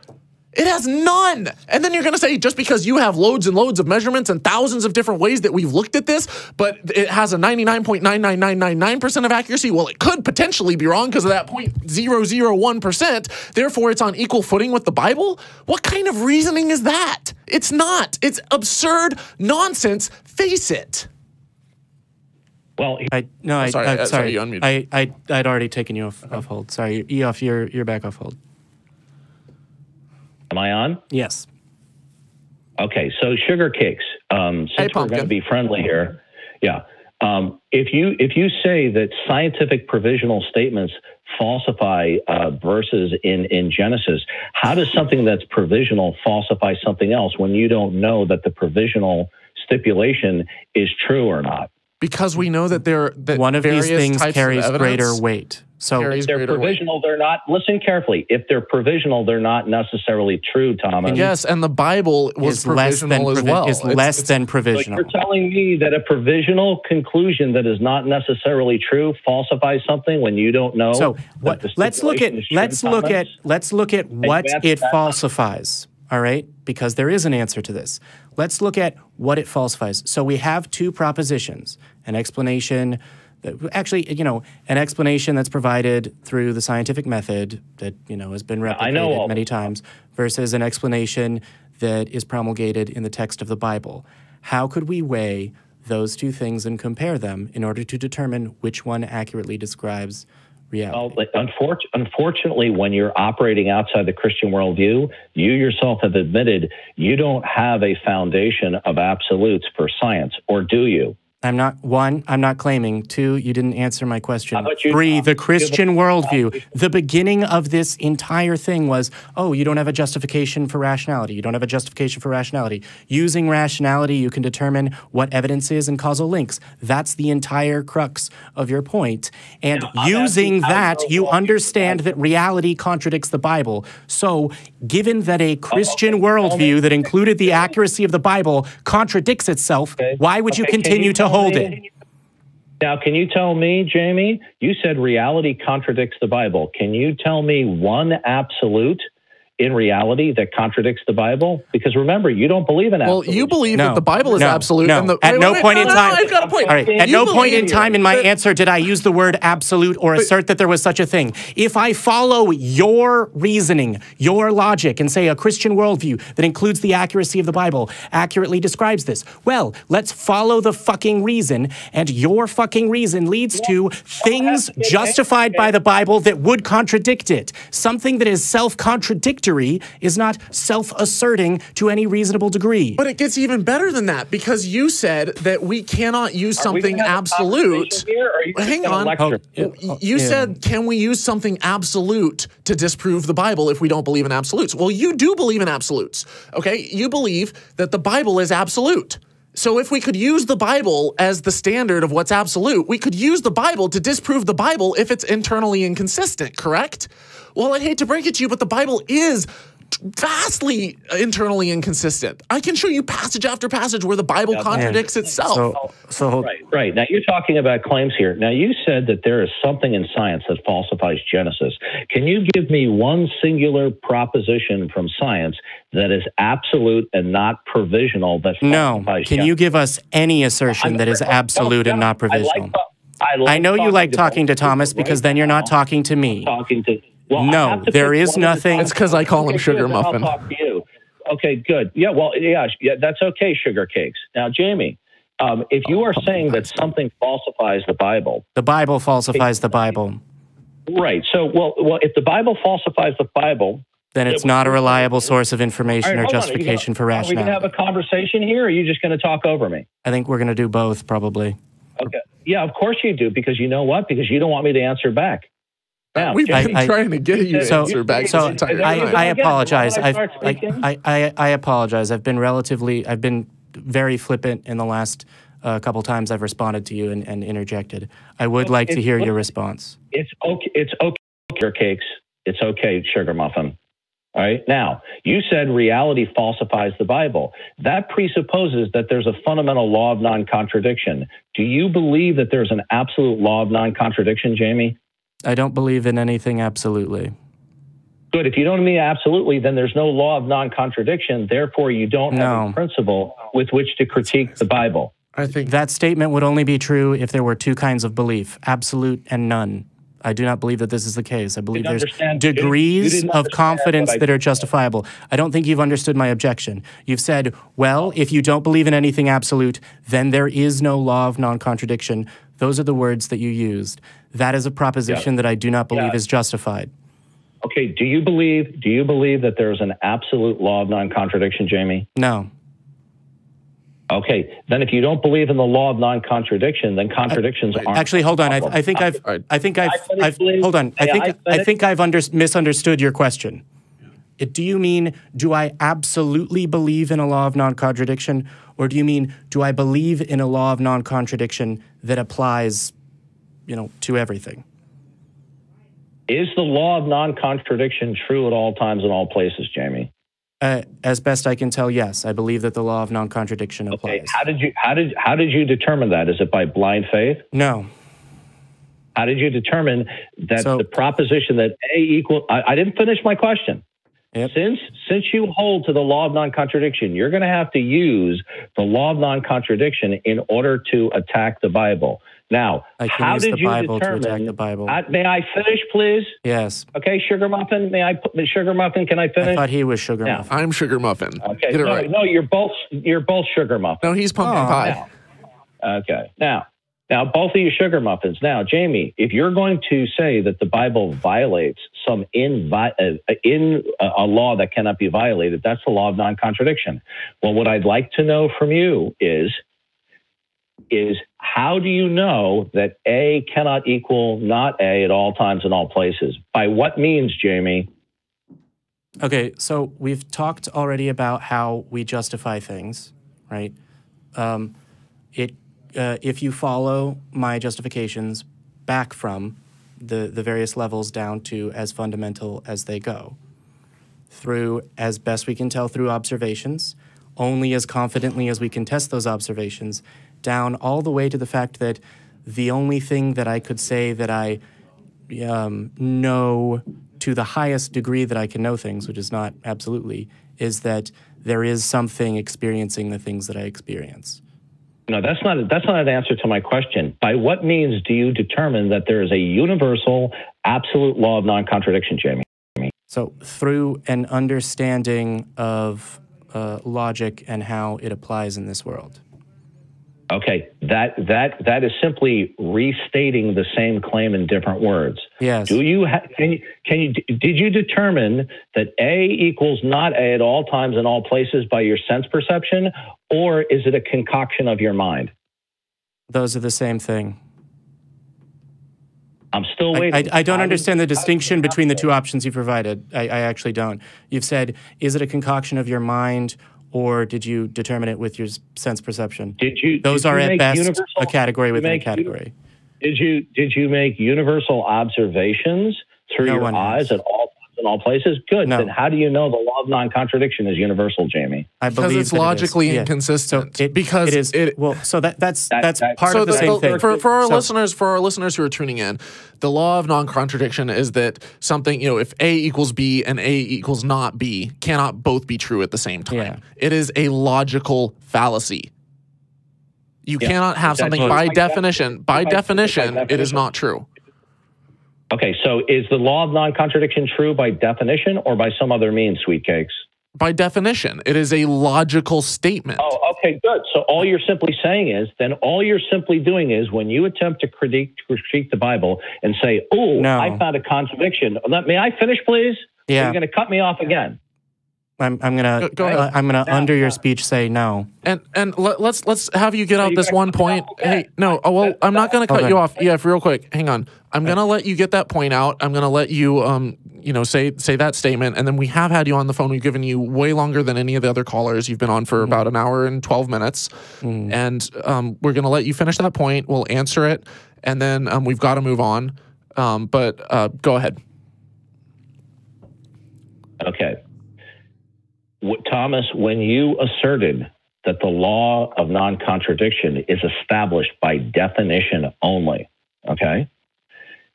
It has none. And then you're going to say, just because you have loads and loads of measurements and thousands of different ways that we've looked at this, but it has a 99.99999% of accuracy, well, it could potentially be wrong because of that 0.001%. Therefore, it's on equal footing with the Bible? What kind of reasoning is that? It's not. It's absurd nonsense. Face it. Well, sorry, you unmuted. I'd already taken you off hold. Sorry, you're back off hold. Am I on? Yes. Okay, so sugar cakes. Since we're going to be friendly here, yeah. If you say that scientific provisional statements falsify verses in Genesis, how does something that's provisional falsify something else when you don't know that the provisional stipulation is true or not? Because we know that one of these things carries greater weight. So if they're provisional, they're not. Listen carefully. If they're provisional, they're not necessarily true, Thomas. Yes, and the Bible was provisional as well. Is less than provisional. So you're telling me that a provisional conclusion that is not necessarily true falsifies something when you don't know. So let's look at what it falsifies. All right, because there is an answer to this. Let's look at what it falsifies. So we have two propositions: an explanation. Actually, an explanation that's provided through the scientific method that, has been replicated many times versus an explanation that is promulgated in the text of the Bible. How could we weigh those two things and compare them in order to determine which one accurately describes reality? Well, unfortunately, when you're operating outside the Christian worldview, you yourself have admitted you don't have a foundation of absolutes for science, or do you? I'm not claiming. 2, you didn't answer my question. 3, the Christian worldview. The beginning of this entire thing was, you don't have a justification for rationality. You don't have a justification for rationality. Using rationality, you can determine what evidence is and causal links. That's the entire crux of your point. And using that, you understand that reality contradicts the Bible. So, given that a Christian worldview that included the accuracy of the Bible contradicts itself, why would you continue to hold it? Now, can you tell me, Jamie, you said reality contradicts the Bible. Can you tell me one absolute in reality that contradicts the Bible? Because remember, you don't believe in absolute. Well, you believe that the Bible is absolute. No. At no point in time. I've got a point. All right. At no point in time in my answer did I use the word absolute or assert that there was such a thing. If I follow your reasoning, your logic, and say a Christian worldview that includes the accuracy of the Bible accurately describes this, well, let's follow the fucking reason, and your fucking reason leads to things justified by the Bible that would contradict it. Something that is self-contradictory is not self-asserting to any reasonable degree. But it gets even better than that, because you said that we cannot use something absolute. Hang on. You said, can we use something absolute to disprove the Bible if we don't believe in absolutes? Well, you do believe in absolutes, okay? You believe that the Bible is absolute. So if we could use the Bible as the standard of what's absolute, we could use the Bible to disprove the Bible if it's internally inconsistent, correct? Well, I hate to break it to you, but the Bible is vastly internally inconsistent. I can show you passage after passage where the Bible contradicts itself. Right. Now, you're talking about claims here. Now, you said that there is something in science that falsifies Genesis. Can you give me one singular proposition from science that is absolute and not provisional that falsifies Can you give us any assertion that is absolute and not provisional? I know you like talking to Thomas because then you're not talking to me. No, there is nothing. It's because I call him Sugar Muffin. I'll talk to you. Okay, good. Yeah, that's okay, Sugar Cakes. Now, Jamie, if you are saying that something falsifies the Bible falsifies the Bible. Right. So, well, if the Bible falsifies the Bible, then it's not a reliable source of information or justification for rationality. Are we going to have a conversation here, or are you just going to talk over me? I think we're going to do both, probably. Okay. Yeah, of course you do, because you know what? Because you don't want me to answer back. Now, we've been trying to get you to answer back. So I apologize. I apologize. I've been very flippant in the last couple times I've responded to you and interjected. I would like to hear your response. It's okay, Sugar Cakes. It's okay, Sugar Muffin. All right. Now, you said reality falsifies the Bible. That presupposes that there's a fundamental law of non-contradiction. Do you believe that there's an absolute law of non-contradiction, Jamie? I don't believe in anything absolutely. Good. If you don't mean absolutely, then there's no law of non-contradiction. Therefore, you don't have a principle with which to critique the Bible. I think that statement would only be true if there were two kinds of belief, absolute and none. I do not believe that this is the case. I believe there's understand- degrees you didn't of understand confidence what I that are said. justifiable. I don't think you've understood my objection. You've said, well, if you don't believe in anything absolute, then there is no law of non-contradiction. Those are the words that you used. That is a proposition that I do not believe is justified. Okay, do you believe that there's an absolute law of non-contradiction, Jamie? No. Okay, then if you don't believe in the law of non-contradiction, then contradictions aren't. Actually, hold on. I think I've hold on. I think I've misunderstood your question. Do you mean, do I absolutely believe in a law of non-contradiction, or do you mean, do I believe in a law of non-contradiction that applies, to everything? Is the law of non-contradiction true at all times and all places, Jamie? As best I can tell, yes. I believe that the law of non-contradiction applies. Okay. How did you determine that? Is it by blind faith? No. How did you determine that the proposition that A equal? I didn't finish my question. Yep. Since you hold to the law of non-contradiction, you're going to have to use the law of non-contradiction in order to attack the Bible. Now, how did you determine? To attack the Bible. May I finish, please? Yes. Okay, Sugar Muffin. May I put Sugar Muffin? Can I finish? I thought he was Sugar Muffin. I'm Sugar Muffin. Okay. Get it right. No, you're both Sugar Muffin. No, he's pumpkin pie. Okay. Now, both of you Sugar Muffins. Now, Jamie, if you're going to say that the Bible violates some in a law that cannot be violated, that's the law of non-contradiction. Well, what I'd like to know from you is how do you know that A cannot equal not A at all times and all places? By what means, Jamie? Okay, so we've talked already about how we justify things, right? If you follow my justifications back from the various levels down to as fundamental as they go, through, as best we can tell, through observations, only as confidently as we can test those observations, down all the way to the fact that the only thing that I could say that I know to the highest degree that I can know things, which is not absolutely, is that there is something experiencing the things that I experience. No, that's not an answer to my question. By what means do you determine that there is a universal, absolute law of non-contradiction, Jamie? So through an understanding of logic and how it applies in this world. Okay, that is simply restating the same claim in different words. Yes. Did you determine that A equals not A at all times and all places by your sense perception, or is it a concoction of your mind? Those are the same thing. I'm still waiting. I don't understand the distinction between the two options you provided. I actually don't. You've said, is it a concoction of your mind, or did you determine it with your sense perception? Those are at best a category within a category. Did you make universal observations through your eyes at all times and all places? Good. No. Then how do you know the law of non-contradiction is universal, Jamie? I believe because it's logically inconsistent. So because it is. So that's part of the same thing. For our listeners who are tuning in, the law of non-contradiction is that something, if A equals B and A equals not B, cannot both be true at the same time. Yeah. It is a logical fallacy. You cannot have something by definition. By definition, it is not true. Okay, so is the law of non-contradiction true by definition or by some other means, Sweet Cakes? By definition, it is a logical statement. Oh, okay, good. So all you're simply saying is, when you attempt to critique the Bible and say, I found a contradiction. May I finish, please? Yeah. You're going to cut me off again. I'm gonna under your speech say no. And let's have you get out this one point. Hey, no. Oh well, I'm not gonna cut you off. Yeah, real quick. Hang on. I'm gonna let you get that point out. I'm gonna let you say that statement, and then we have had you on the phone. We've given you way longer than any of the other callers. You've been on for about an hour and 12 minutes, and we're gonna let you finish that point. We'll answer it, and then we've got to move on. But go ahead. Okay. Thomas, when you asserted that the law of non-contradiction is established by definition only, okay,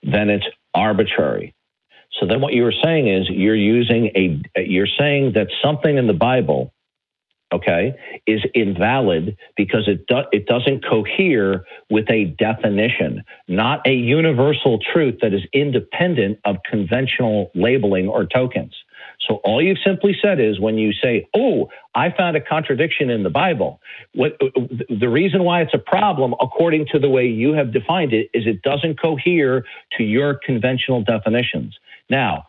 then it's arbitrary. So then what you were saying is you're saying that something in the Bible okay, is invalid because it doesn't cohere with a definition, not a universal truth that is independent of conventional labeling or tokens. So all you've simply said is when you say, oh, I found a contradiction in the Bible, the reason why it's a problem, according to the way you have defined it, is it doesn't cohere to your conventional definitions. Now,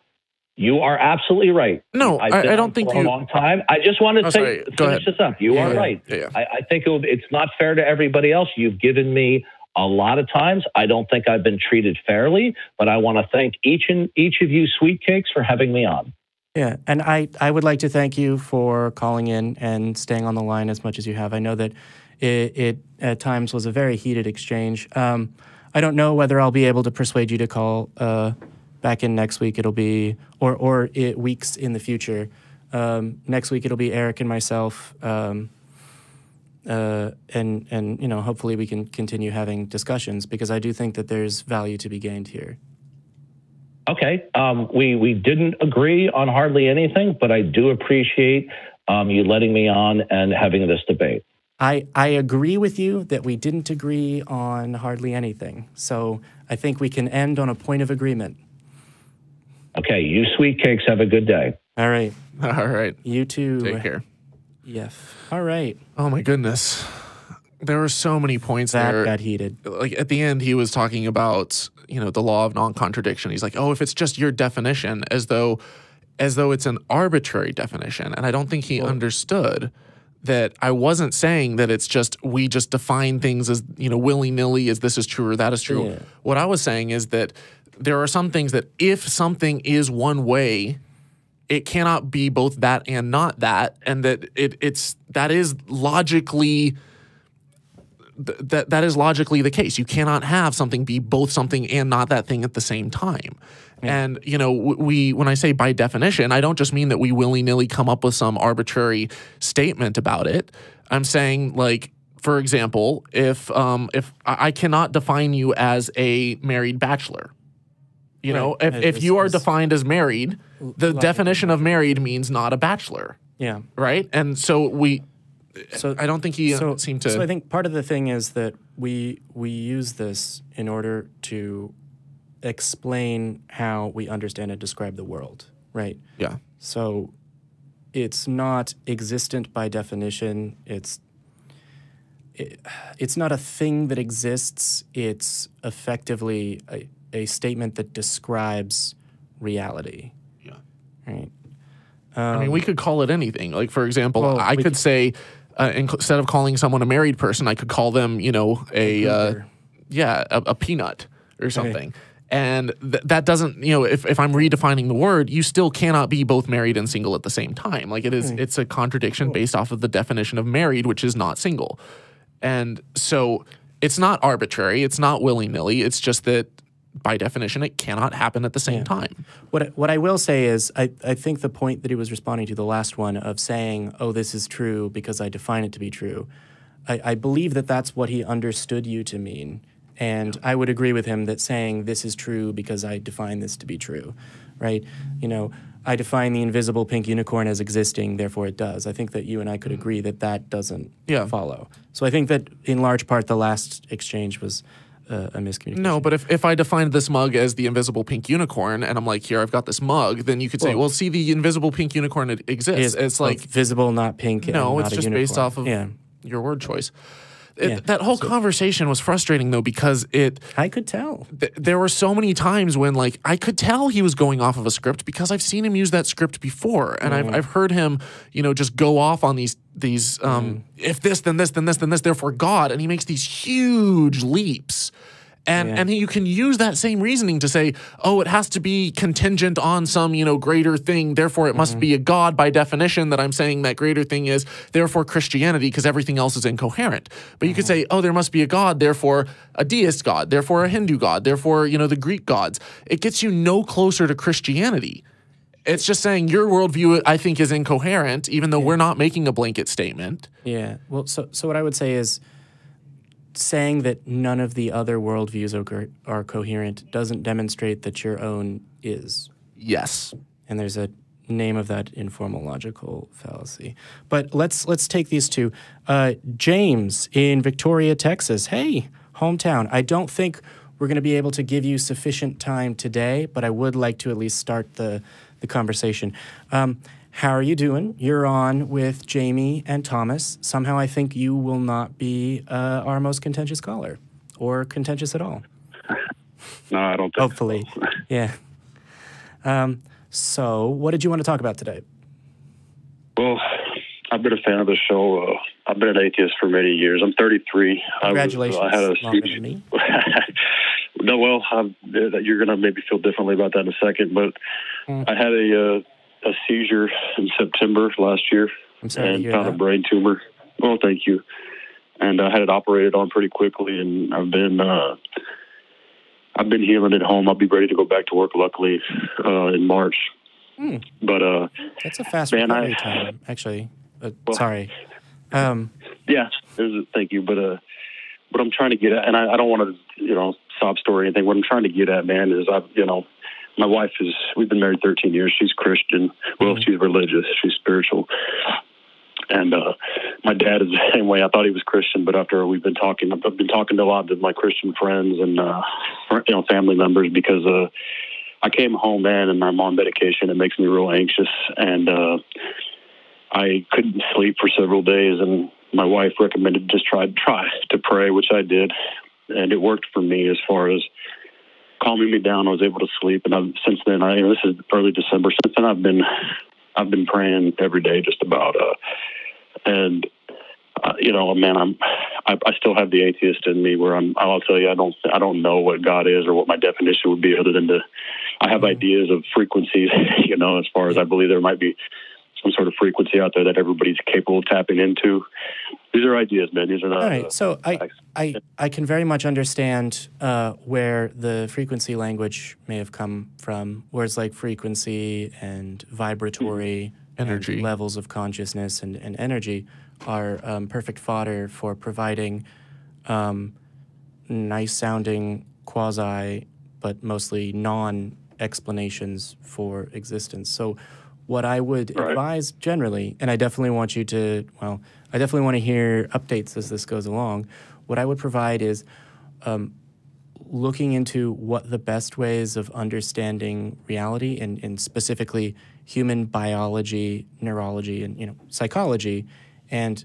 you are absolutely right. No, I don't think for a long time. I just wanted to finish this up. You are right. Yeah. I think it's not fair to everybody else. You've given me a lot of times. I don't think I've been treated fairly, but I want to thank each of you sweet cakes for having me on. Yeah, and I would like to thank you for calling in and staying on the line as much as you have. I know that it at times was a very heated exchange. I don't know whether I'll be able to persuade you to call back in next week. It'll be, or weeks in the future. Next week it'll be Eric and myself, and you know, hopefully we can continue having discussions because I do think that there's value to be gained here. Okay, we didn't agree on hardly anything, but I do appreciate you letting me on and having this debate. I agree with you that we didn't agree on hardly anything. So I think we can end on a point of agreement. Okay, you sweet cakes have a good day. All right. All right. You too. Take care. Yes. All right. Oh my goodness. There were so many points that there. Got heated. Like at the end, he was talking about, you know, the law of non-contradiction. He's like, oh, if it's just your definition, as though it's an arbitrary definition. And I don't think he understood that I wasn't saying that it's just, we just define things as, you know, willy-nilly as this is true or that is true. Yeah. What I was saying is that there are some things that if something is one way, it cannot be both that and not that. And that that is logically the case. You cannot have something be both something and not that thing at the same time. Yeah. And, you know, when I say by definition, I don't just mean that we willy-nilly come up with some arbitrary statement about it. I'm saying, like, for example, if I cannot define you as a married bachelor, you know, if you are defined as married, the definition of married means not a bachelor. Yeah. Right? And so I don't think he seemed to. So I think part of the thing is that we use this in order to explain how we understand and describe the world, right? Yeah. So it's not existent by definition. It's not a thing that exists. It's effectively a statement that describes reality. Yeah. Right. I mean, we could call it anything. Like, for example, I could say, instead of calling someone a married person, I could call them, you know, a peanut or something. Okay. And that doesn't, you know, if I'm redefining the word, you still cannot be both married and single at the same time. Like, it's a contradiction based off of the definition of married, which is not single. And so it's not arbitrary. It's not willy-nilly. It's just that by definition, it cannot happen at the same time. What I will say is I think the point that he was responding to, the last one, of saying, oh, this is true because I define it to be true, I believe that that's what he understood you to mean. And I would agree with him that saying this is true because I define this to be true, right? You know, I define the invisible pink unicorn as existing, therefore it does. I think that you and I could agree that that doesn't follow. So I think that in large part the last exchange was a miscommunication. No, but if I defined this mug as the invisible pink unicorn and I'm like, here, I've got this mug, then you could say, well, see, the invisible pink unicorn exists. It's like visible, not pink. No, it's just unicorn. Based off of your word choice. That whole conversation was frustrating, though, because I could tell. There were so many times when, like, I could tell he was going off of a script because I've seen him use that script before. And I've heard him, you know, just go off on these if this, then this, then this, then this, therefore God. And he makes these huge leaps. And you can use that same reasoning to say, oh, it has to be contingent on some, you know, greater thing. Therefore, it must be a God by definition that I'm saying that greater thing is. Therefore, Christianity, because everything else is incoherent. But you could say, oh, there must be a God. Therefore, a deist God. Therefore, a Hindu God. Therefore, you know, the Greek gods. It gets you no closer to Christianity. It's just saying your worldview, I think, is incoherent, even though we're not making a blanket statement. Yeah. Well, so what I would say is, saying that none of the other worldviews are coherent doesn't demonstrate that your own is. Yes. And there's a name of that informal logical fallacy. But let's take these two. James in Victoria, Texas. Hey, hometown. I don't think we're going to be able to give you sufficient time today, but I would like to at least start the conversation. How are you doing? You're on with Jamie and Thomas. Somehow I think you will not be our most contentious caller, or contentious at all. No, I don't think Hopefully. So. Yeah. So what did you want to talk about today? Well, I've been a fan of the show. I've been an atheist for many years. I'm 33. Congratulations. I had a longer than me. No, well, you're going to maybe feel differently about that in a second, but I had a seizure in September last year. I'm sorry to and hear found that. a brain tumor. Well, thank you. And I had it operated on pretty quickly, and I've been healing at home. I'll be ready to go back to work, luckily, in March. But that's a fast recovery time, actually. Sorry. Yeah, thank you. But what I'm trying to get at, and I don't want to, sob story or anything. What I'm trying to get at, man, is my wife we've been married 13 years. She's Christian. Well, she's religious. She's spiritual. And my dad is the same way. I thought he was Christian, but after I've been talking to a lot of my Christian friends and family members, because I came home, man, and I'm on medication. It makes me real anxious, and I couldn't sleep for several days. And my wife recommended just try to pray, which I did, and it worked for me as far as calming me down. I was able to sleep, and since then, this is early December. Since then, I've been praying every day, just about. And man, I still have the atheist in me, where I'll tell you, I don't know what God is or what my definition would be, other than I have ideas of frequencies, as far as I believe there might be some sort of frequency out there that everybody's capable of tapping into. These are ideas, man. These are not. All right. So I can very much understand where the frequency language may have come from, whereas like frequency and vibratory energy, and levels of consciousness and energy are perfect fodder for providing nice-sounding quasi, but mostly non-explanations for existence. So what I would advise generally, and I definitely want you to, I definitely want to hear updates as this goes along. What I would provide is looking into what the best ways of understanding reality and specifically human biology, neurology, and psychology, and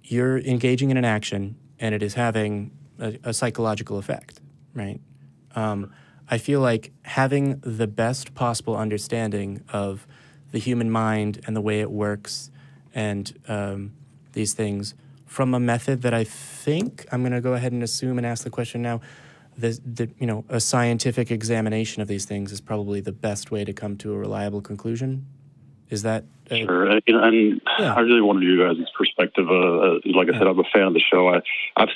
you're engaging in an action, and it is having a psychological effect, right? I feel like having the best possible understanding of the human mind and the way it works and these things from a method that I think, I'm going to go ahead and assume and ask the question now, a scientific examination of these things is probably the best way to come to a reliable conclusion. Is that... Sure. And I really wanted you guys' perspective. Like I said, I'm a fan of the show. I've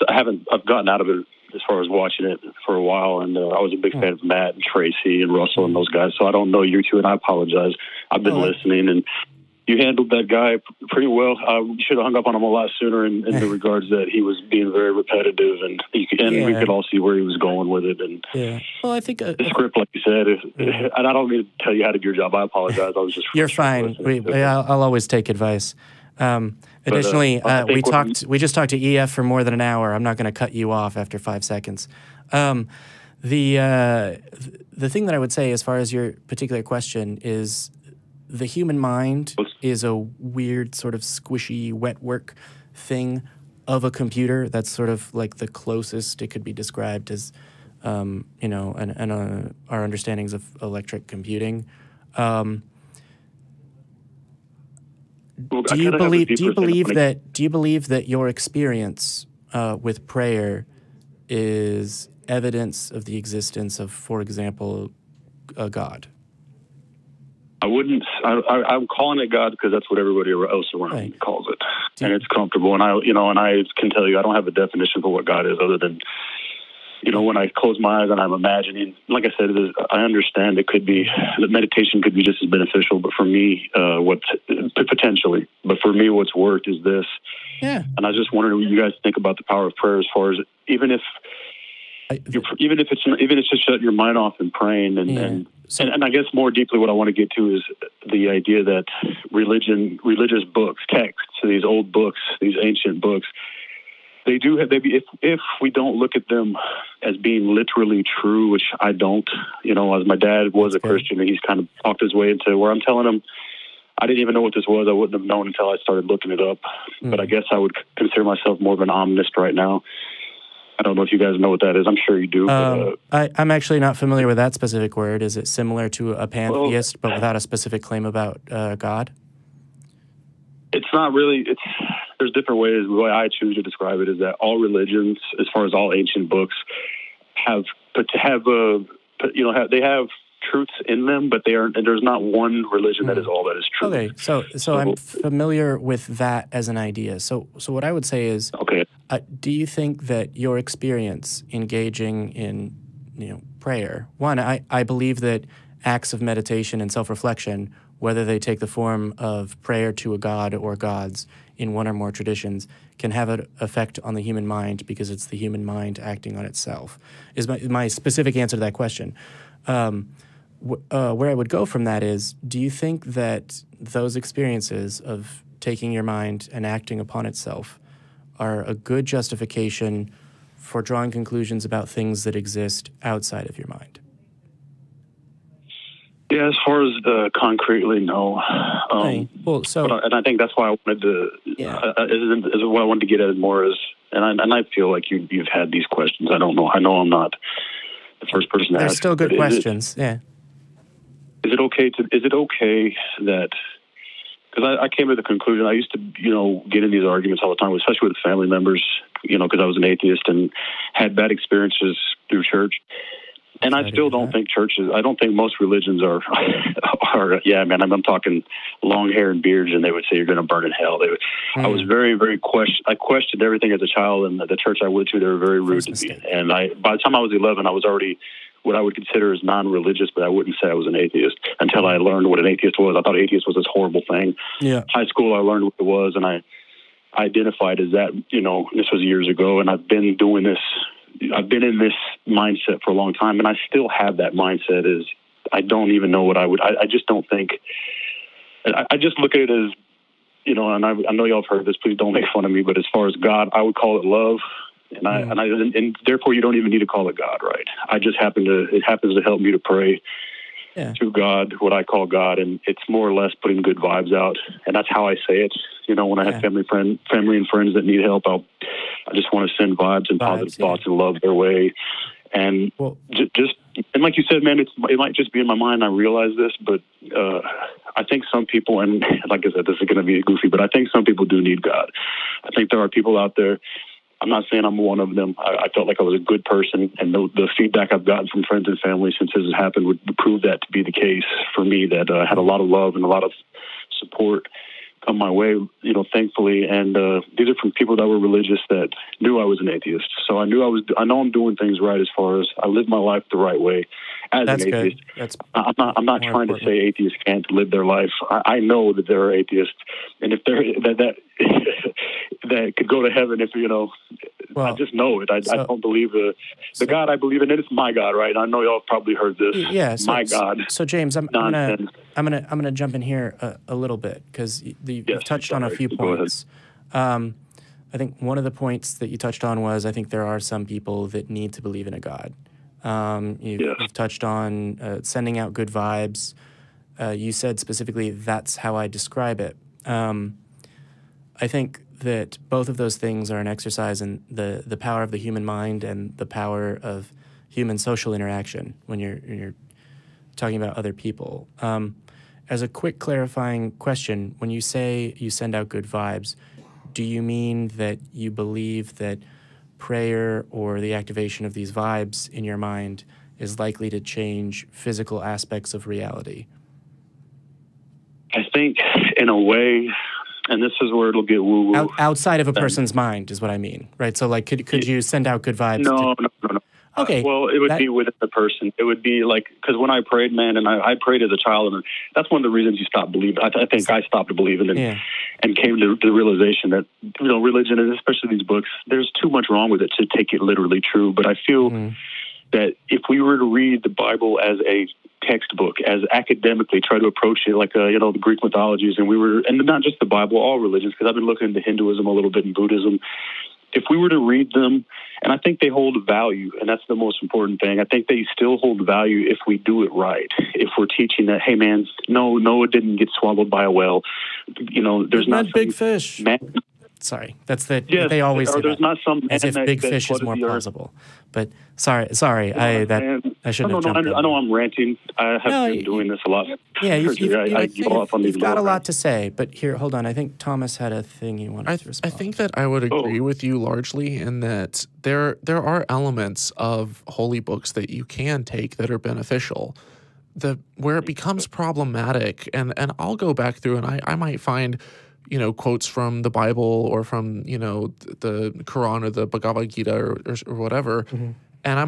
gotten out of it as far as watching it for a while, and I was a big fan of Matt and Tracy and Russell and those guys. So I don't know you two, and I apologize. I've been listening, and you handled that guy pretty well. You should have hung up on him a lot sooner in the regards that he was being very repetitive, and we could all see where he was going with it. And well, I think the script, like you said, and I don't need to tell you how to do your job. I apologize. I was just you're fine. I'll always take advice. Additionally, we just talked to EF for more than an hour. I'm not going to cut you off after 5 seconds. The thing that I would say, as far as your particular question, is the human mind is a weird sort of squishy wet work thing of a computer. That's sort of like the closest it could be described as, our understandings of electric computing. Do you believe that your experience with prayer is evidence of the existence of, for example, a God? I'm calling it God because that's what everybody else around me calls it, and it's comfortable. And I can tell you, I don't have a definition for what God is, other than, when I close my eyes and I'm imagining. Like I said, I understand it could be that meditation could be just as beneficial, but for me, potentially. But for me, what's worked is this. Yeah. And I just wondered what you guys think about the power of prayer, as far as even if even if it's just shutting your mind off and praying, and I guess more deeply, what I want to get to is the idea that religious books, texts, these old books, these ancient books, they do have. If we don't look at them as being literally true, which I don't, as my dad was a Christian, and he's kind of talked his way into where I'm telling him, I didn't even know what this was. I wouldn't have known until I started looking it up. But I guess I would consider myself more of an omnist right now. I don't know if you guys know what that is. I'm sure you do. I'm actually not familiar with that specific word. Is it similar to a pantheist, but without a specific claim about God? It's not really. There's different ways. The way I choose to describe it is that all religions, as far as all ancient books, they have truths in them, but there's not one religion that is all that is true. Okay, so I'm familiar with that as an idea. So what I would say is, do you think that your experience engaging in prayer, one, I believe that acts of meditation and self-reflection, whether they take the form of prayer to a god or gods in one or more traditions, can have an effect on the human mind because it's the human mind acting on itself, is my specific answer to that question. Where I would go from that is, do you think that those experiences of taking your mind and acting upon itself are a good justification for drawing conclusions about things that exist outside of your mind? Yeah, as far as concretely, no. And I think that's why I wanted to. Is what I wanted to get at more is, and I feel like you've had these questions. I don't know. I know I'm not the first person to ask. They're still good questions. Is it okay that? Because I came to the conclusion. I used to, get in these arguments all the time, especially with family members. Because I was an atheist and had bad experiences through church. And I still don't think churches. I don't think most religions are. Yeah, man. I'm talking long hair and beards, and they would say you're going to burn in hell. I was very, very I questioned everything as a child, and the church I went to, they were very rude to me. And by the time I was 11, I was already what I would consider as non-religious, but I wouldn't say I was an atheist until I learned what an atheist was. I thought atheist was this horrible thing. Yeah. High school, I learned what it was, and I identified as that. This was years ago, and I've been doing this. I've been in this mindset for a long time, and I still have that mindset. Is I don't even know what I would. I just don't think. I just look at it as, and I know y'all have heard this. Please don't make fun of me. But as far as God, I would call it love, and therefore you don't even need to call it God, right? It happens to help me to pray to God, what I call God, and it's more or less putting good vibes out, and that's how I say it. When I have family and friends that need help, I just want to send vibes and positive thoughts and love their way. And and like you said, man, it might just be in my mind. I realize this, but I think some people, and like I said, this is going to be goofy, but I think some people do need God. I think there are people out there. I'm not saying I'm one of them. I felt like I was a good person, and the feedback I've gotten from friends and family since this has happened would prove that to be the case for me, that I had a lot of love and a lot of support come my way, thankfully. And these are from people that were religious that knew I was an atheist. So I know I'm doing things right as far as I live my life the right way as an atheist. I'm not trying to say atheists can't live their life. I know that there are atheists, and if they're that could go to heaven if I just know it. I don't believe the God I believe in. It is my God, right? I know y'all have probably heard this. Yeah, my God. So James, I'm gonna jump in here a little bit because you've touched on a few points. I think one of the points that you touched on was I think there are some people that need to believe in a God. You've touched on sending out good vibes. You said specifically that's how I describe it. I think that both of those things are an exercise in the power of the human mind and the power of human social interaction when you're talking about other people. As a quick clarifying question, when you say you send out good vibes, do you mean that you believe that prayer or the activation of these vibes in your mind is likely to change physical aspects of reality? I think in a way, and this is where it'll get woo-woo. Outside of a person's mind is what I mean, right? So, like, could you send out good vibes? No. Okay. Well, it would be within the person. It would be like, because when I prayed, man, and I prayed as a child, and that's one of the reasons you stop believing. I think I stopped believing and came to the realization that, religion, and especially these books, there's too much wrong with it to take it literally true. But I feel that if we were to read the Bible as a textbook, as academically, try to approach it like, the Greek mythologies, and not just the Bible, all religions, because I've been looking into Hinduism a little bit and Buddhism. If we were to read them, and I think they hold value, and that's the most important thing. I think they still hold value if we do it right. If we're teaching that, hey, man, no, Noah didn't get swallowed by a whale. There's not big fish. Sorry, that's the they always say there's that, not some as if big fish is more plausible. But sorry, I shouldn't have jumped in. I know I'm ranting. I have been doing this a lot. Yeah, you've got a lot to say. But here, hold on. I think Thomas had a thing he wanted to respond. I think that I would agree with you largely in that there are elements of holy books that you can take that are beneficial. Where it becomes problematic, and I'll go back through and I might find quotes from the Bible or from, the Quran or the Bhagavad Gita or whatever. And I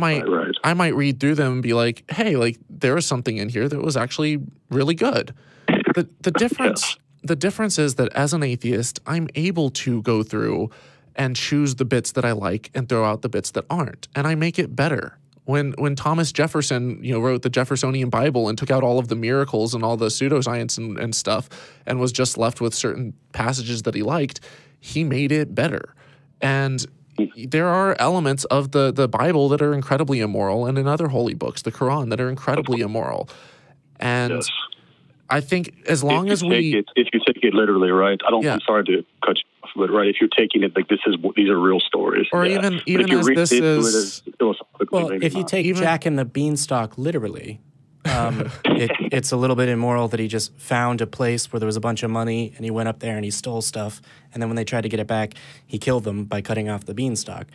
might read through them and be like, hey, like there was something in here that was actually really good. The difference is that as an atheist, I'm able to go through and choose the bits that I like and throw out the bits that aren't. And I make it better. When Thomas Jefferson, wrote the Jeffersonian Bible and took out all of the miracles and all the pseudoscience and stuff and was just left with certain passages that he liked, he made it better. And there are elements of the Bible that are incredibly immoral, and in other holy books, the Quran, that are incredibly immoral. And I think as long as if you take it literally, right? I'm sorry to cut you off, but right, if you're taking it like these are real stories, or even as this is, well, if you take Jack and the Beanstalk literally, it's a little bit immoral that he just found a place where there was a bunch of money and he went up there and he stole stuff, and then when they tried to get it back, he killed them by cutting off the beanstalk.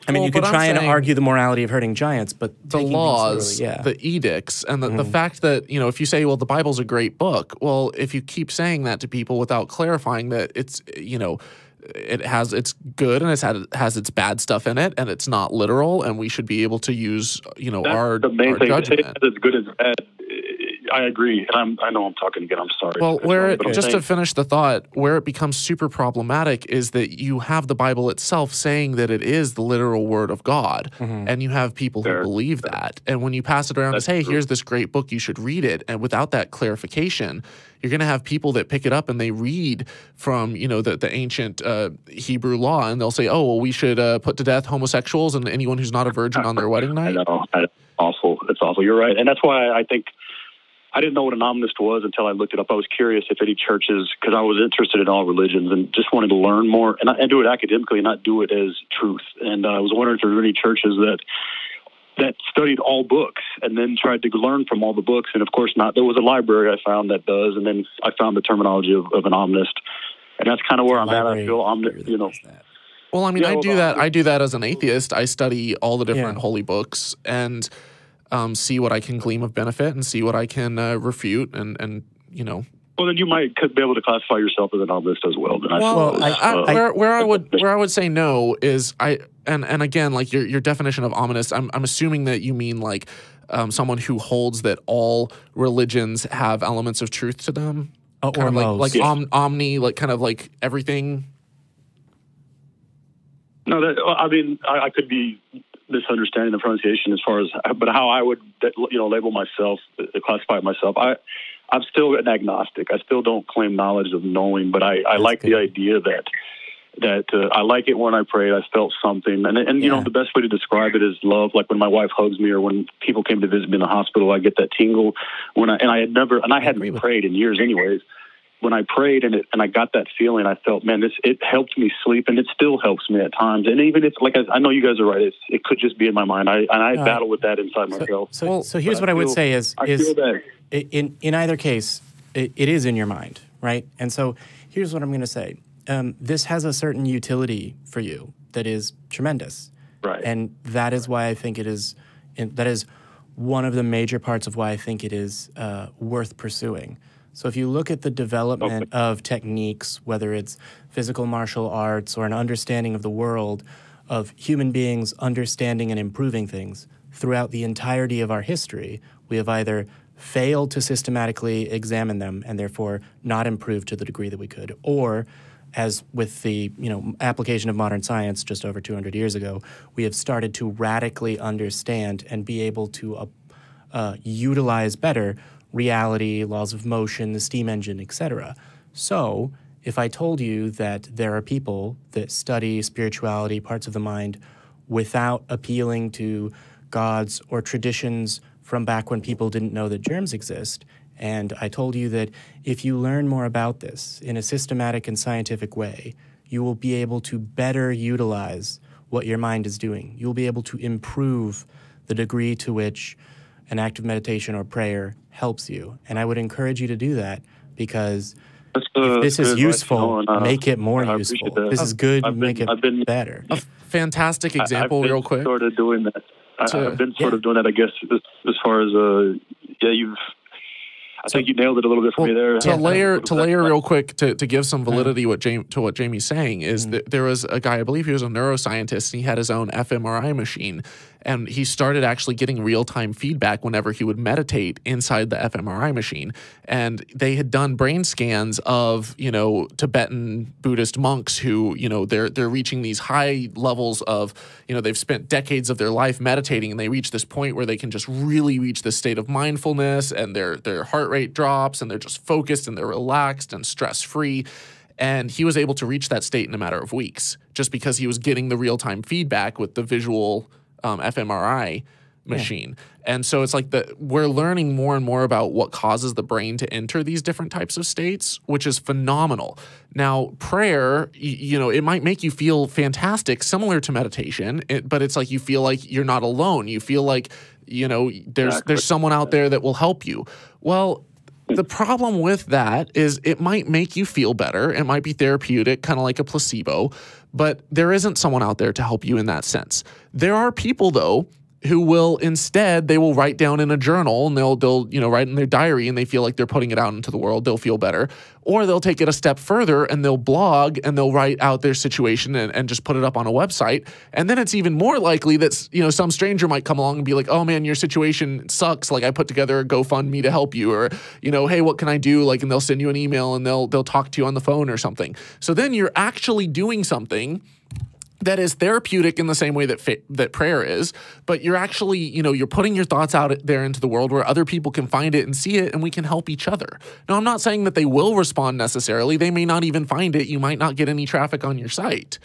I mean, you could try and argue the morality of hurting giants, but the laws, the edicts, and the fact that, if you say, well, the Bible's a great book, well, if you keep saying that to people without clarifying that it's, it's good and it has its bad stuff in it and it's not literal and we should be able to use, our judgment. It's good as bad. I agree, and I know I'm talking again. I'm sorry. Well, to finish the thought, where it becomes super problematic is that you have the Bible itself saying that it is the literal word of God, and you have people who believe that. And when you pass it around as, hey, here's this great book, you should read it, and without that clarification, you're going to have people that pick it up and they read from, the ancient Hebrew law, and they'll say, oh, well, we should put to death homosexuals and anyone who's not a virgin on their wedding night. I know. Awful. It's awful. You're right, and that's why I think. I didn't know what an omnist was until I looked it up. I was curious if any churches, because I was interested in all religions and just wanted to learn more and do it academically, not do it as truth. And I was wondering if there were any churches that studied all books and then tried to learn from all the books. And of course not. There was a library I found that does, and then I found the terminology of an omnist. And that's kind of where I'm at. I feel Well, I mean, I do that as an atheist. I study all the different holy books and see what I can glean of benefit and see what I can refute and. Well, then you might be able to classify yourself as an omnist as well. Then where I would say no is and again, like your definition of omnist, I'm assuming that you mean like someone who holds that all religions have elements of truth to them, or like omni, like kind of like everything. No, I could be misunderstanding the pronunciation as far as, but how I would, label myself, classify myself. I'm still an agnostic. I still don't claim knowledge of knowing, but I like the idea that I like it when I pray. I felt something, and the best way to describe it is love. Like when my wife hugs me, or when people came to visit me in the hospital, I get that tingle. I hadn't prayed in years, anyways. When I prayed and I got that feeling, I felt, man, it helped me sleep, and it still helps me at times. And even it's like, I know you guys are right. It could just be in my mind. I battle with that inside myself. So here's what I would say is in either case, it is in your mind, right? And so here's what I'm going to say. This has a certain utility for you that is tremendous. Right. And that is why I think it is, that is one of the major parts of why I think it is worth pursuing. So if you look at the development of techniques, whether it's physical martial arts or an understanding of the world, of human beings understanding and improving things throughout the entirety of our history, we have either failed to systematically examine them and therefore not improved to the degree that we could, or as with the application of modern science just over 200 years ago, we have started to radically understand and be able to utilize better reality, laws of motion, the steam engine, etc. So if I told you that there are people that study spirituality, parts of the mind, without appealing to gods or traditions from back when people didn't know that germs exist, and I told you that if you learn more about this in a systematic and scientific way, you will be able to better utilize what your mind is doing. You'll be able to improve the degree to which an act of meditation or prayer helps you. And I would encourage you to do that, because if this is useful, make it more useful. This is good, make it better. A fantastic example, real quick. Sort of doing that. I've been sort of doing that, I guess, as far as I think you nailed it a little bit for me there. To layer real quick to give some validity to what Jamie's saying is that there was a guy, I believe he was a neuroscientist, and he had his own fMRI machine, and he started actually getting real-time feedback whenever he would meditate inside the fMRI machine. And they had done brain scans of, Tibetan Buddhist monks who, they're reaching these high levels of, they've spent decades of their life meditating, and they reach this point where they can just really reach this state of mindfulness, and their heart rate drops, and they're just focused, and they're relaxed and stress-free. And he was able to reach that state in a matter of weeks just because he was getting the real-time feedback with the visual fMRI machine. And so it's like we're learning more and more about what causes the brain to enter these different types of states, which is phenomenal. Now, prayer, it might make you feel fantastic, similar to meditation, but it's like you feel like you're not alone. You feel like, there's someone out there that will help you. Well, the problem with that is it might make you feel better. It might be therapeutic, kind of like a placebo, but there isn't someone out there to help you in that sense. There are people, though, who will instead, they will write down in a journal, and they'll write in their diary, and they feel like they're putting it out into the world. They'll feel better. Or they'll take it a step further, and they'll blog, and they'll write out their situation and just put it up on a website. And then it's even more likely that, some stranger might come along and be like, oh man, your situation sucks. Like, I put together a GoFundMe to help you, or, hey, what can I do? Like, and they'll send you an email, and they'll talk to you on the phone or something. So then you're actually doing something that is therapeutic in the same way that prayer is, but you're actually, you're putting your thoughts out there into the world where other people can find it and see it, and we can help each other. Now, I'm not saying that they will respond necessarily. They may not even find it. You might not get any traffic on your site,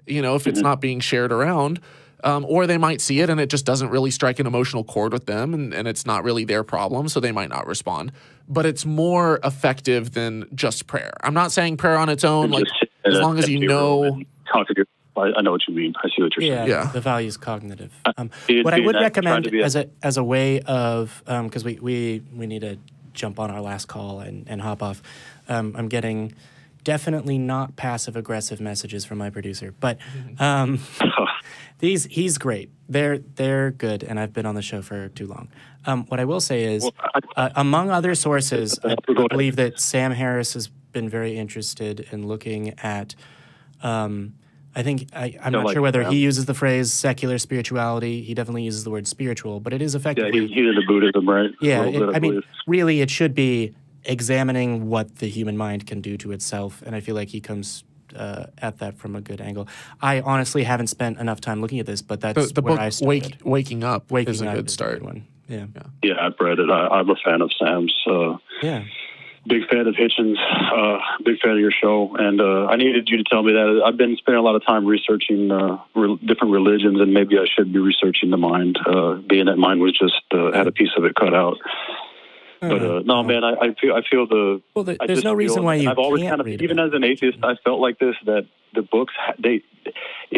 if it's not being shared around. Or they might see it and it just doesn't really strike an emotional chord with them, and it's not really their problem, so they might not respond. But it's more effective than just prayer. I'm not saying prayer on its own, like, as long as you know... I know what you mean. I see what you're saying. Yeah, the value is cognitive. What I would recommend as a way of, because we need to jump on our last call and hop off. I'm getting definitely not passive-aggressive messages from my producer, but he's great. They're good, and I've been on the show for too long. What I will say is, among other sources, I believe that Sam Harris has been very interested in looking at... I'm not sure whether he uses the phrase secular spirituality. He definitely uses the word spiritual, but it is effectively... Yeah, he's into Buddhism, right? Yeah, really, it should be examining what the human mind can do to itself, and I feel like he comes at that from a good angle. I honestly haven't spent enough time looking at this, but that's the where book I started. Waking Up is a good start. Yeah, I've read it. I'm a fan of Sam's. Big fan of Hitchens, big fan of your show, and I needed you to tell me that. I've been spending a lot of time researching different religions, and maybe I should be researching the mind, being that mine was just had a piece of it cut out. But no, man, I feel the... Well, there's no reason why you I've always can't read even as an atheist, I felt like this, that the books, if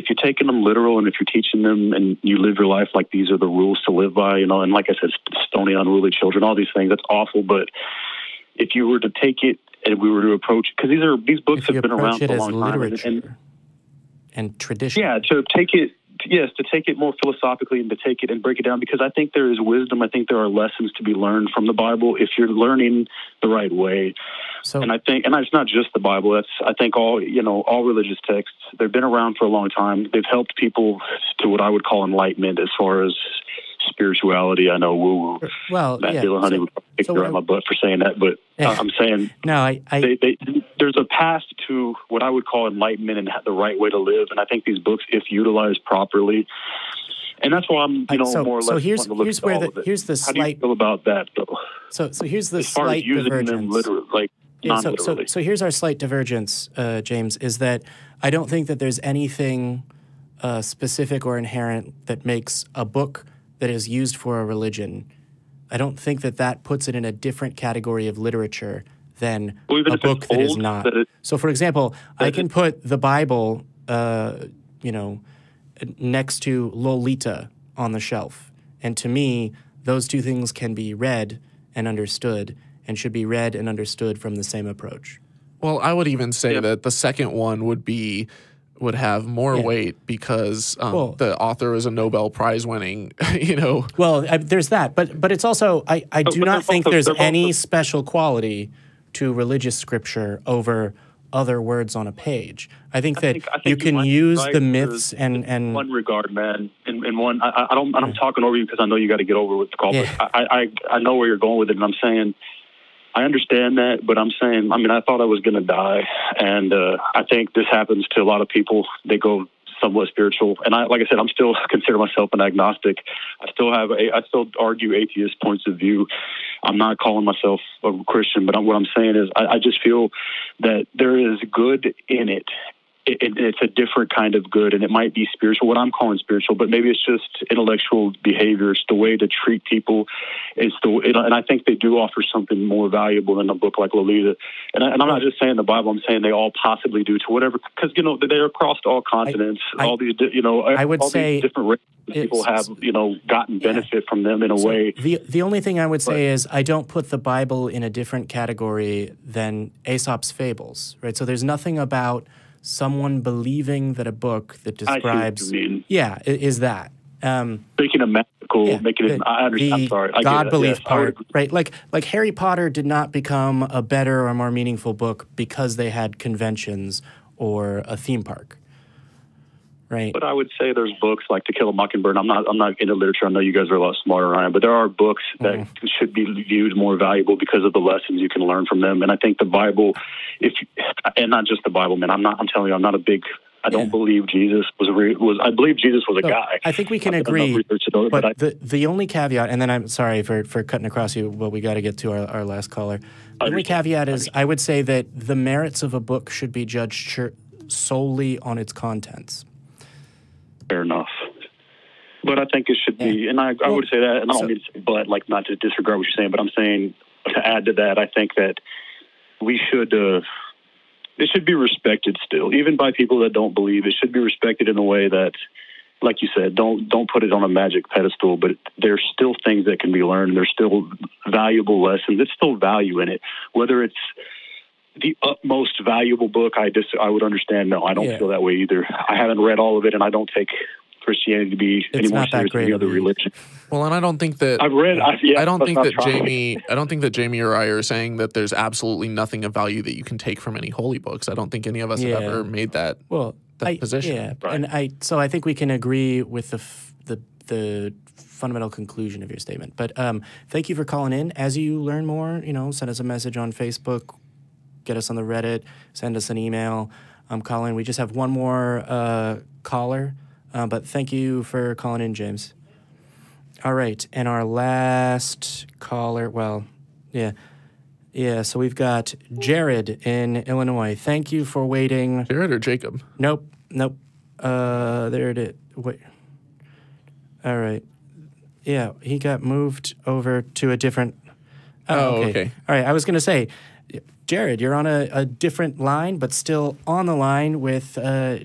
you're taking them literal and if you're teaching them and you live your life like these are the rules to live by, and like I said, stony unruly children, all these things, that's awful, but... If you were to take it and we were to approach, because these books have been around for a long time, and tradition. Yeah, to take it to take it more philosophically and to take it and break it down, because I think there is wisdom. I think there are lessons to be learned from the Bible if you're learning the right way. So, and I think, and it's not just the Bible. That's, I think, all religious texts. They've been around for a long time. They've helped people to what I would call enlightenment as far as spirituality. I know woo-woo. Well, Matt yeah. Dillahunty would kick around my butt for saying that, but I'm saying there's a path to what I would call enlightenment and the right way to live. And I think these books, if utilized properly, and that's why I'm, more or less. So here's the How slight. do you feel about that, though? So here's the as far slight as using divergence. them literally, like non-literally. So here's our slight divergence, James, is that I don't think that there's anything specific or inherent that makes a book that is used for a religion. I don't think that puts it in a different category of literature than a book that is not. So, for example, I can put the Bible, next to Lolita on the shelf. And to me, those two things can be read and understood and should be read and understood from the same approach. Well, I would even say that the second one would have more weight because the author is a Nobel Prize winning, Well, there's that. But it's also, I do not think there's any special quality to religious scripture over other words on a page. I think you can use the myths and in one regard, man. In one, I'm talking over you because I know you got to get over with the call. Yeah. But I know where you're going with it, and I'm saying I understand that, but I'm saying, I thought I was going to die, and I think this happens to a lot of people. They go somewhat spiritual, and like I said, I'm still consider myself an agnostic. I still argue atheist points of view. I'm not calling myself a Christian, but what I'm saying is I just feel that there is good in it. It's a different kind of good, and it might be spiritual, what I'm calling spiritual, but maybe it's just intellectual behavior. It's the way to treat people. And I think they do offer something more valuable than a book like Lolita. And I'm not just saying the Bible. I'm saying they all possibly do to whatever, because they're across all continents. All these, I would say these different races, people have gotten benefit from them in a way. The only thing I would say is I don't put the Bible in a different category than Aesop's fables, right? So there's nothing about someone believing that a book that describes is that making a magical, making it. I understand. I'm sorry, I God get it. belief Yes, part, right? Like Harry Potter did not become a better or more meaningful book because they had conventions or a theme park, right? But I would say there's books like To Kill a Mockingbird. I'm not into literature. I know you guys are a lot smarter than I am, but there are books that should be viewed more valuable because of the lessons you can learn from them. And I think the Bible, and not just the Bible, man. I'm telling you, I'm not a big. I don't believe Jesus was. I believe Jesus was a guy. I think we can agree. But the only caveat, and then I'm sorry for cutting across you, but we got to get to our last caller. The only caveat is I would say that the merits of a book should be judged solely on its contents. Fair enough. But I think it should be, and I would say that, and I don't mean to, but like not to disregard what you're saying, but I'm saying to add to that, I think that we should, it should be respected still, even by people that don't believe. It should be respected in a way that, like you said, don't put it on a magic pedestal, but there's still things that can be learned. There's still valuable lessons. There's still value in it, whether it's the utmost valuable book. I would understand. No, I don't feel that way either. I haven't read all of it, and I don't take Christianity to be any more serious than any other religion. Well, and I don't think that I've read. I don't think that Jamie or I are saying that there's absolutely nothing of value that you can take from any holy books. I don't think any of us have ever made that position. Yeah, right. And so I think we can agree with the fundamental conclusion of your statement. But thank you for calling in. As you learn more, send us a message on Facebook. Get us on the Reddit, send us an email. Colin, we just have one more caller, but thank you for calling in, James. All right, and our last caller, so we've got Jared in Illinois. Thank you for waiting. Jared or Jacob? Nope. There it is. Wait. All right. Yeah, he got moved over to a different... okay. All right, I was going to say... Jared, you're on a different line, but still on the line with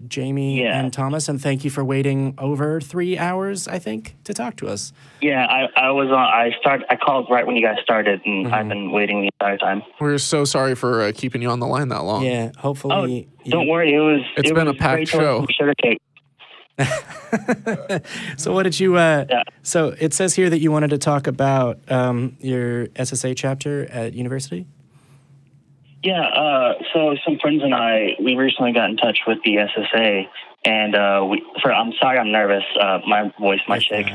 Jamie and Thomas, and thank you for waiting over 3 hours, I think, to talk to us. Yeah, I was on. I called right when you guys started, and I've been waiting the entire time. We're so sorry for keeping you on the line that long. Yeah, hopefully. Oh, don't worry. It's been a packed show. Sugar cake. So what did you? So it says here that you wanted to talk about your SSA chapter at university. Yeah, so some friends and I, we recently got in touch with the SSA, and I'm sorry, I'm nervous. My voice might shake.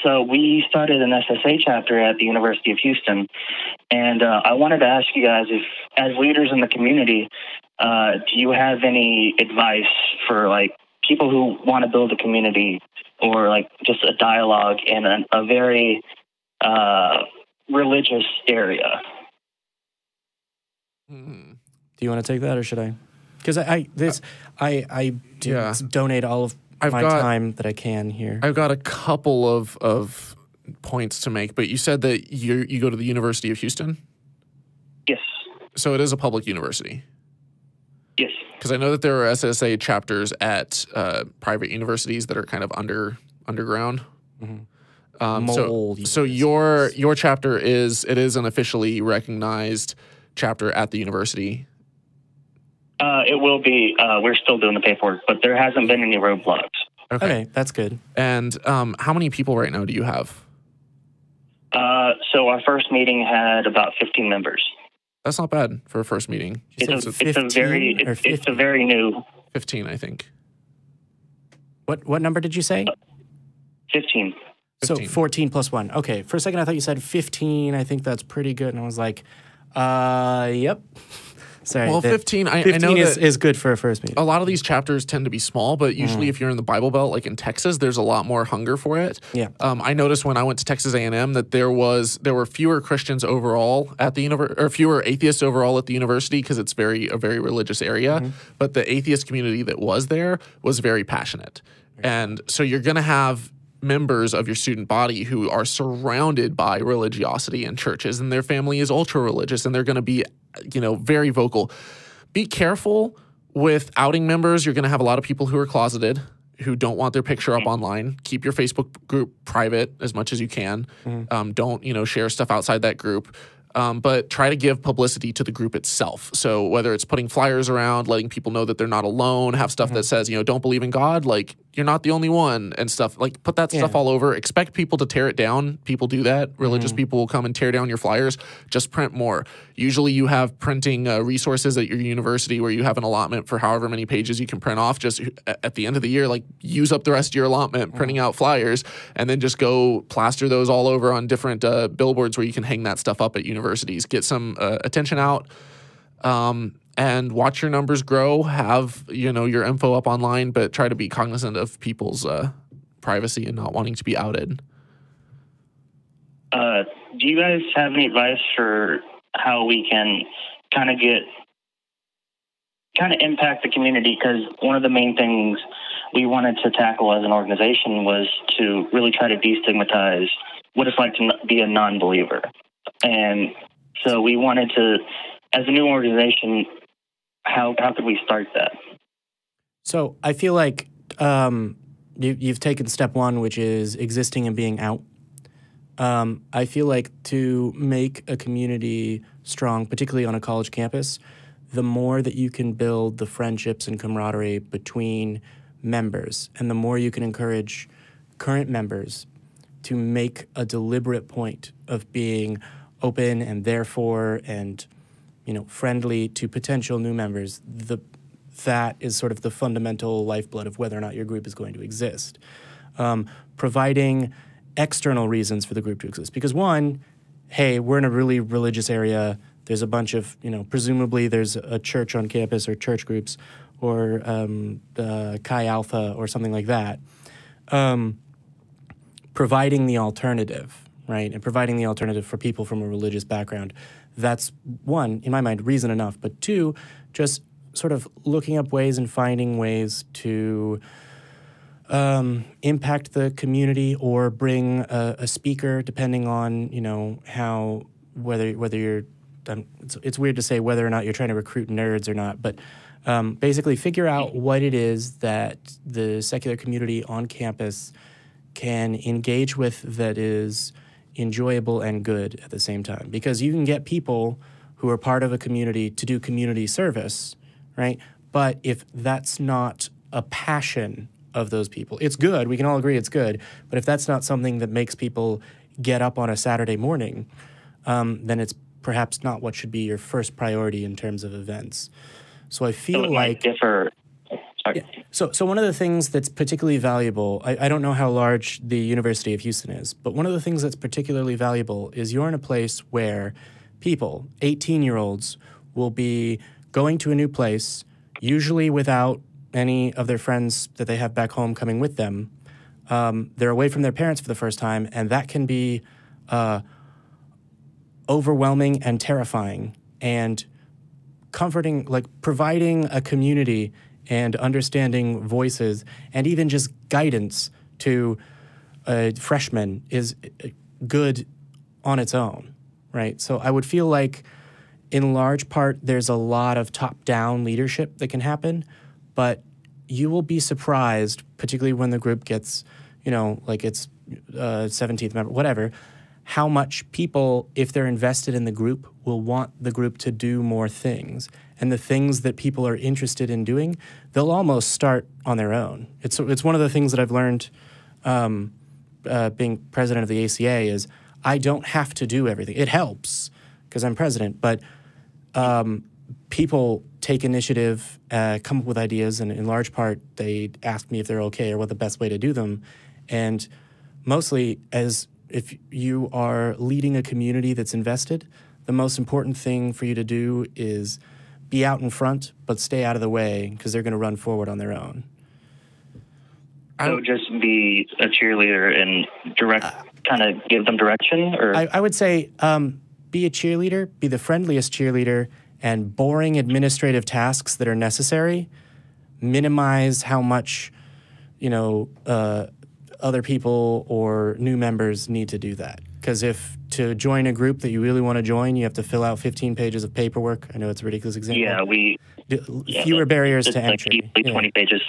So we started an SSA chapter at the University of Houston, and I wanted to ask you guys, if, as leaders in the community, do you have any advice for like people who want to build a community or like just a dialogue in a very religious area? Do you want to take that, or should I? Because I donate all of my time that I can here. I've got a couple of points to make, but you said that you go to the University of Houston? Yes. So it is a public university? Yes. Because I know that there are SSA chapters at private universities that are kind of underground. Mm-hmm. So your chapter is an officially recognized chapter at the university? It will be. We're still doing the paperwork, but there hasn't been any roadblocks. Okay, that's good. And how many people right now do you have? So our first meeting had about 15 members. That's not bad for a first meeting. It's a very new. 15, I think. What number did you say? 15. So 14 plus 1. Okay, for a second I thought you said 15. I think that's pretty good. And I was like, yep. Sorry. Well, 15, I know is good for a first meeting. A lot of these chapters tend to be small, but usually if you're in the Bible Belt, like in Texas, there's a lot more hunger for it. Yeah. I noticed when I went to Texas A&M that there were fewer Christians overall at the university, or fewer atheists overall at the university, because it's a very religious area. But the atheist community that was there was very passionate. And so you're going to have members of your student body who are surrounded by religiosity in churches, and their family is ultra religious, and they're going to be, very vocal. Be careful with outing members. You're going to have a lot of people who are closeted, who don't want their picture up online. Keep your Facebook group private as much as you can. Don't, share stuff outside that group. But try to give publicity to the group itself. So whether it's putting flyers around, letting people know that they're not alone, have stuff that says, don't believe in God, like you're not the only one, and stuff. Like put that stuff all over. Expect people to tear it down. People do that. Religious people will come and tear down your flyers. Just print more. Usually you have printing resources at your university where you have an allotment for however many pages you can print off. Just at the end of the year, like use up the rest of your allotment printing out flyers, and then just go plaster those all over on different billboards where you can hang that stuff up at universities. Get some attention out, and watch your numbers grow. Have your info up online, but try to be cognizant of people's privacy and not wanting to be outed. Do you guys have any advice for how we can kind of impact the community? Because one of the main things we wanted to tackle as an organization was to really try to destigmatize what it's like to be a non-believer. And so we wanted to, as a new organization, how could we start that? So I feel like you've taken step one, which is existing and being out. I feel like to make a community strong, particularly on a college campus, the more that you can build the friendships and camaraderie between members, and the more you can encourage current members to make a deliberate point of being open and therefore and friendly to potential new members, that is sort of the fundamental lifeblood of whether or not your group is going to exist. Providing external reasons for the group to exist. Because one, hey, we're in a really religious area. There's a bunch of, presumably there's a church on campus or church groups or Chi Alpha or something like that. Providing the alternative, right? And providing the alternative for people from a religious background. That's one, in my mind, reason enough. But two, just sort of looking up ways and finding ways to impact the community or bring a speaker, depending on, whether you're, it's weird to say whether or not you're trying to recruit nerds or not, but basically figure out what it is that the secular community on campus can engage with that is enjoyable and good at the same time. Because you can get people who are part of a community to do community service, right? But if that's not a passion of those people, it's good. We can all agree it's good. But if that's not something that makes people get up on a Saturday morning, then it's perhaps not what should be your first priority in terms of events. So I feel like differ. Yeah. So one of the things that's particularly valuable, I don't know how large the University of Houston is, but one of the things that's particularly valuable is you're in a place where people, 18-year-olds, will be going to a new place, usually without any of their friends that they have back home coming with them. They're away from their parents for the first time, and that can be overwhelming and terrifying, and comforting, like providing a community and understanding voices and even just guidance to freshmen is good on its own, right? So I would feel like in large part there's a lot of top-down leadership that can happen, but you will be surprised, particularly when the group gets, you know, like it's 17th member, whatever, how much people, if they're invested in the group, will want the group to do more things. And the things that people are interested in doing, they'll almost start on their own. It's one of the things that I've learned being president of the ACA is I don't have to do everything. It helps because I'm president, but people take initiative, come up with ideas, and in large part, they ask me if they're okay or what the best way to do them. And mostly, as if you are leading a community that's invested, the most important thing for you to do is be out in front, but stay out of the way because they're going to run forward on their own. So just be a cheerleader and kind of give them direction? Or I would say be a cheerleader, be the friendliest cheerleader, and boring administrative tasks that are necessary, minimize how much, you know, other people or new members need to do that. Because if to join a group that you really want to join, you have to fill out 15 pages of paperwork. I know it's a ridiculous example. Yeah, fewer barriers to like entry. Easily 20 pages.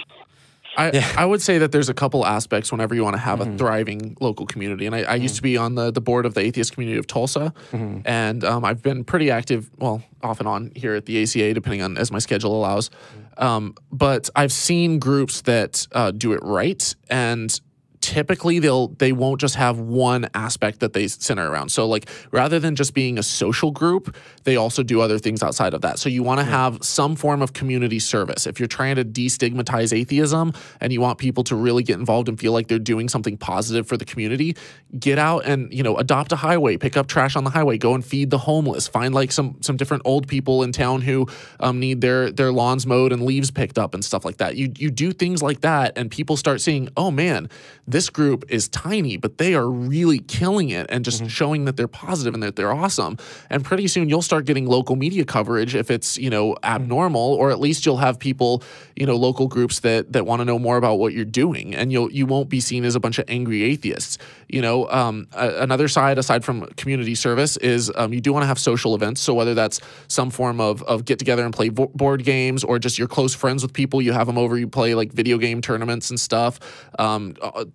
I would say that there's a couple aspects whenever you want to have a thriving local community. And I used to be on the board of the Atheist Community of Tulsa. And I've been pretty active, well, off and on here at the ACA, depending on as my schedule allows. But I've seen groups that do it right, and typically they won't just have one aspect that they center around. So like rather than just being a social group, they also do other things outside of that. So you want to have some form of community service. If you're trying to destigmatize atheism and you want people to really get involved and feel like they're doing something positive for the community, get out and, you know, adopt a highway, pick up trash on the highway, go and feed the homeless, find like some different old people in town who need their lawns mowed and leaves picked up and stuff like that. You do things like that and people start seeing, oh man, this group is tiny, but they are really killing it and just showing that they're positive and that they're awesome. And pretty soon you'll start getting local media coverage if it's, you know, abnormal, or at least you'll have people, you know, local groups that want to know more about what you're doing, and you won't be seen as a bunch of angry atheists. You know, another side aside from community service is you do want to have social events. So whether that's some form of get together and play board games, or just you're close friends with people, you have them over, you play like video game tournaments and stuff.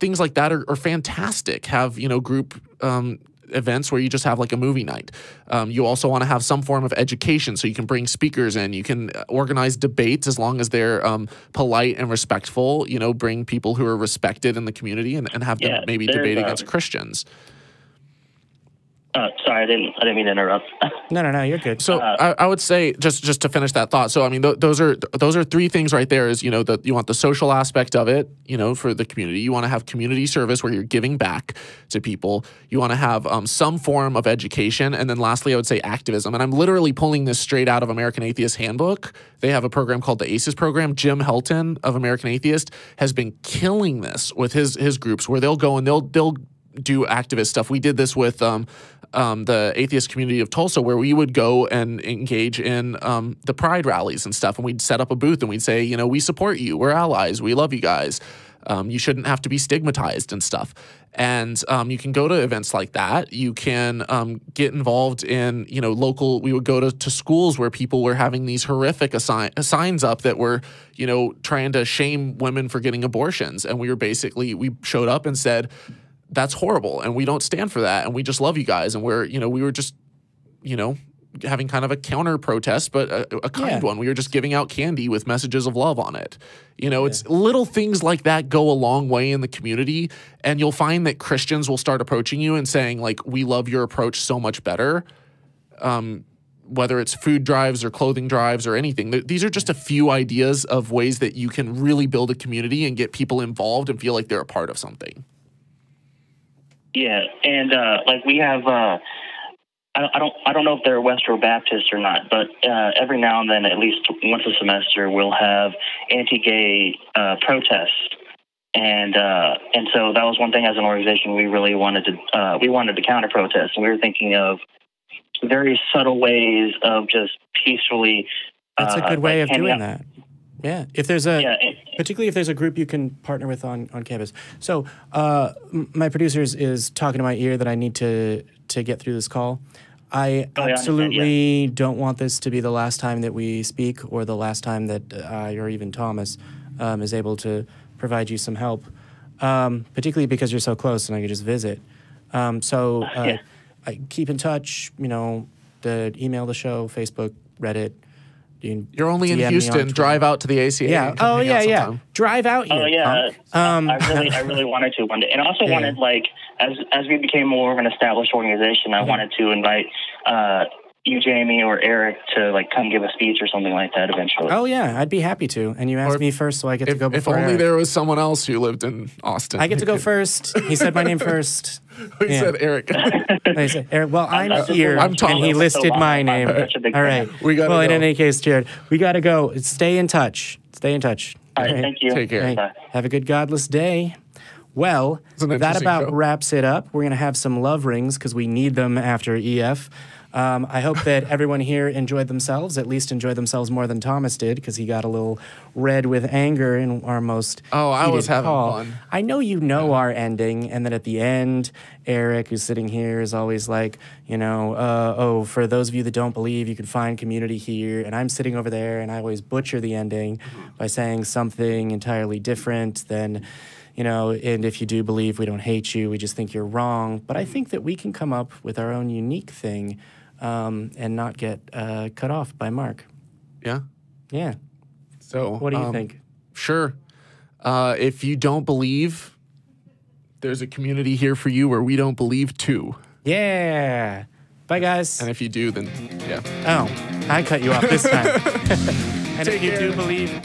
Things like that are fantastic. Have, you know, group events where you just have like a movie night. You also want to have some form of education, so you can bring speakers in. You can organize debates as long as they're polite and respectful. You know, bring people who are respected in the community and have them maybe debate against Christians. Sorry, I didn't mean to interrupt. No, you're good. So I would say just to finish that thought. So I mean, those are three things right there. Is, you know, you want the social aspect of it, you know, for the community. You want to have community service where you're giving back to people. You want to have some form of education, and then lastly, I would say activism. And I'm literally pulling this straight out of American Atheist Handbook. They have a program called the ACES program. Jim Helton of American Atheist has been killing this with his groups, where they'll go and they'll do activist stuff. We did this with the Atheist Community of Tulsa, where we would go and engage in the pride rallies and stuff, and we'd set up a booth and we'd say, you know, we support you, we're allies, we love you guys, you shouldn't have to be stigmatized and stuff. And you can go to events like that. You can get involved in, you know, local. We would go to schools where people were having these horrific signs up that were, you know, trying to shame women for getting abortions, and we showed up and said, that's horrible, and we don't stand for that, and we just love you guys, and we were just, you know, having kind of a counter protest, but a kind one. We were just giving out candy with messages of love on it. You know, it's little things like that go a long way in the community, and you'll find that Christians will start approaching you and saying, like, we love your approach so much better. Whether it's food drives or clothing drives or anything. These are just a few ideas of ways that you can really build a community and get people involved and feel like they're a part of something. Yeah, and like we have, I don't know if they're Westbrook Baptist or not, but every now and then, at least once a semester, we'll have anti-gay protests, and so that was one thing as an organization we really wanted to counter protest, and we were thinking of very subtle ways of just peacefully. That's a good way of doing that. Yeah, if there's particularly if there's a group you can partner with on campus. So my producer is talking to my ear that I need to get through this call. I absolutely don't want this to be the last time that we speak, or the last time that I or even Thomas is able to provide you some help, particularly because you're so close and I could just visit. I keep in touch, you know, email the show, Facebook, Reddit. You're only in Houston. Drive out to the ACA. Yeah. Oh, yeah. Drive out here. Oh, yeah. I really wanted to one day. And I also wanted, like, as we became more of an established organization, I wanted to invite you, Jamie, or Eric to, like, come give a speech or something like that eventually. Oh, yeah. I'd be happy to. And you asked me first, so I get to go before If only Eric. there was someone else who lived in Austin. I get to go first. He said my name first. He said Eric. I said Eric. Well, I'm here, I'm Thomas. and he listed my name. All right. We gotta go. In any case, Jared, we got to go. Stay in touch. Stay in touch. All right. Thank you. Take care. Right. Bye. Have a good godless day. Well, that about wraps it up. We're going to have some love rings because we need them after EF. I hope that everyone here enjoyed themselves, at least enjoyed themselves more than Thomas did, because he got a little red with anger in our most I was having fun. I know you know our ending, and then at the end, Eric, who's sitting here, is always like, you know, for those of you that don't believe, you can find community here, and I'm sitting over there, and I always butcher the ending by saying something entirely different than... You know, and if you do believe, we don't hate you, we just think you're wrong. But I think that we can come up with our own unique thing and not get cut off by Mark. Yeah? Yeah. So, what do you think? Sure. If you don't believe, there's a community here for you where we don't believe too. Yeah. Bye, guys. And if you do, then, yeah. Oh, I cut you off this time. And if you do believe...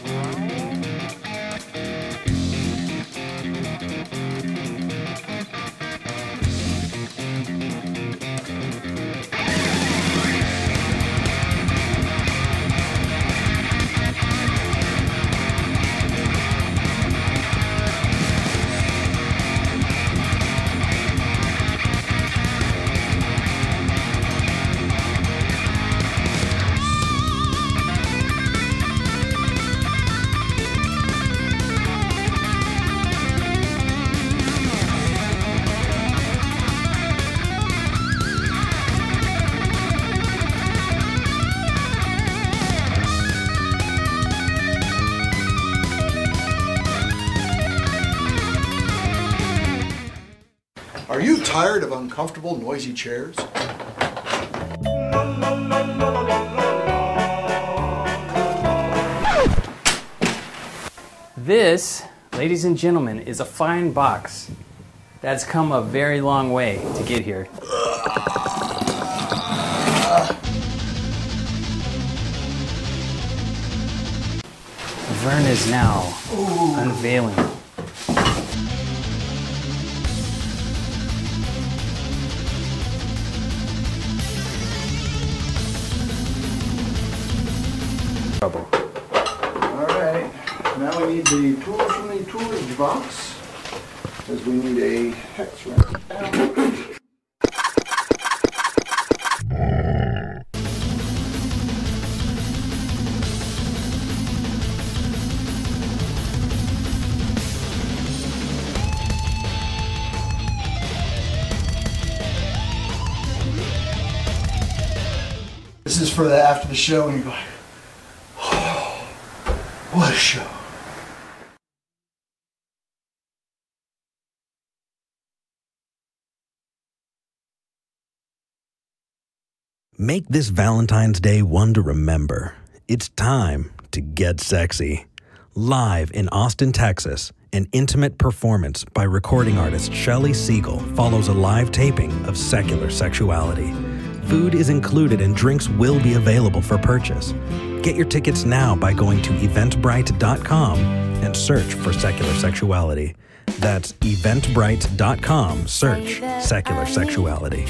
Are you tired of uncomfortable, noisy chairs? This, ladies and gentlemen, is a fine box that's come a very long way to get here. Vern is now unveiling. Trouble. All right. Now we need the tools from the toolage box, because we need a hex wrench. This is for the after the show, and you go, oh, what a show. Make this Valentine's Day one to remember. It's time to get sexy. Live in Austin, Texas, an intimate performance by recording artist Shelley Siegel follows a live taping of Secular Sexuality. Food is included and drinks will be available for purchase. Get your tickets now by going to eventbrite.com and search for Secular Sexuality. That's eventbrite.com, search Secular Sexuality.